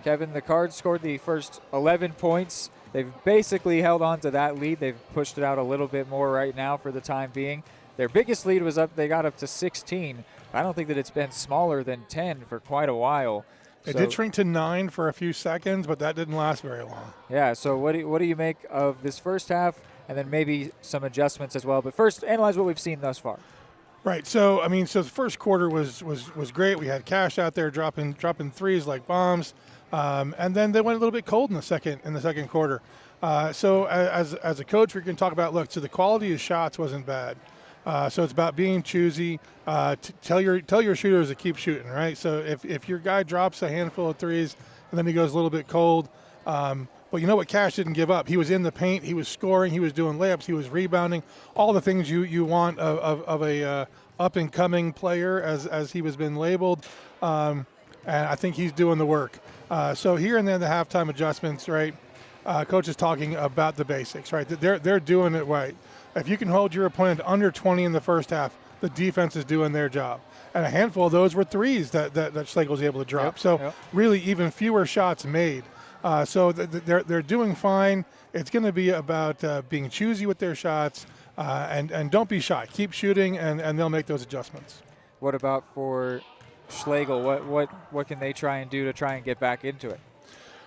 Kevin, the Cards scored the first 11 points. They've basically held on to that lead. They've pushed it out a little bit more right now for the time being. Their biggest lead was up, they got up to 16. I don't think that it's been smaller than 10 for quite a while. It did shrink to 9 for a few seconds, but that didn't last very long. Yeah, so what do you make of this first half, and then maybe some adjustments as well? But first, analyze what we've seen thus far. Right, so the first quarter was great. We had Cash out there dropping threes like bombs. And then they went a little bit cold in the second quarter. So as a coach, we can talk about, look, so the quality of shots wasn't bad. So it's about being choosy. Tell your shooters to keep shooting, right? So if your guy drops a handful of threes and then he goes a little bit cold, but you know what Cash didn't give up? He was in the paint, he was scoring, he was doing layups, he was rebounding, all the things you want of a up-and-coming player as he was been labeled. And I think he's doing the work. So here and then the halftime adjustments, right? Coach is talking about the basics, right? They're doing it right. If you can hold your opponent under 20 in the first half, the defense is doing their job. And a handful of those were threes that Schlegel was able to drop. Really even fewer shots made. So they're doing fine. It's going to be about being choosy with their shots and don't be shy. Keep shooting and they'll make those adjustments. What about for Schlegel? What can they try and do to try and get back into it?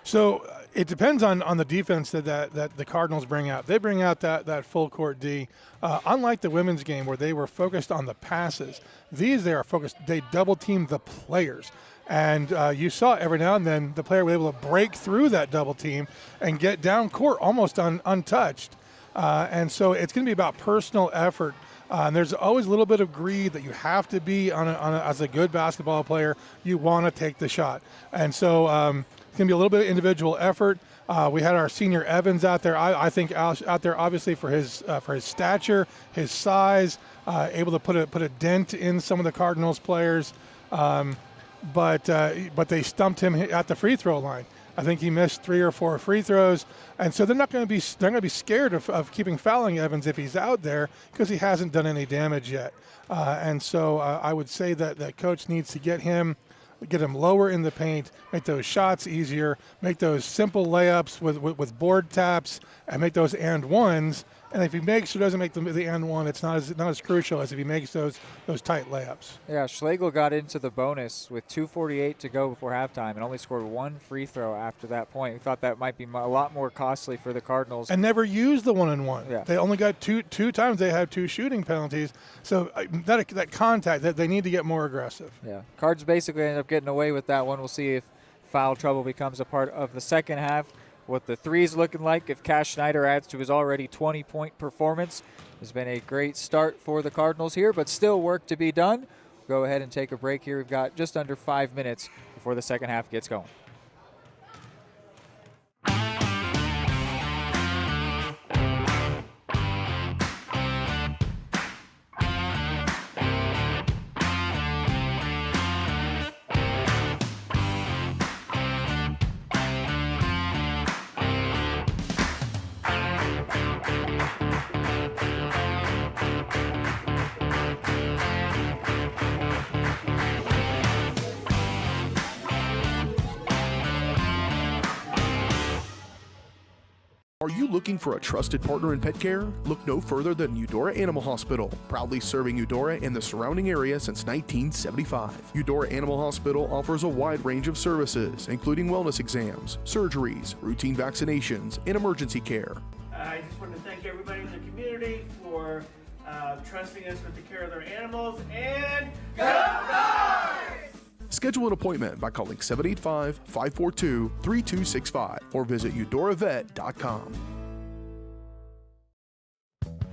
So it depends on the defense that the Cardinals bring out. They bring out that full court D. Unlike the women's game where they were focused on the passes, they are focused. They double team the players. And you saw every now and then the player was able to break through that double team and get down court almost untouched. And so it's going to be about personal effort. And there's always a little bit of greed that you have to be as a good basketball player. You want to take the shot. And so it's going to be a little bit of individual effort. We had our senior Evans out there. I think out there obviously for his stature, his size, able to put a dent in some of the Cardinals players. But they stumped him at the free throw line. I think he missed 3 or 4 free throws, and so they're going to be scared of keeping fouling Evans if he's out there because he hasn't done any damage yet. And so I would say that coach needs to get him lower in the paint, make those shots easier, make those simple layups with board taps, and make those and ones. And if he makes or doesn't make the and one, it's not as crucial as if he makes those tight layups. Yeah, Schlegel got into the bonus with 2:48 to go before halftime and only scored 1 free throw after that point. We thought that might be a lot more costly for the Cardinals. And never used the 1-and-1. Yeah. They only got two times. They had 2 shooting penalties. So that contact, that they need to get more aggressive. Yeah, Cards basically ended up getting away with that one. We'll see if foul trouble becomes a part of the second half. What the threes looking like if Cash Schneider adds to his already 20-point performance. Has been a great start for the Cardinals here, but still work to be done. Go ahead and take a break here. We've got just under 5 minutes before the second half gets going. Are you looking for a trusted partner in pet care? Look no further than Eudora Animal Hospital, proudly serving Eudora and the surrounding area since 1975. Eudora Animal Hospital offers a wide range of services, including wellness exams, surgeries, routine vaccinations, and emergency care. I just want to thank everybody in the community for trusting us with the care of their animals, and go Dogs! Schedule an appointment by calling 785-542-3265 or visit eudoravet.com.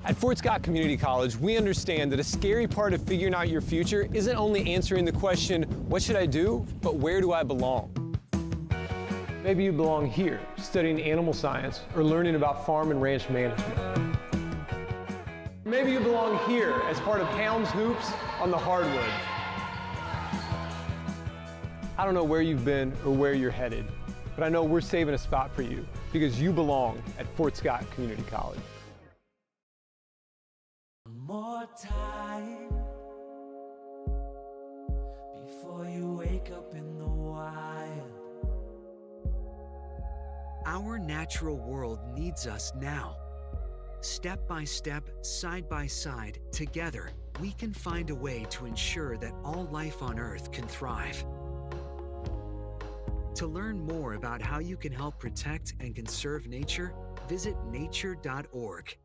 At Fort Scott Community College, we understand that a scary part of figuring out your future isn't only answering the question, what should I do, but where do I belong? Maybe you belong here, studying animal science or learning about farm and ranch management. Maybe you belong here as part of Hounds Hoops on the hardwood. I don't know where you've been or where you're headed, but I know we're saving a spot for you because you belong at Fort Scott Community College. More time before you wake up in the wild. Our natural world needs us now. Step by step, side by side, together, we can find a way to ensure that all life on Earth can thrive. To learn more about how you can help protect and conserve nature, visit nature.org.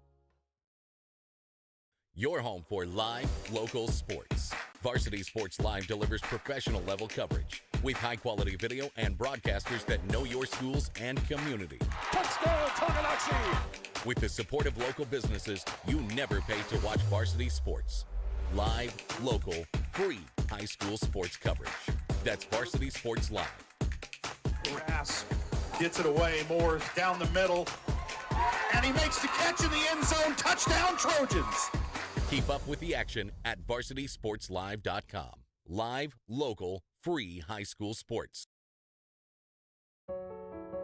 Your home for live, local sports. Varsity Sports Live delivers professional level coverage. with high-quality video and broadcasters that know your schools and community. Touchdown, Tonganoxie! With the support of local businesses, you never pay to watch varsity sports. Live, local, free high school sports coverage. That's Varsity Sports Live. Grass gets it away. Moore's down the middle. And he makes the catch in the end zone. Touchdown, Trojans! Keep up with the action at varsitysportslive.com. Live, local, free high school sports.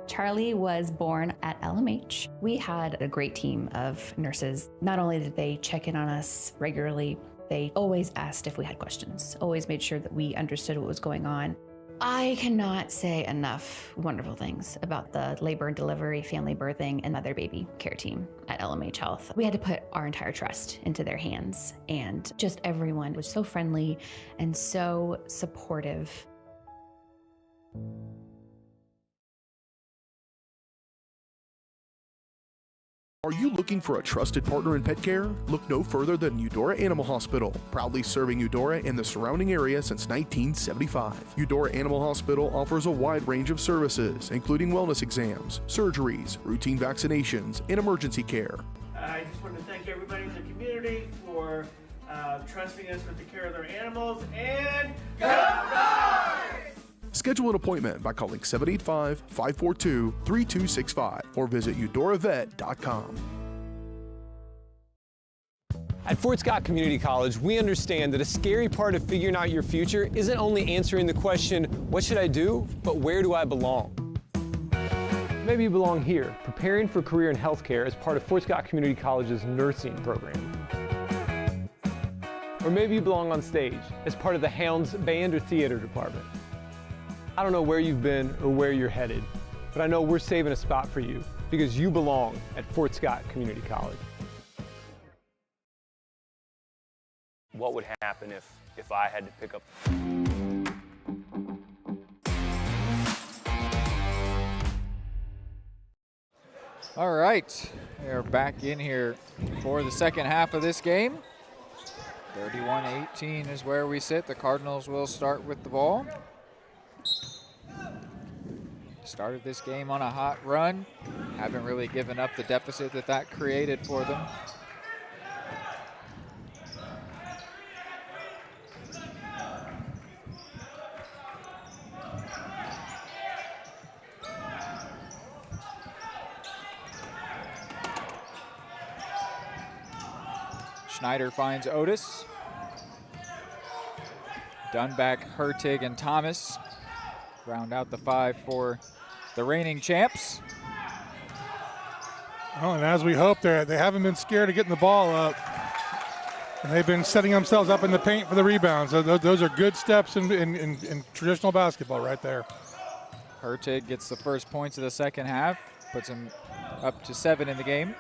Charlie was born at LMH. We had a great team of nurses. Not only did they check in on us regularly, they always asked if we had questions, always made sure that we understood what was going on. I cannot say enough wonderful things about the labor and delivery, family birthing, and mother baby care team at LMH Health. We had to put our entire trust into their hands, and just everyone was so friendly and so supportive. Are you looking for a trusted partner in pet care? Look no further than Eudora Animal Hospital, proudly serving Eudora and the surrounding area since 1975. Eudora Animal Hospital offers a wide range of services, including wellness exams, surgeries, routine vaccinations, and emergency care. I just want to thank everybody in the community for trusting us with the care of their animals, and go Dogs! Schedule an appointment by calling 785-542-3265 or visit eudoravet.com. At Fort Scott Community College, we understand that a scary part of figuring out your future isn't only answering the question, what should I do, but where do I belong? Maybe you belong here, preparing for a career in healthcare as part of Fort Scott Community College's nursing program. Or maybe you belong on stage as part of the Hounds band or theater department. I don't know where you've been or where you're headed, but I know we're saving a spot for you because you belong at Fort Scott Community College. What would happen if I had to pick up? All right, we are back in here for the second half of this game. 31-18 is where we sit. The Cardinals will start with the ball. Started this game on a hot run. Haven't really given up the deficit that created for them. Schneider finds Otis. Dunback, Hertig, and Thomas round out the five for the reigning champs. Oh, and as we hope, they haven't been scared of getting the ball up. And they've been setting themselves up in the paint for the rebounds. So those are good steps in traditional basketball right there. Hertig gets the first points of the second half, puts him up to 7 in the game.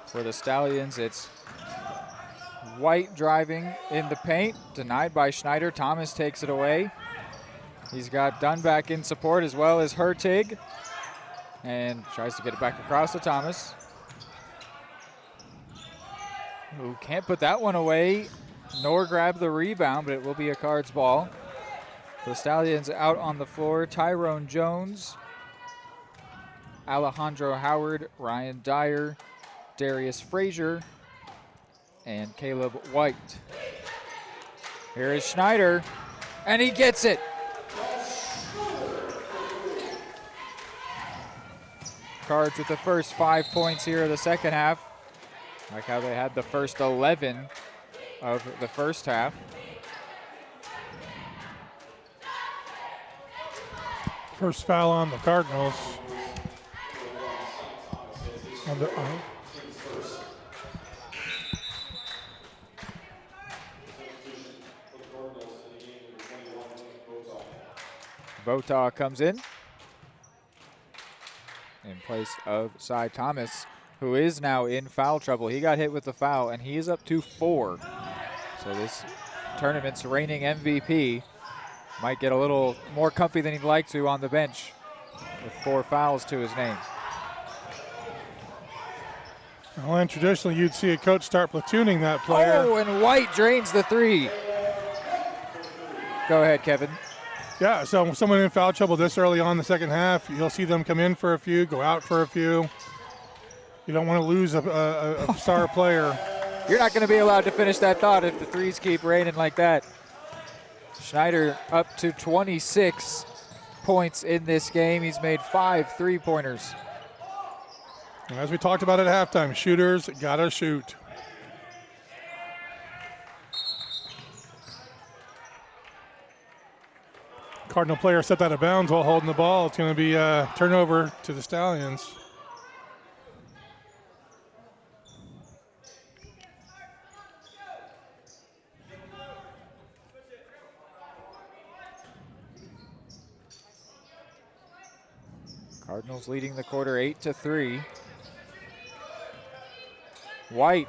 For the Stallions, it's White driving in the paint, denied by Schneider. Thomas takes it away. He's got Dunback in support as well as Hertig, and tries to get it back across to Thomas, who can't put that one away nor grab the rebound, but it will be a Cards ball. For the Stallions, out on the floor, Tyrone Jones, Alejandro Howard, Ryan Dyer, Darius Frazier, and Caleb White. Here is Schneider, and he gets it. Cards with the first 5 points here of the second half. Like how they had the first 11 of the first half. First foul on the Cardinals. Vota comes in place of Cy Thomas, who is now in foul trouble. He got hit with the foul, and he is up to 4. So this tournament's reigning MVP might get a little more comfy than he'd like to on the bench with 4 fouls to his name. Well, and traditionally you'd see a coach start platooning that player. Oh, and White drains the three. Go ahead, Kevin. Yeah, so someone in foul trouble this early on in the second half, you'll see them come in for a few, go out for a few. You don't want to lose a star player. You're not going to be allowed to finish that thought if the threes keep raining like that. Schneider up to 26 points in this game. He's made 5 3-pointers. As we talked about at halftime, shooters gotta shoot. Cardinal player stepped out of bounds while holding the ball. It's going to be a turnover to the Stallions. Cardinals leading the quarter 8-3. White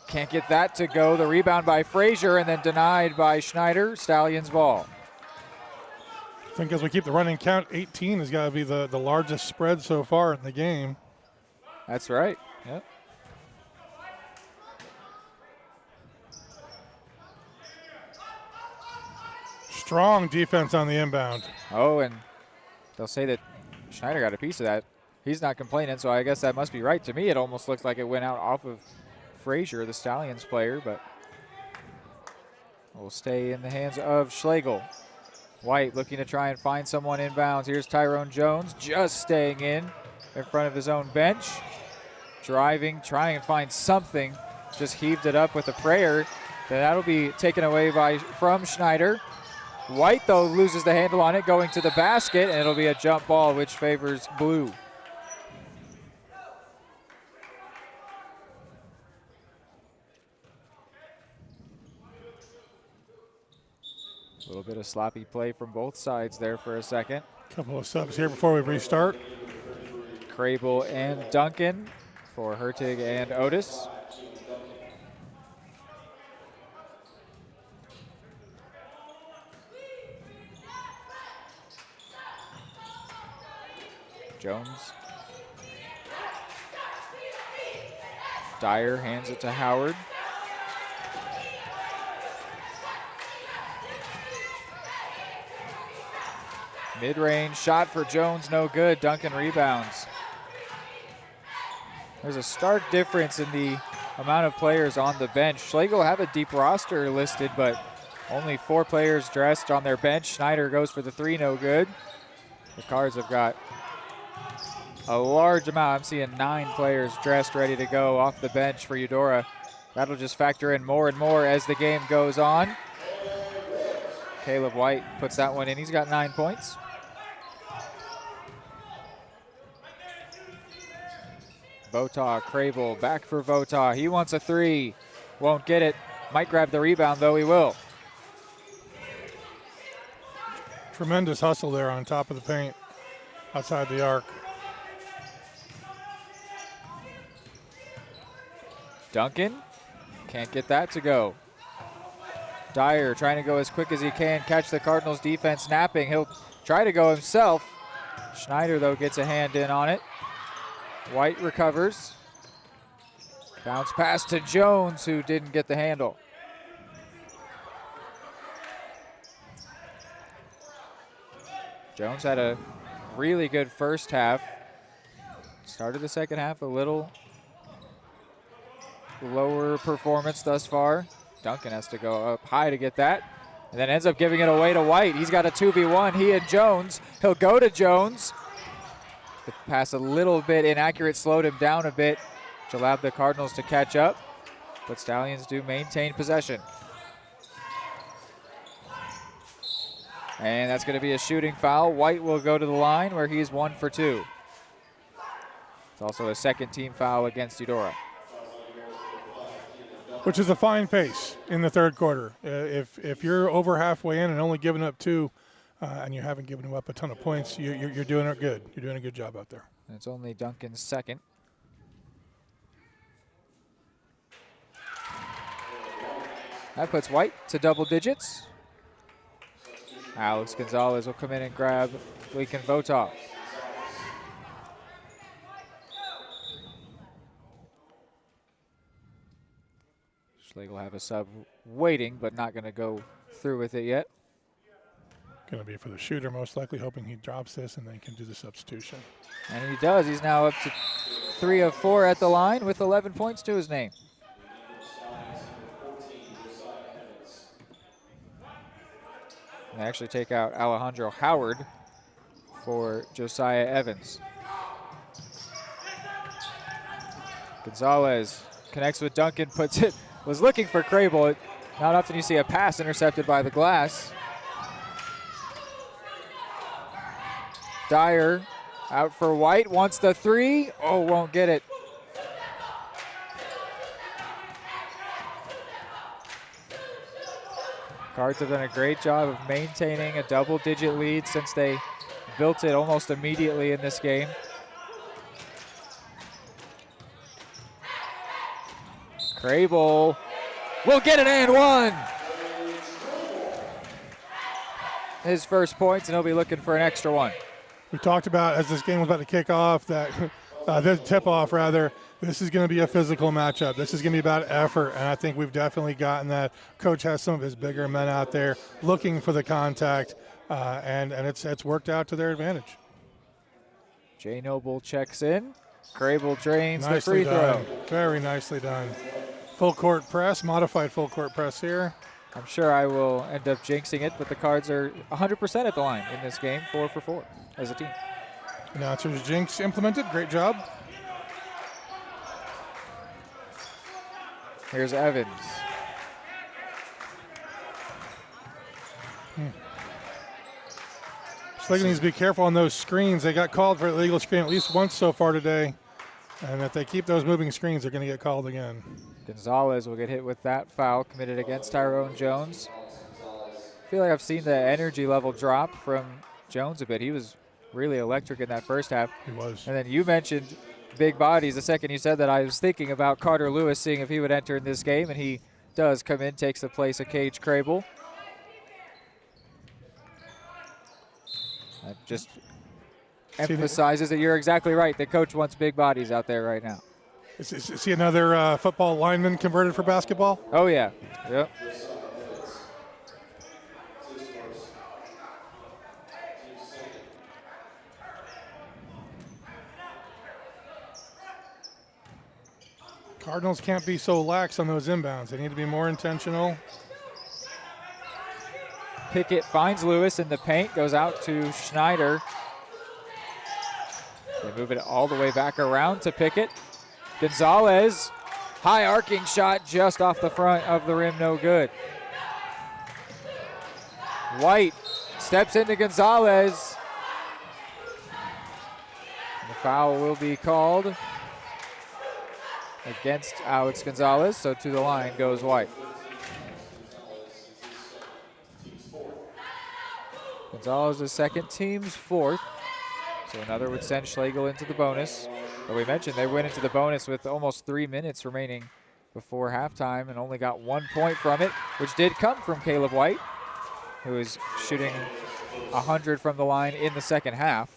can't get that to go. The rebound by Frazier and then denied by Schneider. Stallions ball. I think as we keep the running count, 18 has got to be the largest spread so far in the game. That's right. Yep. Strong defense on the inbound. Oh, and they'll say that Schneider got a piece of that. He's not complaining, so I guess that must be right. To me, it almost looked like it went out off of Frazier, the Stallions player, but will stay in the hands of Schlegel. White looking to try and find someone inbounds. Here's Tyrone Jones just staying in front of his own bench. Driving, trying to find something. Just heaved it up with a prayer. Then that'll be taken away from Schneider. White, though, loses the handle on it, going to the basket, and it'll be a jump ball, which favors blue. A little bit of sloppy play from both sides there for a second. Couple of subs here before we restart. Crable and Duncan for Hertig and Otis. Jones. Dyer hands it to Howard. Mid-range shot for Jones, no good. Duncan rebounds. There's a stark difference in the amount of players on the bench. Schlegel have a deep roster listed, but only 4 players dressed on their bench. Schneider goes for the 3, no good. The Cards have got a large amount. I'm seeing 9 players dressed, ready to go off the bench for Eudora. That'll just factor in more and more as the game goes on. Caleb White puts that one in. He's got 9 points. Votah, Crable, back for Votah. He wants a 3. Won't get it. Might grab the rebound, though he will. Tremendous hustle there on top of the paint, outside the arc. Duncan can't get that to go. Dyer trying to go as quick as he can, catch the Cardinals defense napping. He'll try to go himself. Schneider, though, gets a hand in on it. White recovers. Bounce pass to Jones, who didn't get the handle. Jones had a really good first half. Started the second half a little lower performance thus far. Duncan has to go up high to get that, and then ends up giving it away to White. He's got a 2v1, he and Jones. He'll go to Jones. The pass a little bit inaccurate, slowed him down a bit, which allowed the Cardinals to catch up, but Stallions do maintain possession. And that's going to be a shooting foul. White will go to the line where he's 1 for 2. It's also a second team foul against Eudora. Which is a fine pace in the third quarter. If you're over halfway in and only giving up 2, and you haven't given up a ton of points, you're doing it good. You're doing a good job out there. And it's only Duncan's second. That puts White to double digits. Alex Gonzalez will come in and grab Leakin Votah. Schlegel have a sub waiting, but not going to go through with it yet. Going to be for the shooter, most likely, hoping he drops this and then can do the substitution. And he does. He's now up to 3 of 4 at the line with 11 points to his name. They actually take out Alejandro Howard for Josiah Evans. Gonzalez connects with Duncan, puts it, was looking for Crable. Not often you see a pass intercepted by the glass. Dyer out for White, wants the 3. Oh, won't get it. Cards have done a great job of maintaining a double-digit lead since they built it almost immediately in this game. Crable will get it and one. His first points, and he'll be looking for an extra one. We talked about, as this game was about to kick off, that this tip-off, rather, this is going to be a physical matchup. This is going to be about effort, and I think we've definitely gotten that. Coach has some of his bigger men out there looking for the contact, and it's worked out to their advantage. Jay Noble checks in. Crable drains the free done. throw. Very nicely done. Full court press, modified full court press here. I'm sure I will end up jinxing it, but the Cards are 100% at the line in this game, 4 for 4 as a team. Announcers jinx implemented. Great job. Here's Evans. Schlegel needs to be careful on those screens. They got called for an illegal screen at least once so far today. And if they keep those moving screens, they're going to get called again. Gonzalez will get hit with that foul committed against Tyrone Jones. I feel like I've seen the energy level drop from Jones a bit. He was really electric in that first half. He was. And then you mentioned big bodies. The second you said that, I was thinking about Carter Lewis, seeing if he would enter in this game, and he does come in, takes the place of Cage Crable. That just emphasizes that you're exactly right. The coach wants big bodies out there right now. See another football lineman converted for basketball? Oh, yeah. Yep. Cardinals can't be so lax on those inbounds. They need to be more intentional. Pickett finds Lewis in the paint, goes out to Schneider. They move it all the way back around to Pickett. Gonzalez, high arcing shot just off the front of the rim, no good. White steps into Gonzalez. The foul will be called against Alex Gonzalez, so to the line goes White. Gonzalez is second, team's fourth, so another would send Schlegel into the bonus. But we mentioned they went into the bonus with almost 3 minutes remaining before halftime and only got 1 point from it, which did come from Caleb White, who is shooting 100 from the line in the second half.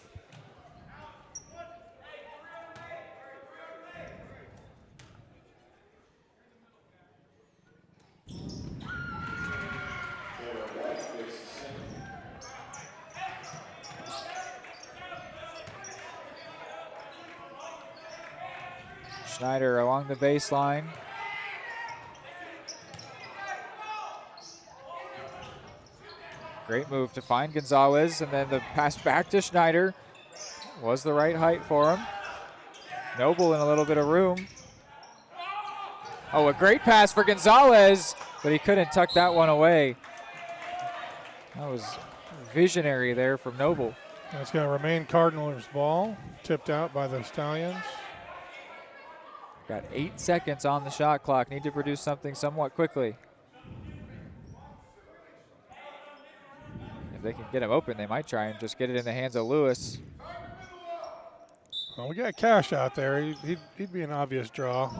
Schneider along the baseline. Great move to find Gonzalez, and then the pass back to Schneider was the right height for him. Noble in a little bit of room. Oh, a great pass for Gonzalez, but he couldn't tuck that one away. That was visionary there from Noble. That's going to remain Cardinals' ball, tipped out by the Stallions. Got 8 seconds on the shot clock. Need to produce something somewhat quickly. If they can get him open, they might try and just get it in the hands of Lewis. Well, we got Cash out there. He'd be an obvious draw.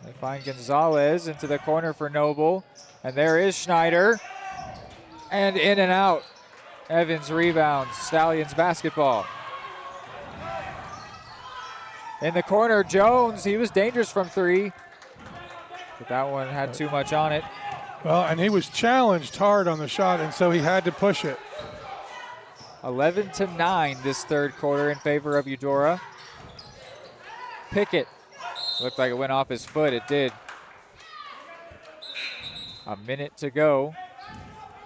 They find Gonzalez into the corner for Noble. And there is Schneider. And in and out. Evans rebounds. Stallions basketball. In the corner, Jones, he was dangerous from 3. but that one had too much on it. Well, and he was challenged hard on the shot, and so he had to push it. 11-9 this third quarter in favor of Eudora. Pickett looked like it went off his foot. It did. A minute to go.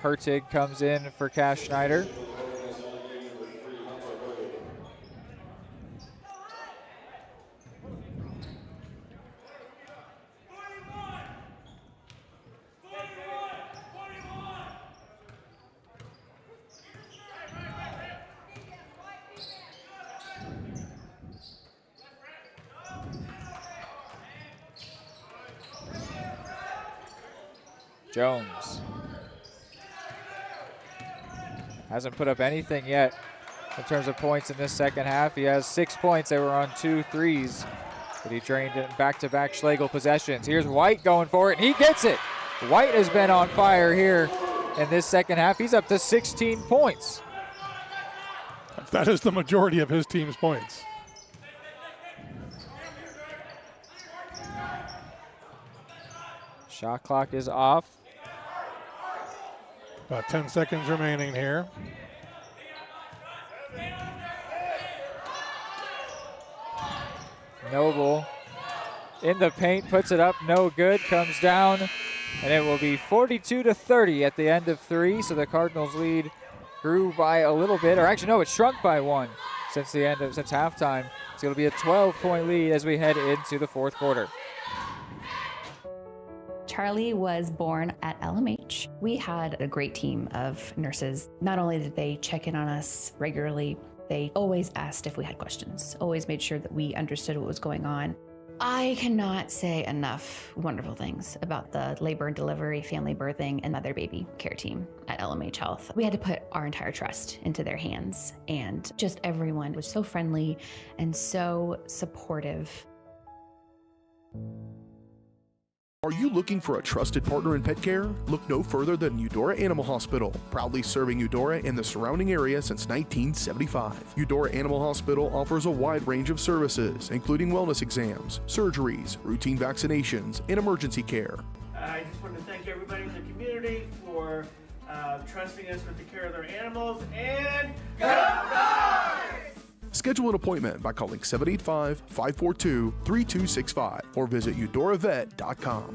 Hertig comes in for Cash Schneider. Jones hasn't put up anything yet in terms of points in this second half. He has 6 points. They were on 2 threes, but he drained it in back-to-back Schlegel possessions. Here's White going for it, and he gets it. White has been on fire here in this second half. He's up to 16 points. That is the majority of his team's points. Shot clock is off. About 10 seconds remaining here. Noble in the paint, puts it up, no good, comes down, and it will be 42-30 at the end of 3. So the Cardinals lead grew by a little bit, or actually no, it shrunk by 1 since halftime. It's going to be a 12-point lead as we head into the fourth quarter. Charlie was born at LMH. We had a great team of nurses. Not only did they check in on us regularly, they always asked if we had questions, always made sure that we understood what was going on. I cannot say enough wonderful things about the labor and delivery, family birthing, and mother baby care team at LMH Health. We had to put our entire trust into their hands, and just everyone was so friendly and so supportive. Are you looking for a trusted partner in pet care? Look no further than Eudora Animal Hospital, proudly serving Eudora and the surrounding area since 1975. Eudora Animal Hospital offers a wide range of services, including wellness exams, surgeries, routine vaccinations, and emergency care. I just want to thank everybody in the community for trusting us with the care of their animals, and go Dogs! Schedule an appointment by calling 785-542-3265 or visit eudoravet.com.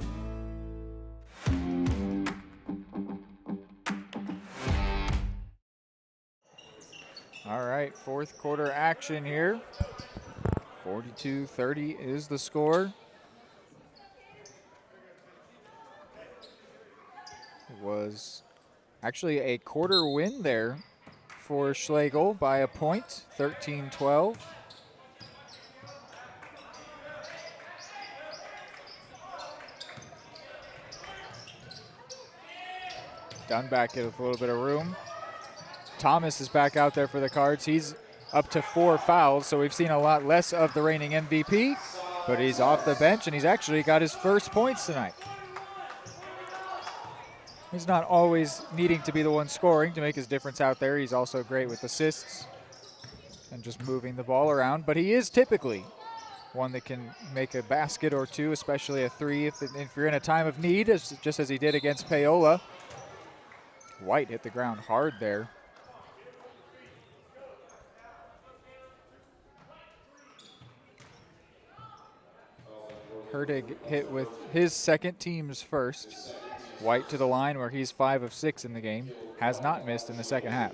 All right, fourth quarter action here. 42-30 is the score. It was actually a quarter win there for Schlegel by a point, 13-12. Dunback gets a little bit of room. Thomas is back out there for the Cards. He's up to 4 fouls, so we've seen a lot less of the reigning MVP, but he's off the bench, and he's actually got his first points tonight. He's not always needing to be the one scoring to make his difference out there. He's also great with assists and just moving the ball around, but he is typically one that can make a basket or two, especially a 3 if you're in a time of need, just as he did against Paola. White hit the ground hard there. Hertig hit with his second, team's first. White to the line where he's 5 of 6 in the game. Has not missed in the second half.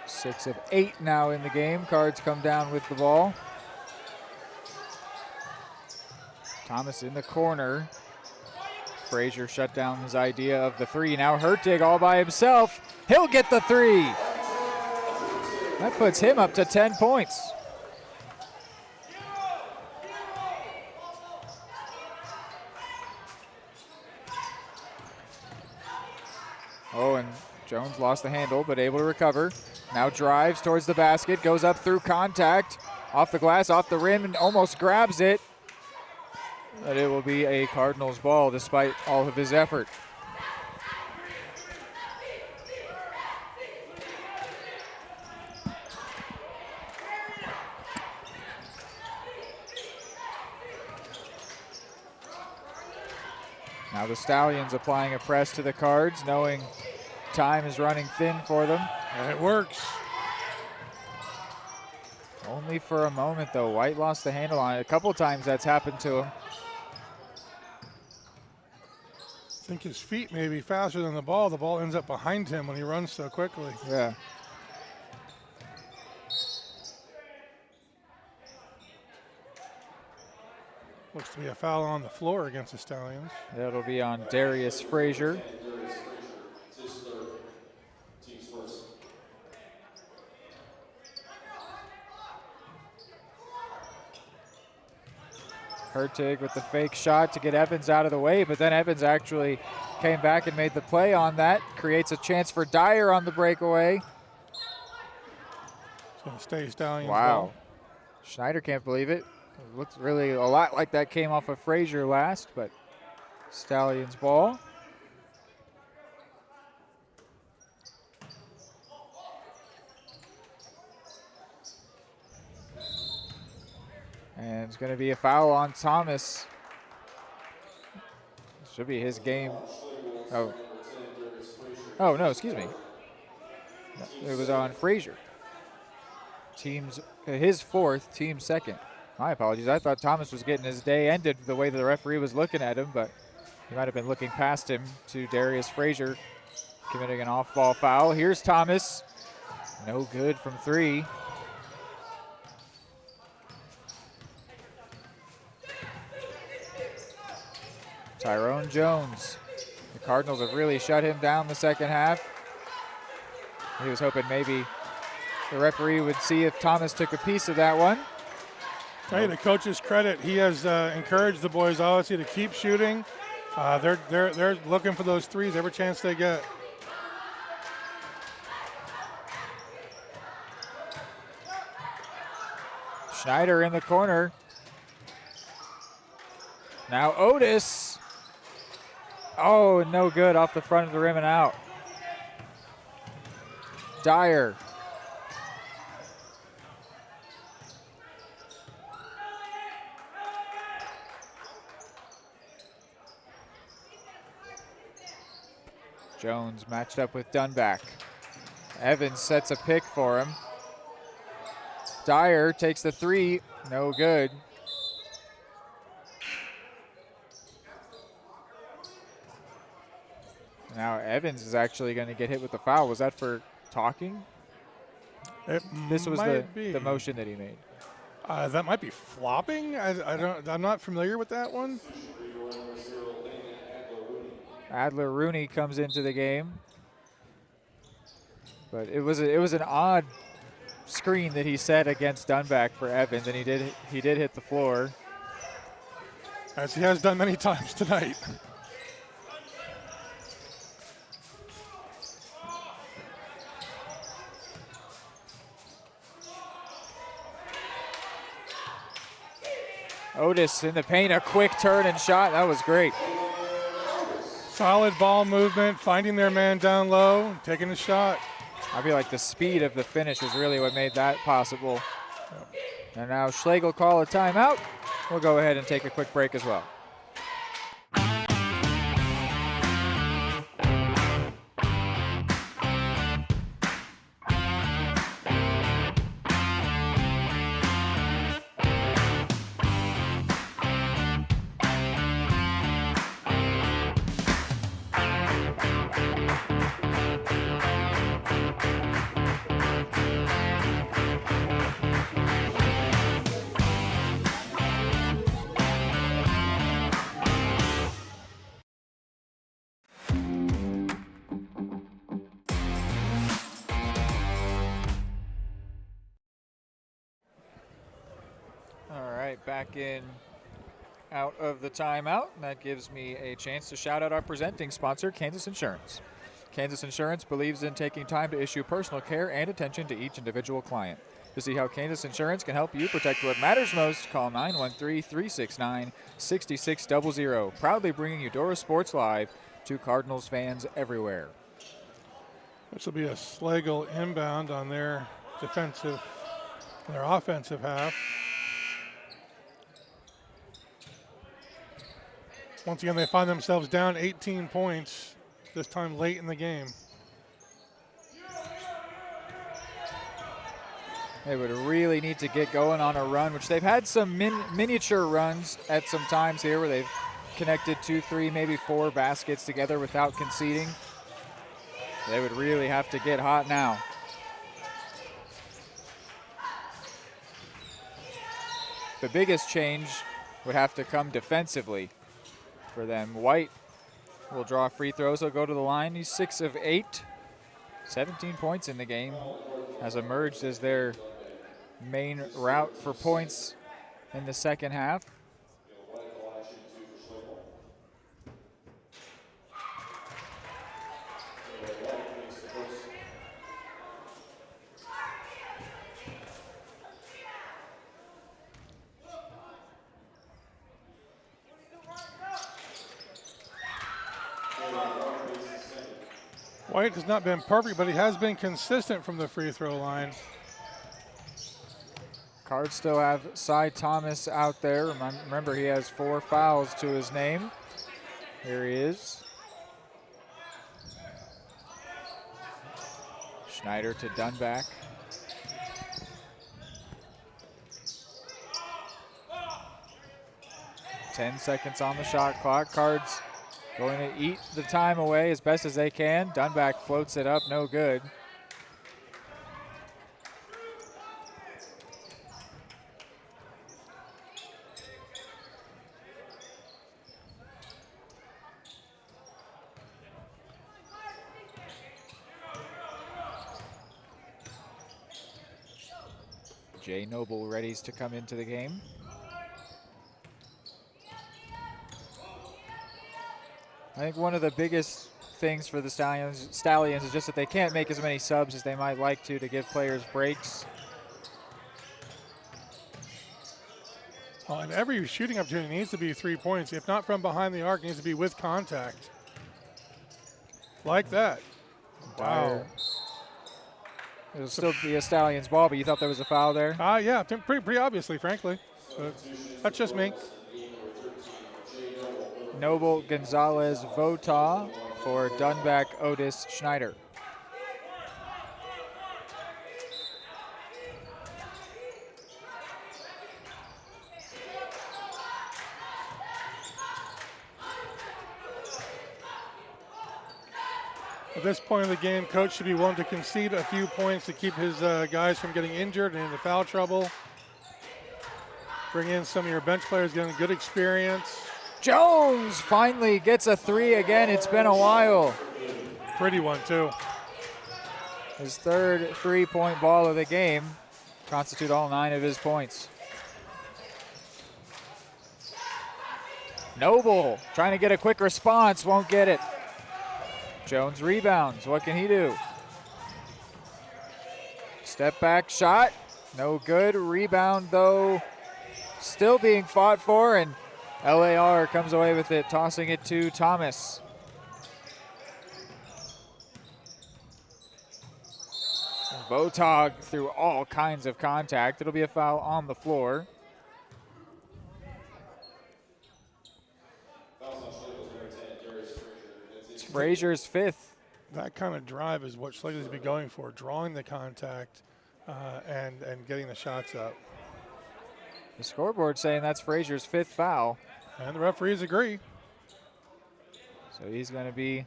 Six of 8 now in the game. Cards come down with the ball. Thomas in the corner. Frazier shut down his idea of the 3. Now Hertig all by himself. He'll get the 3. That puts him up to 10 points. Oh, and Jones lost the handle, but able to recover. Now drives towards the basket, goes up through contact, off the glass, off the rim, and almost grabs it. But it will be a Cardinals ball despite all of his effort. Now the Stallions applying a press to the Cards, knowing time is running thin for them. And it works. Only for a moment, though. White lost the handle on it. A couple times that's happened to him. I think his feet may be faster than the ball. The ball ends up behind him when he runs so quickly. Yeah. Looks to be a foul on the floor against the Stallions. That'll be on Darius Frazier. Hertig with the fake shot to get Evans out of the way, but then Evans actually came back and made the play on that. Creates a chance for Dyer on the breakaway. It's going to stay Stallions. Wow. Ball. Schneider can't believe it. It looks really a lot like that came off of Frazier last, but Stallions ball. And it's going to be a foul on Thomas. Should be his game. Oh, no, excuse me. No, it was on Frazier. His fourth, team second. My apologies. I thought Thomas was getting his day ended the way the referee was looking at him, but he might have been looking past him to Darius Frazier committing an off-ball foul. Here's Thomas. No good from three. Tyrone Jones. The Cardinals have really shut him down the second half. He was hoping maybe the referee would see if Thomas took a piece of that one. Hey, the coach's credit, he has encouraged the boys obviously to keep shooting. They're looking for those threes every chance they get. Schneider in the corner. Now Otis. Oh, no good off the front of the rim and out. Dyer. Jones matched up with Dunback. Evans sets a pick for him. Dyer takes the three, no good. Now Evans is actually going to get hit with the foul. Was that for talking? This was the motion that he made. That might be flopping. I'm not familiar with that one. Adler Rooney comes into the game, but it was an odd screen that he set against Dunback for Evans, and he did hit the floor, as he has done many times tonight. Otis in the paint, a quick turn and shot. That was great. Solid ball movement, finding their man down low, taking a shot. I feel like the speed of the finish was really what made that possible. And now Schlegel call a timeout. We'll go ahead and take a quick break as well. Back in out of the timeout, and that gives me a chance to shout out our presenting sponsor, Kansas Insurance. Kansas Insurance believes in taking time to issue personal care and attention to each individual client. To see how Kansas Insurance can help you protect what matters most, call 913-369-6600. Proudly bringing Eudora Sports Live to Cardinals fans everywhere. This will be a Schlegel inbound on their offensive half. Once again, they find themselves down 18 points, this time late in the game. They would really need to get going on a run, which they've had some miniature runs at some times here where they've connected 2, 3, maybe 4 baskets together without conceding. They would really have to get hot now. The biggest change would have to come defensively for them. White will draw free throws. He'll go to the line. He's 6 of 8. 17 points in the game. Has emerged as their main route for points in the second half. White has not been perfect, but he has been consistent from the free throw line. Cards still have Cy Thomas out there. Remember, he has 4 fouls to his name. Here he is. Schneider to Dunback. Ten seconds on the shot clock. Cards going to eat the time away as best as they can. Dunback floats it up, no good. Jay Noble readies to come into the game. I think one of the biggest things for the Stallions is just that they can't make as many subs as they might like to give players breaks. Oh, and every shooting opportunity needs to be 3 points. If not from behind the arc, it needs to be with contact. Like that. Wow. It'll still be a Stallions ball, but you thought there was a foul there? Yeah, pretty obviously, frankly. But that's just me. Noble, Gonzalez, Vota for Dunback, Otis, Schneider. At this point in the game, coach should be willing to concede a few points to keep his guys from getting injured and into foul trouble. Bring in some of your bench players, getting good experience. Jones finally gets a 3 again. It's been a while. Pretty one, too. His third 3-point ball of the game. Constitute all 9 of his points. Noble trying to get a quick response, won't get it. Jones rebounds. What can he do? Step back shot. No good. Rebound, though, still being fought for, and LAR comes away with it, tossing it to Thomas. Votog through all kinds of contact. It'll be a foul on the floor. It's Frazier's 5th. That kind of drive is what Schlegel needs to be going for, drawing the contact and getting the shots up. The scoreboard saying that's Frazier's 5th foul. And the referees agree. So he's going to be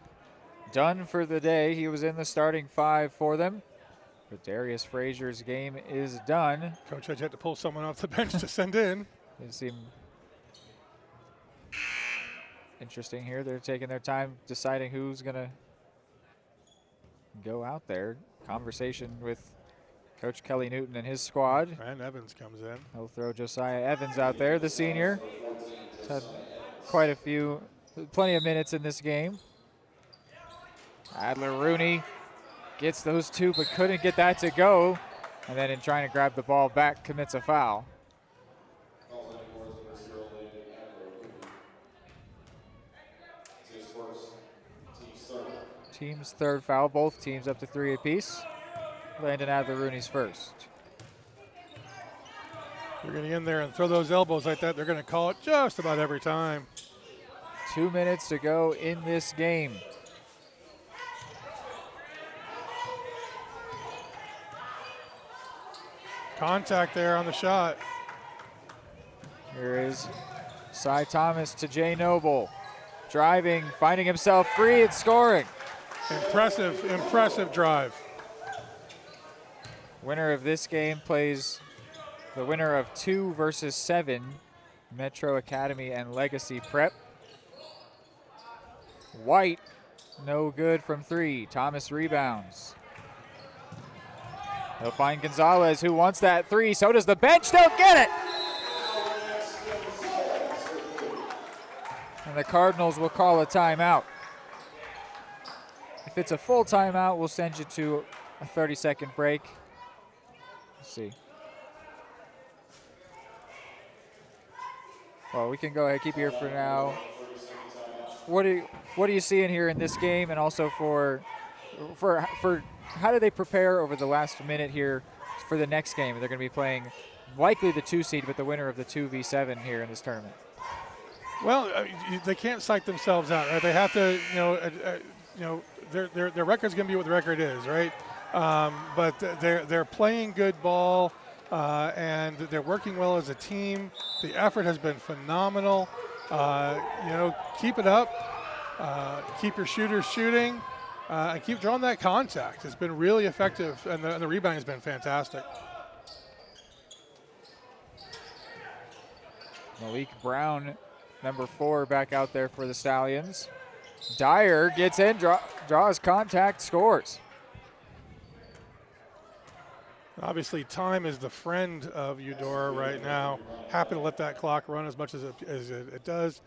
done for the day. He was in the starting 5 for them. But Darius Frazier's game is done. Coach had to pull someone off the bench to send in. It seemed interesting here. They're taking their time deciding who's going to go out there. Conversation with Coach Kelly Newton and his squad. And Evans comes in. He'll throw Josiah Evans out there, the senior. He's had plenty of minutes in this game. Adler-Rooney gets those two but couldn't get that to go. And then in trying to grab the ball back, commits a foul. Team's third foul, both teams up to 3 apiece. Landon Adler-Rooney's first. They're going to get in there and throw those elbows like that. They're going to call it just about every time. 2 minutes to go in this game. Contact there on the shot. Here is Cy Thomas to Jay Noble. Driving, finding himself free and scoring. Impressive drive. Winner of this game plays the winner of 2 versus 7, Metro Academy and Legacy Prep. White, no good from 3. Thomas rebounds. He'll find Gonzalez, who wants that 3. So does the bench. They'll get it. And the Cardinals will call a timeout. If it's a full timeout, we'll send you to a 30-second break. Let's see. Well, we can go ahead, keep you here for now. What are you seeing here in this game, and also for how do they prepare over the last minute here for the next game? They're going to be playing likely the 2 seed, but the winner of the 2v7 here in this tournament. Well, they can't psych themselves out, right? They have to, their record's going to be what the record is, right? But they're playing good ball, and they're working well as a team. The effort has been phenomenal. Keep it up. Keep your shooters shooting, and keep drawing that contact. It's been really effective, and the rebounding has been fantastic. Malik Brown, number 4, back out there for the Stallions. Dyer gets in, draws contact, scores. Obviously, time is the friend of Eudora right now. Happy to let that clock run as much as it does.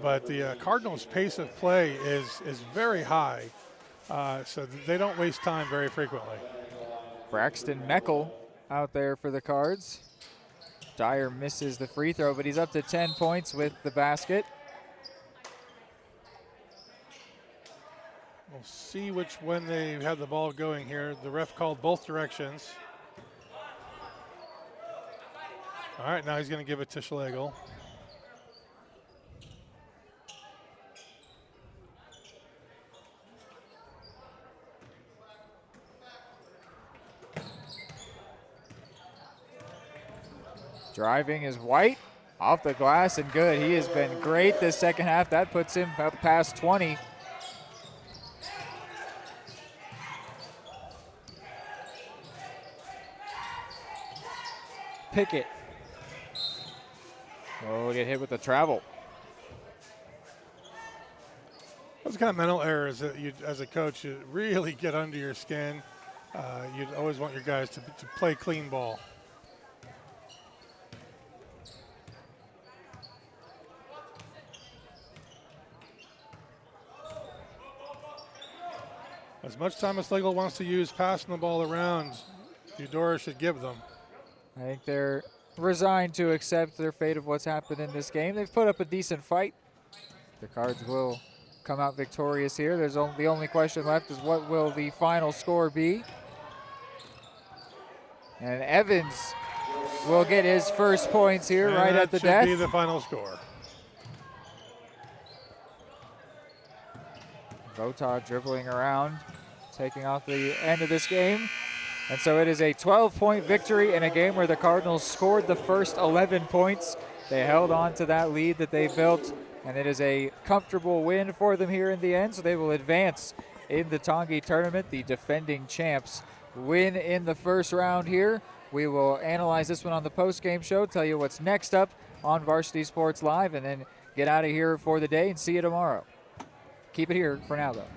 But the Cardinals' pace of play is very high, so they don't waste time very frequently. Braxton Meckel out there for the Cards. Dyer misses the free throw, but he's up to 10 points with the basket. We'll see when they have the ball going here. The ref called both directions. All right, now he's going to give it to Schlegel. Driving is White, off the glass and good. He has been great this second half. That puts him up past 20. Pickett. Oh, get hit with the travel. Those kind of mental errors that you, as a coach, you really get under your skin. You'd always want your guys to play clean ball. As much time as Schlegel wants to use passing the ball around, Eudora should give them. I think they're resigned to accept their fate of what's happened in this game. They've put up a decent fight. The Cards will come out victorious here. The only question left is what will the final score be? And Evans will get his first points here and right at the death. That should be the final score. Vota dribbling around, taking off the end of this game. And so it is a 12-point victory in a game where the Cardinals scored the first 11 points. They held on to that lead that they built, and it is a comfortable win for them here in the end. So they will advance in the Tongi tournament. The defending champs win in the first round here. We will analyze this one on the post-game show, tell you what's next up on Varsity Sports Live, and then get out of here for the day and see you tomorrow. Keep it here for now, though.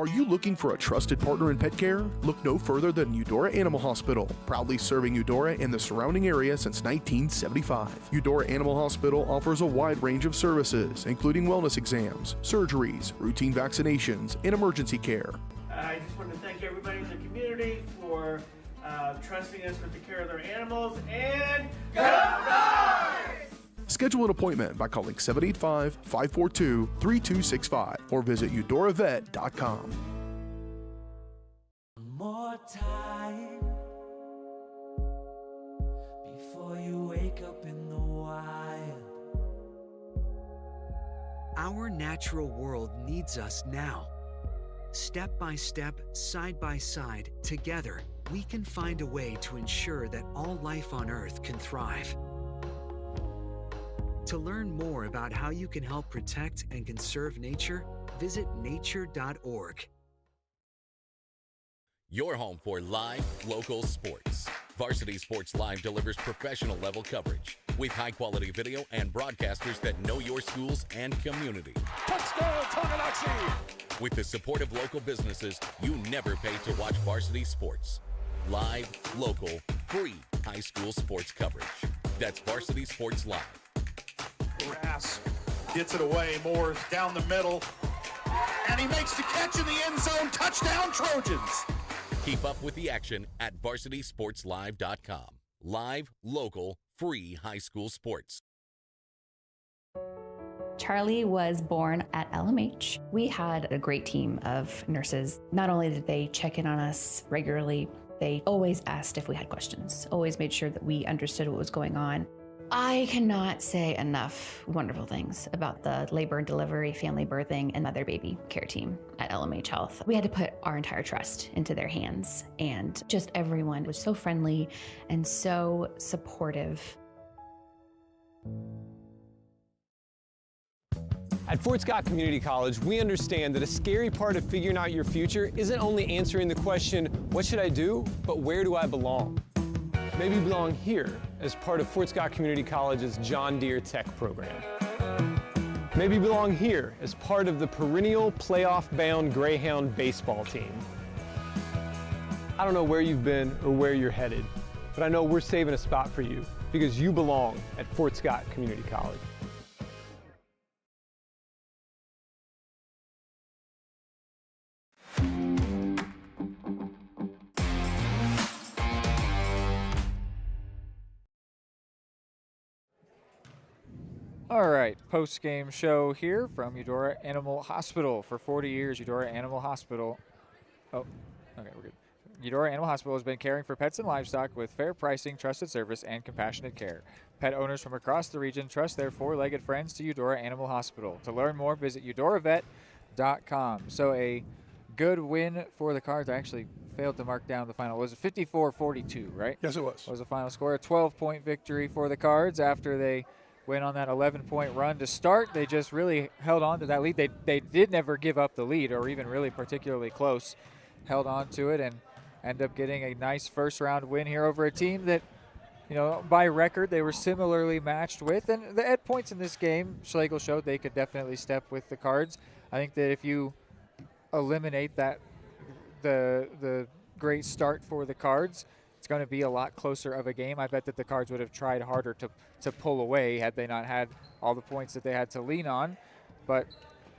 Are you looking for a trusted partner in pet care? Look no further than Eudora Animal Hospital, proudly serving Eudora and the surrounding area since 1975. Eudora Animal Hospital offers a wide range of services, including wellness exams, surgeries, routine vaccinations, and emergency care. I just want to thank everybody in the community for trusting us with the care of their animals, and go Dogs! Schedule an appointment by calling 785-542-3265 or visit eudoravet.com. More time before you wake up in the wild. Our natural world needs us now. Step by step, side by side, together, we can find a way to ensure that all life on Earth can thrive. To learn more about how you can help protect and conserve nature, visit nature.org. Your home for live, local sports. Varsity Sports Live delivers professional level coverage with high-quality video and broadcasters that know your schools and community. Touchdown, Tonganoxie! With the support of local businesses, you never pay to watch varsity sports. Live, local, free high school sports coverage. That's Varsity Sports Live. Grass gets it away. Moore's down the middle. And he makes the catch in the end zone. Touchdown, Trojans! Keep up with the action at varsitysportslive.com. Live, local, free high school sports. Charlie was born at LMH. We had a great team of nurses. Not only did they check in on us regularly, they always asked if we had questions, always made sure that we understood what was going on. I cannot say enough wonderful things about the labor and delivery, family birthing, and mother baby care team at LMH Health. We had to put our entire trust into their hands, and just everyone was so friendly and so supportive. At Fort Scott Community College, we understand that a scary part of figuring out your future isn't only answering the question, what should I do, but where do I belong? Maybe you belong here as part of Fort Scott Community College's John Deere Tech program. Maybe you belong here as part of the perennial playoff-bound Greyhound baseball team. I don't know where you've been or where you're headed, but I know we're saving a spot for you because you belong at Fort Scott Community College. All right, post-game show here from Eudora Animal Hospital. For 40 years, Eudora Animal Hospital. Oh, okay, we're good. Eudora Animal Hospital has been caring for pets and livestock with fair pricing, trusted service, and compassionate care. Pet owners from across the region trust their four-legged friends to Eudora Animal Hospital. To learn more, visit eudoravet.com. So a good win for the Cards. I actually failed to mark down the final. Was it 54-42, right? Yes, it was. Was the final score. A 12-point victory for the Cards after they went on that 11-point run to start. They just really held on to that lead. They did never give up the lead or even really particularly close. Held on to it and end up getting a nice first-round win here over a team that, you know, by record they were similarly matched with. And at points in this game, Schlegel showed they could definitely step with the Cards. I think that if you eliminate that, the great start for the Cards, it's going to be a lot closer of a game. I bet that the Cards would have tried harder to pull away had they not had all the points that they had to lean on. But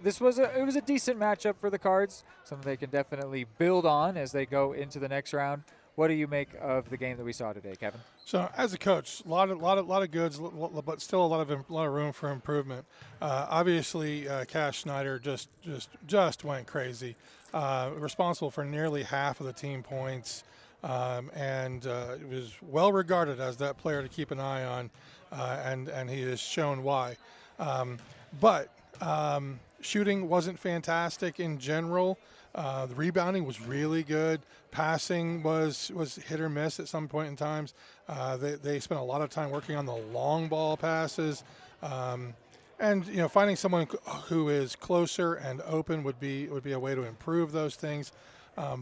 it was a decent matchup for the Cards, something they can definitely build on as they go into the next round. What do you make of the game that we saw today, Kevin? So, as a coach, a lot of goods, but still a lot of room for improvement. Obviously, Cash Snyder just went crazy, responsible for nearly half of the team points. And was well regarded as that player to keep an eye on, and he has shown why. But shooting wasn't fantastic in general. The rebounding was really good. Passing was hit or miss at some point in times. They spent a lot of time working on the long ball passes. And you know, finding someone who is closer and open would be a way to improve those things.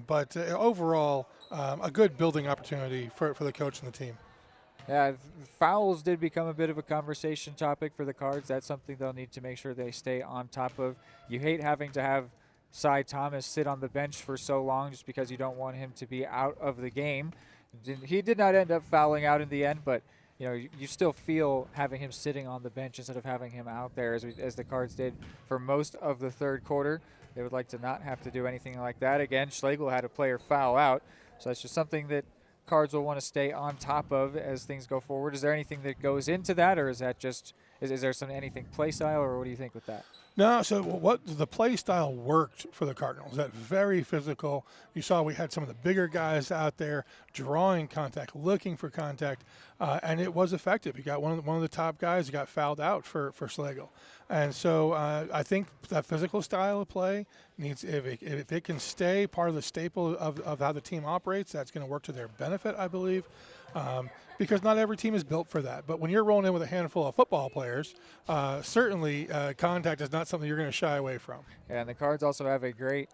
But overall, a good building opportunity for the coach and the team. Yeah, fouls did become a bit of a conversation topic for the Cards. That's something they'll need to make sure they stay on top of. You hate having to have Cy Thomas sit on the bench for so long just because you don't want him to be out of the game. He did not end up fouling out in the end, but you still feel having him sitting on the bench instead of having him out there as the Cards did for most of the third quarter. They would like to not have to do anything like that. Again, Schlegel had a player foul out, so that's just something that Cards will want to stay on top of as things go forward. Is there anything that goes into that, or is that just is there anything play style, or what do you think with that? No, so what the play style worked for the Cardinals. That very physical. You saw we had some of the bigger guys out there drawing contact, looking for contact, and it was effective. You got one of the top guys who got fouled out for Schlegel. And so I think that physical style of play needs, if it can stay part of the staple of how the team operates, that's going to work to their benefit, I believe. Because not every team is built for that. But when you're rolling in with a handful of football players, certainly contact is not something you're going to shy away from. Yeah, and the Cards also have a great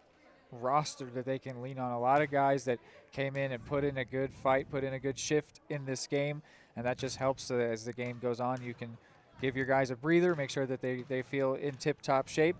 roster that they can lean on. A lot of guys that came in and put in a good fight, put in a good shift in this game, and that just helps as the game goes on. You can give your guys a breather, make sure that they feel in tip-top shape.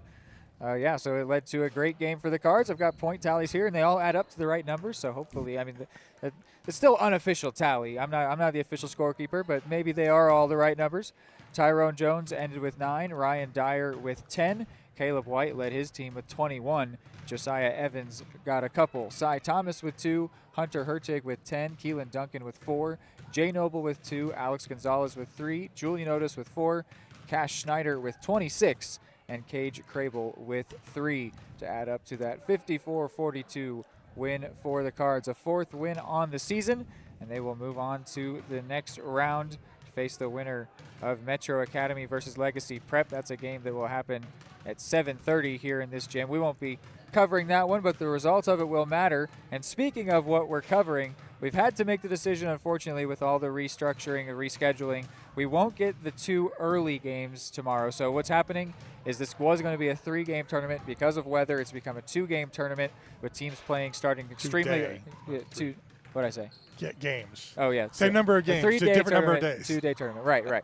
So it led to a great game for the Cards. I've got point tallies here, and they all add up to the right numbers. So hopefully, it's still unofficial tally. I'm not the official scorekeeper, but maybe they are all the right numbers. Tyrone Jones ended with 9, Ryan Dyer with 10, Caleb White led his team with 21, Josiah Evans got a couple, Cy Thomas with 2, Hunter Hertig with 10, Keelan Duncan with 4, Jay Noble with 2, Alex Gonzalez with 3, Julian Otis with 4, Cash Schneider with 26, and Cage Crable with 3 to add up to that 54-42 win for the Cards. A 4th win on the season, and they will move on to the next round to face the winner of Metro Academy versus Legacy Prep. That's a game that will happen at 7:30 here in this gym. We won't be covering that one, but the results of it will matter. And speaking of what we're covering, we've had to make the decision, unfortunately, with all the restructuring and rescheduling. We won't get the 2 early games tomorrow. So what's happening is this was going to be a 3-game tournament. Because of weather, it's become a 2-game tournament with teams playing starting extremely what'd I say? Get games. Oh, yeah. Same number of games, different number of days. 2-day tournament, right.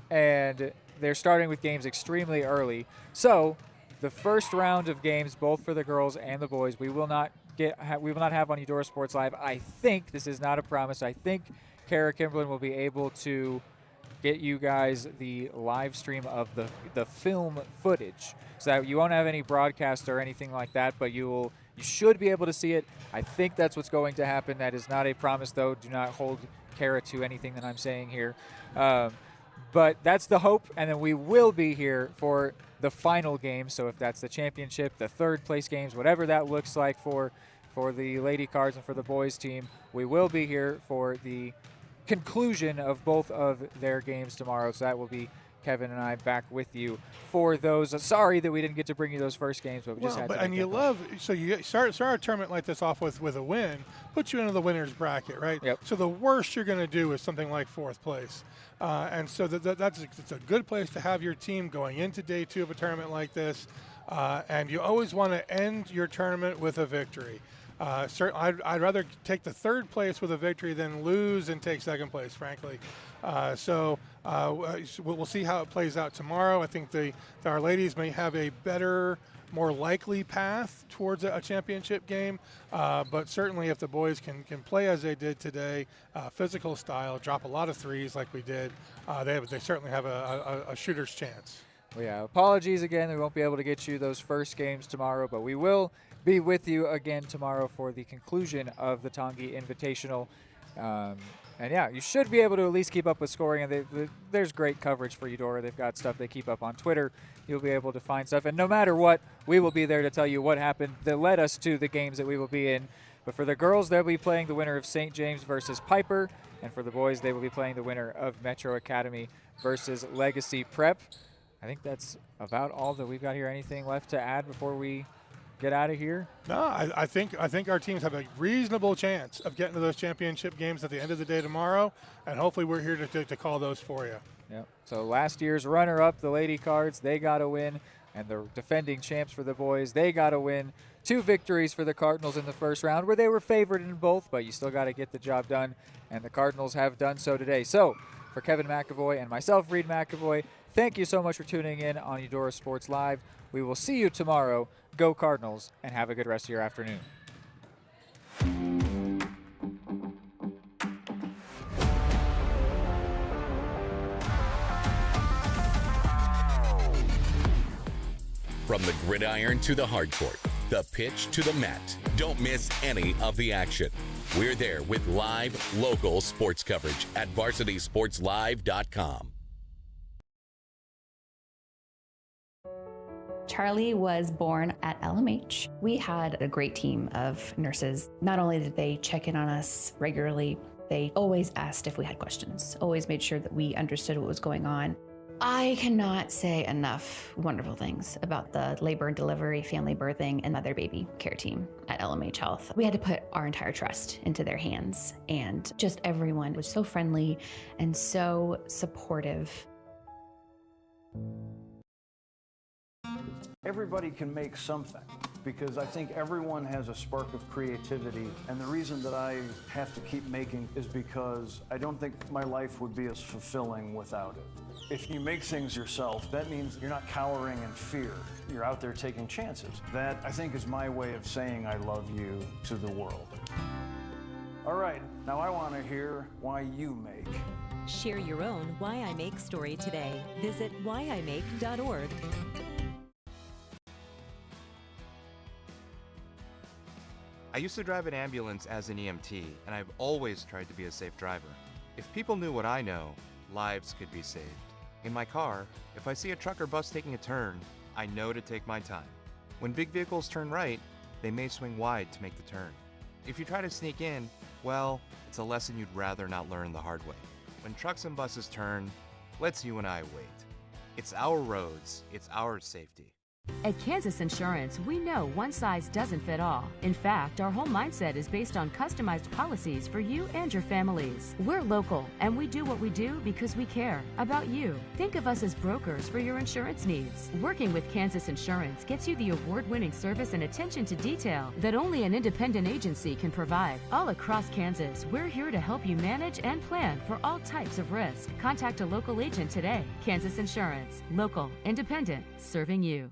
And they're starting with games extremely early. So the first round of games, both for the girls and the boys, we will not have on Eudora Sports Live. I think, this is not a promise, I think Kara Kimberlin will be able to get you guys the live stream of the film footage, so that you won't have any broadcast or anything like that, but you should be able to see it. I think that's what's going to happen. That is not a promise, though. Do not hold Kara to anything that I'm saying here. But that's the hope, and then we will be here for the final game. So if that's the championship, the 3rd place games, whatever that looks like for the Lady Cards and for the boys team, we will be here for the conclusion of both of their games tomorrow. So that will be Kevin and I back with you for those. Sorry that we didn't get to bring you those first games, but we just had to. And you love, so you start a tournament like this off with a win, puts you into the winner's bracket, right? Yep. So the worst you're going to do is something like 4th place. And so it's a good place to have your team going into day 2 of a tournament like this. And you always want to end your tournament with a victory. I'd rather take the 3rd place with a victory than lose and take 2nd place, frankly. We'll see how it plays out tomorrow. I think our ladies may have a better, more likely path towards a championship game. But certainly if the boys can play as they did today, physical style, drop a lot of threes like we did, they certainly have a shooter's chance. Well, yeah, apologies again. We won't be able to get you those first games tomorrow, but we will be with you again tomorrow for the conclusion of the Tongi Invitational. And yeah, you should be able to at least keep up with scoring. And there's great coverage for Eudora. They've got stuff they keep up on Twitter. You'll be able to find stuff. And no matter what, we will be there to tell you what happened that led us to the games that we will be in. But for the girls, they'll be playing the winner of St. James versus Piper. And for the boys, they will be playing the winner of Metro Academy versus Legacy Prep. I think that's about all that we've got here. Anything left to add before we get out of here? No, I think our teams have a reasonable chance of getting to those championship games at the end of the day tomorrow, and hopefully we're here to call those for you. Yep. So last year's runner-up, the Lady Cards, they got a win, and the defending champs for the boys, they got a win. 2 victories for the Cardinals in the first round, where they were favored in both, but you still got to get the job done, and the Cardinals have done so today. So for Kevin McAvoy and myself, Reed McAvoy, Thank you so much for tuning in on Eudora Sports Live. We will see you tomorrow. Go Cardinals, and have a good rest of your afternoon. From the gridiron to the hard court, the pitch to the mat, don't miss any of the action. We're there with live, local sports coverage at varsitysportslive.com. Charlie was born at LMH. We had a great team of nurses. Not only did they check in on us regularly, they always asked if we had questions, always made sure that we understood what was going on. I cannot say enough wonderful things about the labor and delivery, family birthing, and mother baby care team at LMH Health. We had to put our entire trust into their hands, and just everyone was so friendly and so supportive. Everybody can make something, because I think everyone has a spark of creativity, and the reason that I have to keep making is because I don't think my life would be as fulfilling without it. If you make things yourself, that means you're not cowering in fear. You're out there taking chances. That, I think, is my way of saying I love you to the world. All right, now I want to hear why you make. Share your own Why I Make story today. Visit whyimake.org. I used to drive an ambulance as an EMT, and I've always tried to be a safe driver. If people knew what I know, lives could be saved. In my car, if I see a truck or bus taking a turn, I know to take my time. When big vehicles turn right, they may swing wide to make the turn. If you try to sneak in, well, it's a lesson you'd rather not learn the hard way. When trucks and buses turn, let's you and I wait. It's our roads, it's our safety. At Kansas Insurance, we know one size doesn't fit all. In fact, our whole mindset is based on customized policies for you and your families. We're local, and we do what we do because we care about you. Think of us as brokers for your insurance needs. Working with Kansas Insurance gets you the award-winning service and attention to detail that only an independent agency can provide. All across Kansas, we're here to help you manage and plan for all types of risk. Contact a local agent today. Kansas Insurance. Local, independent, serving you.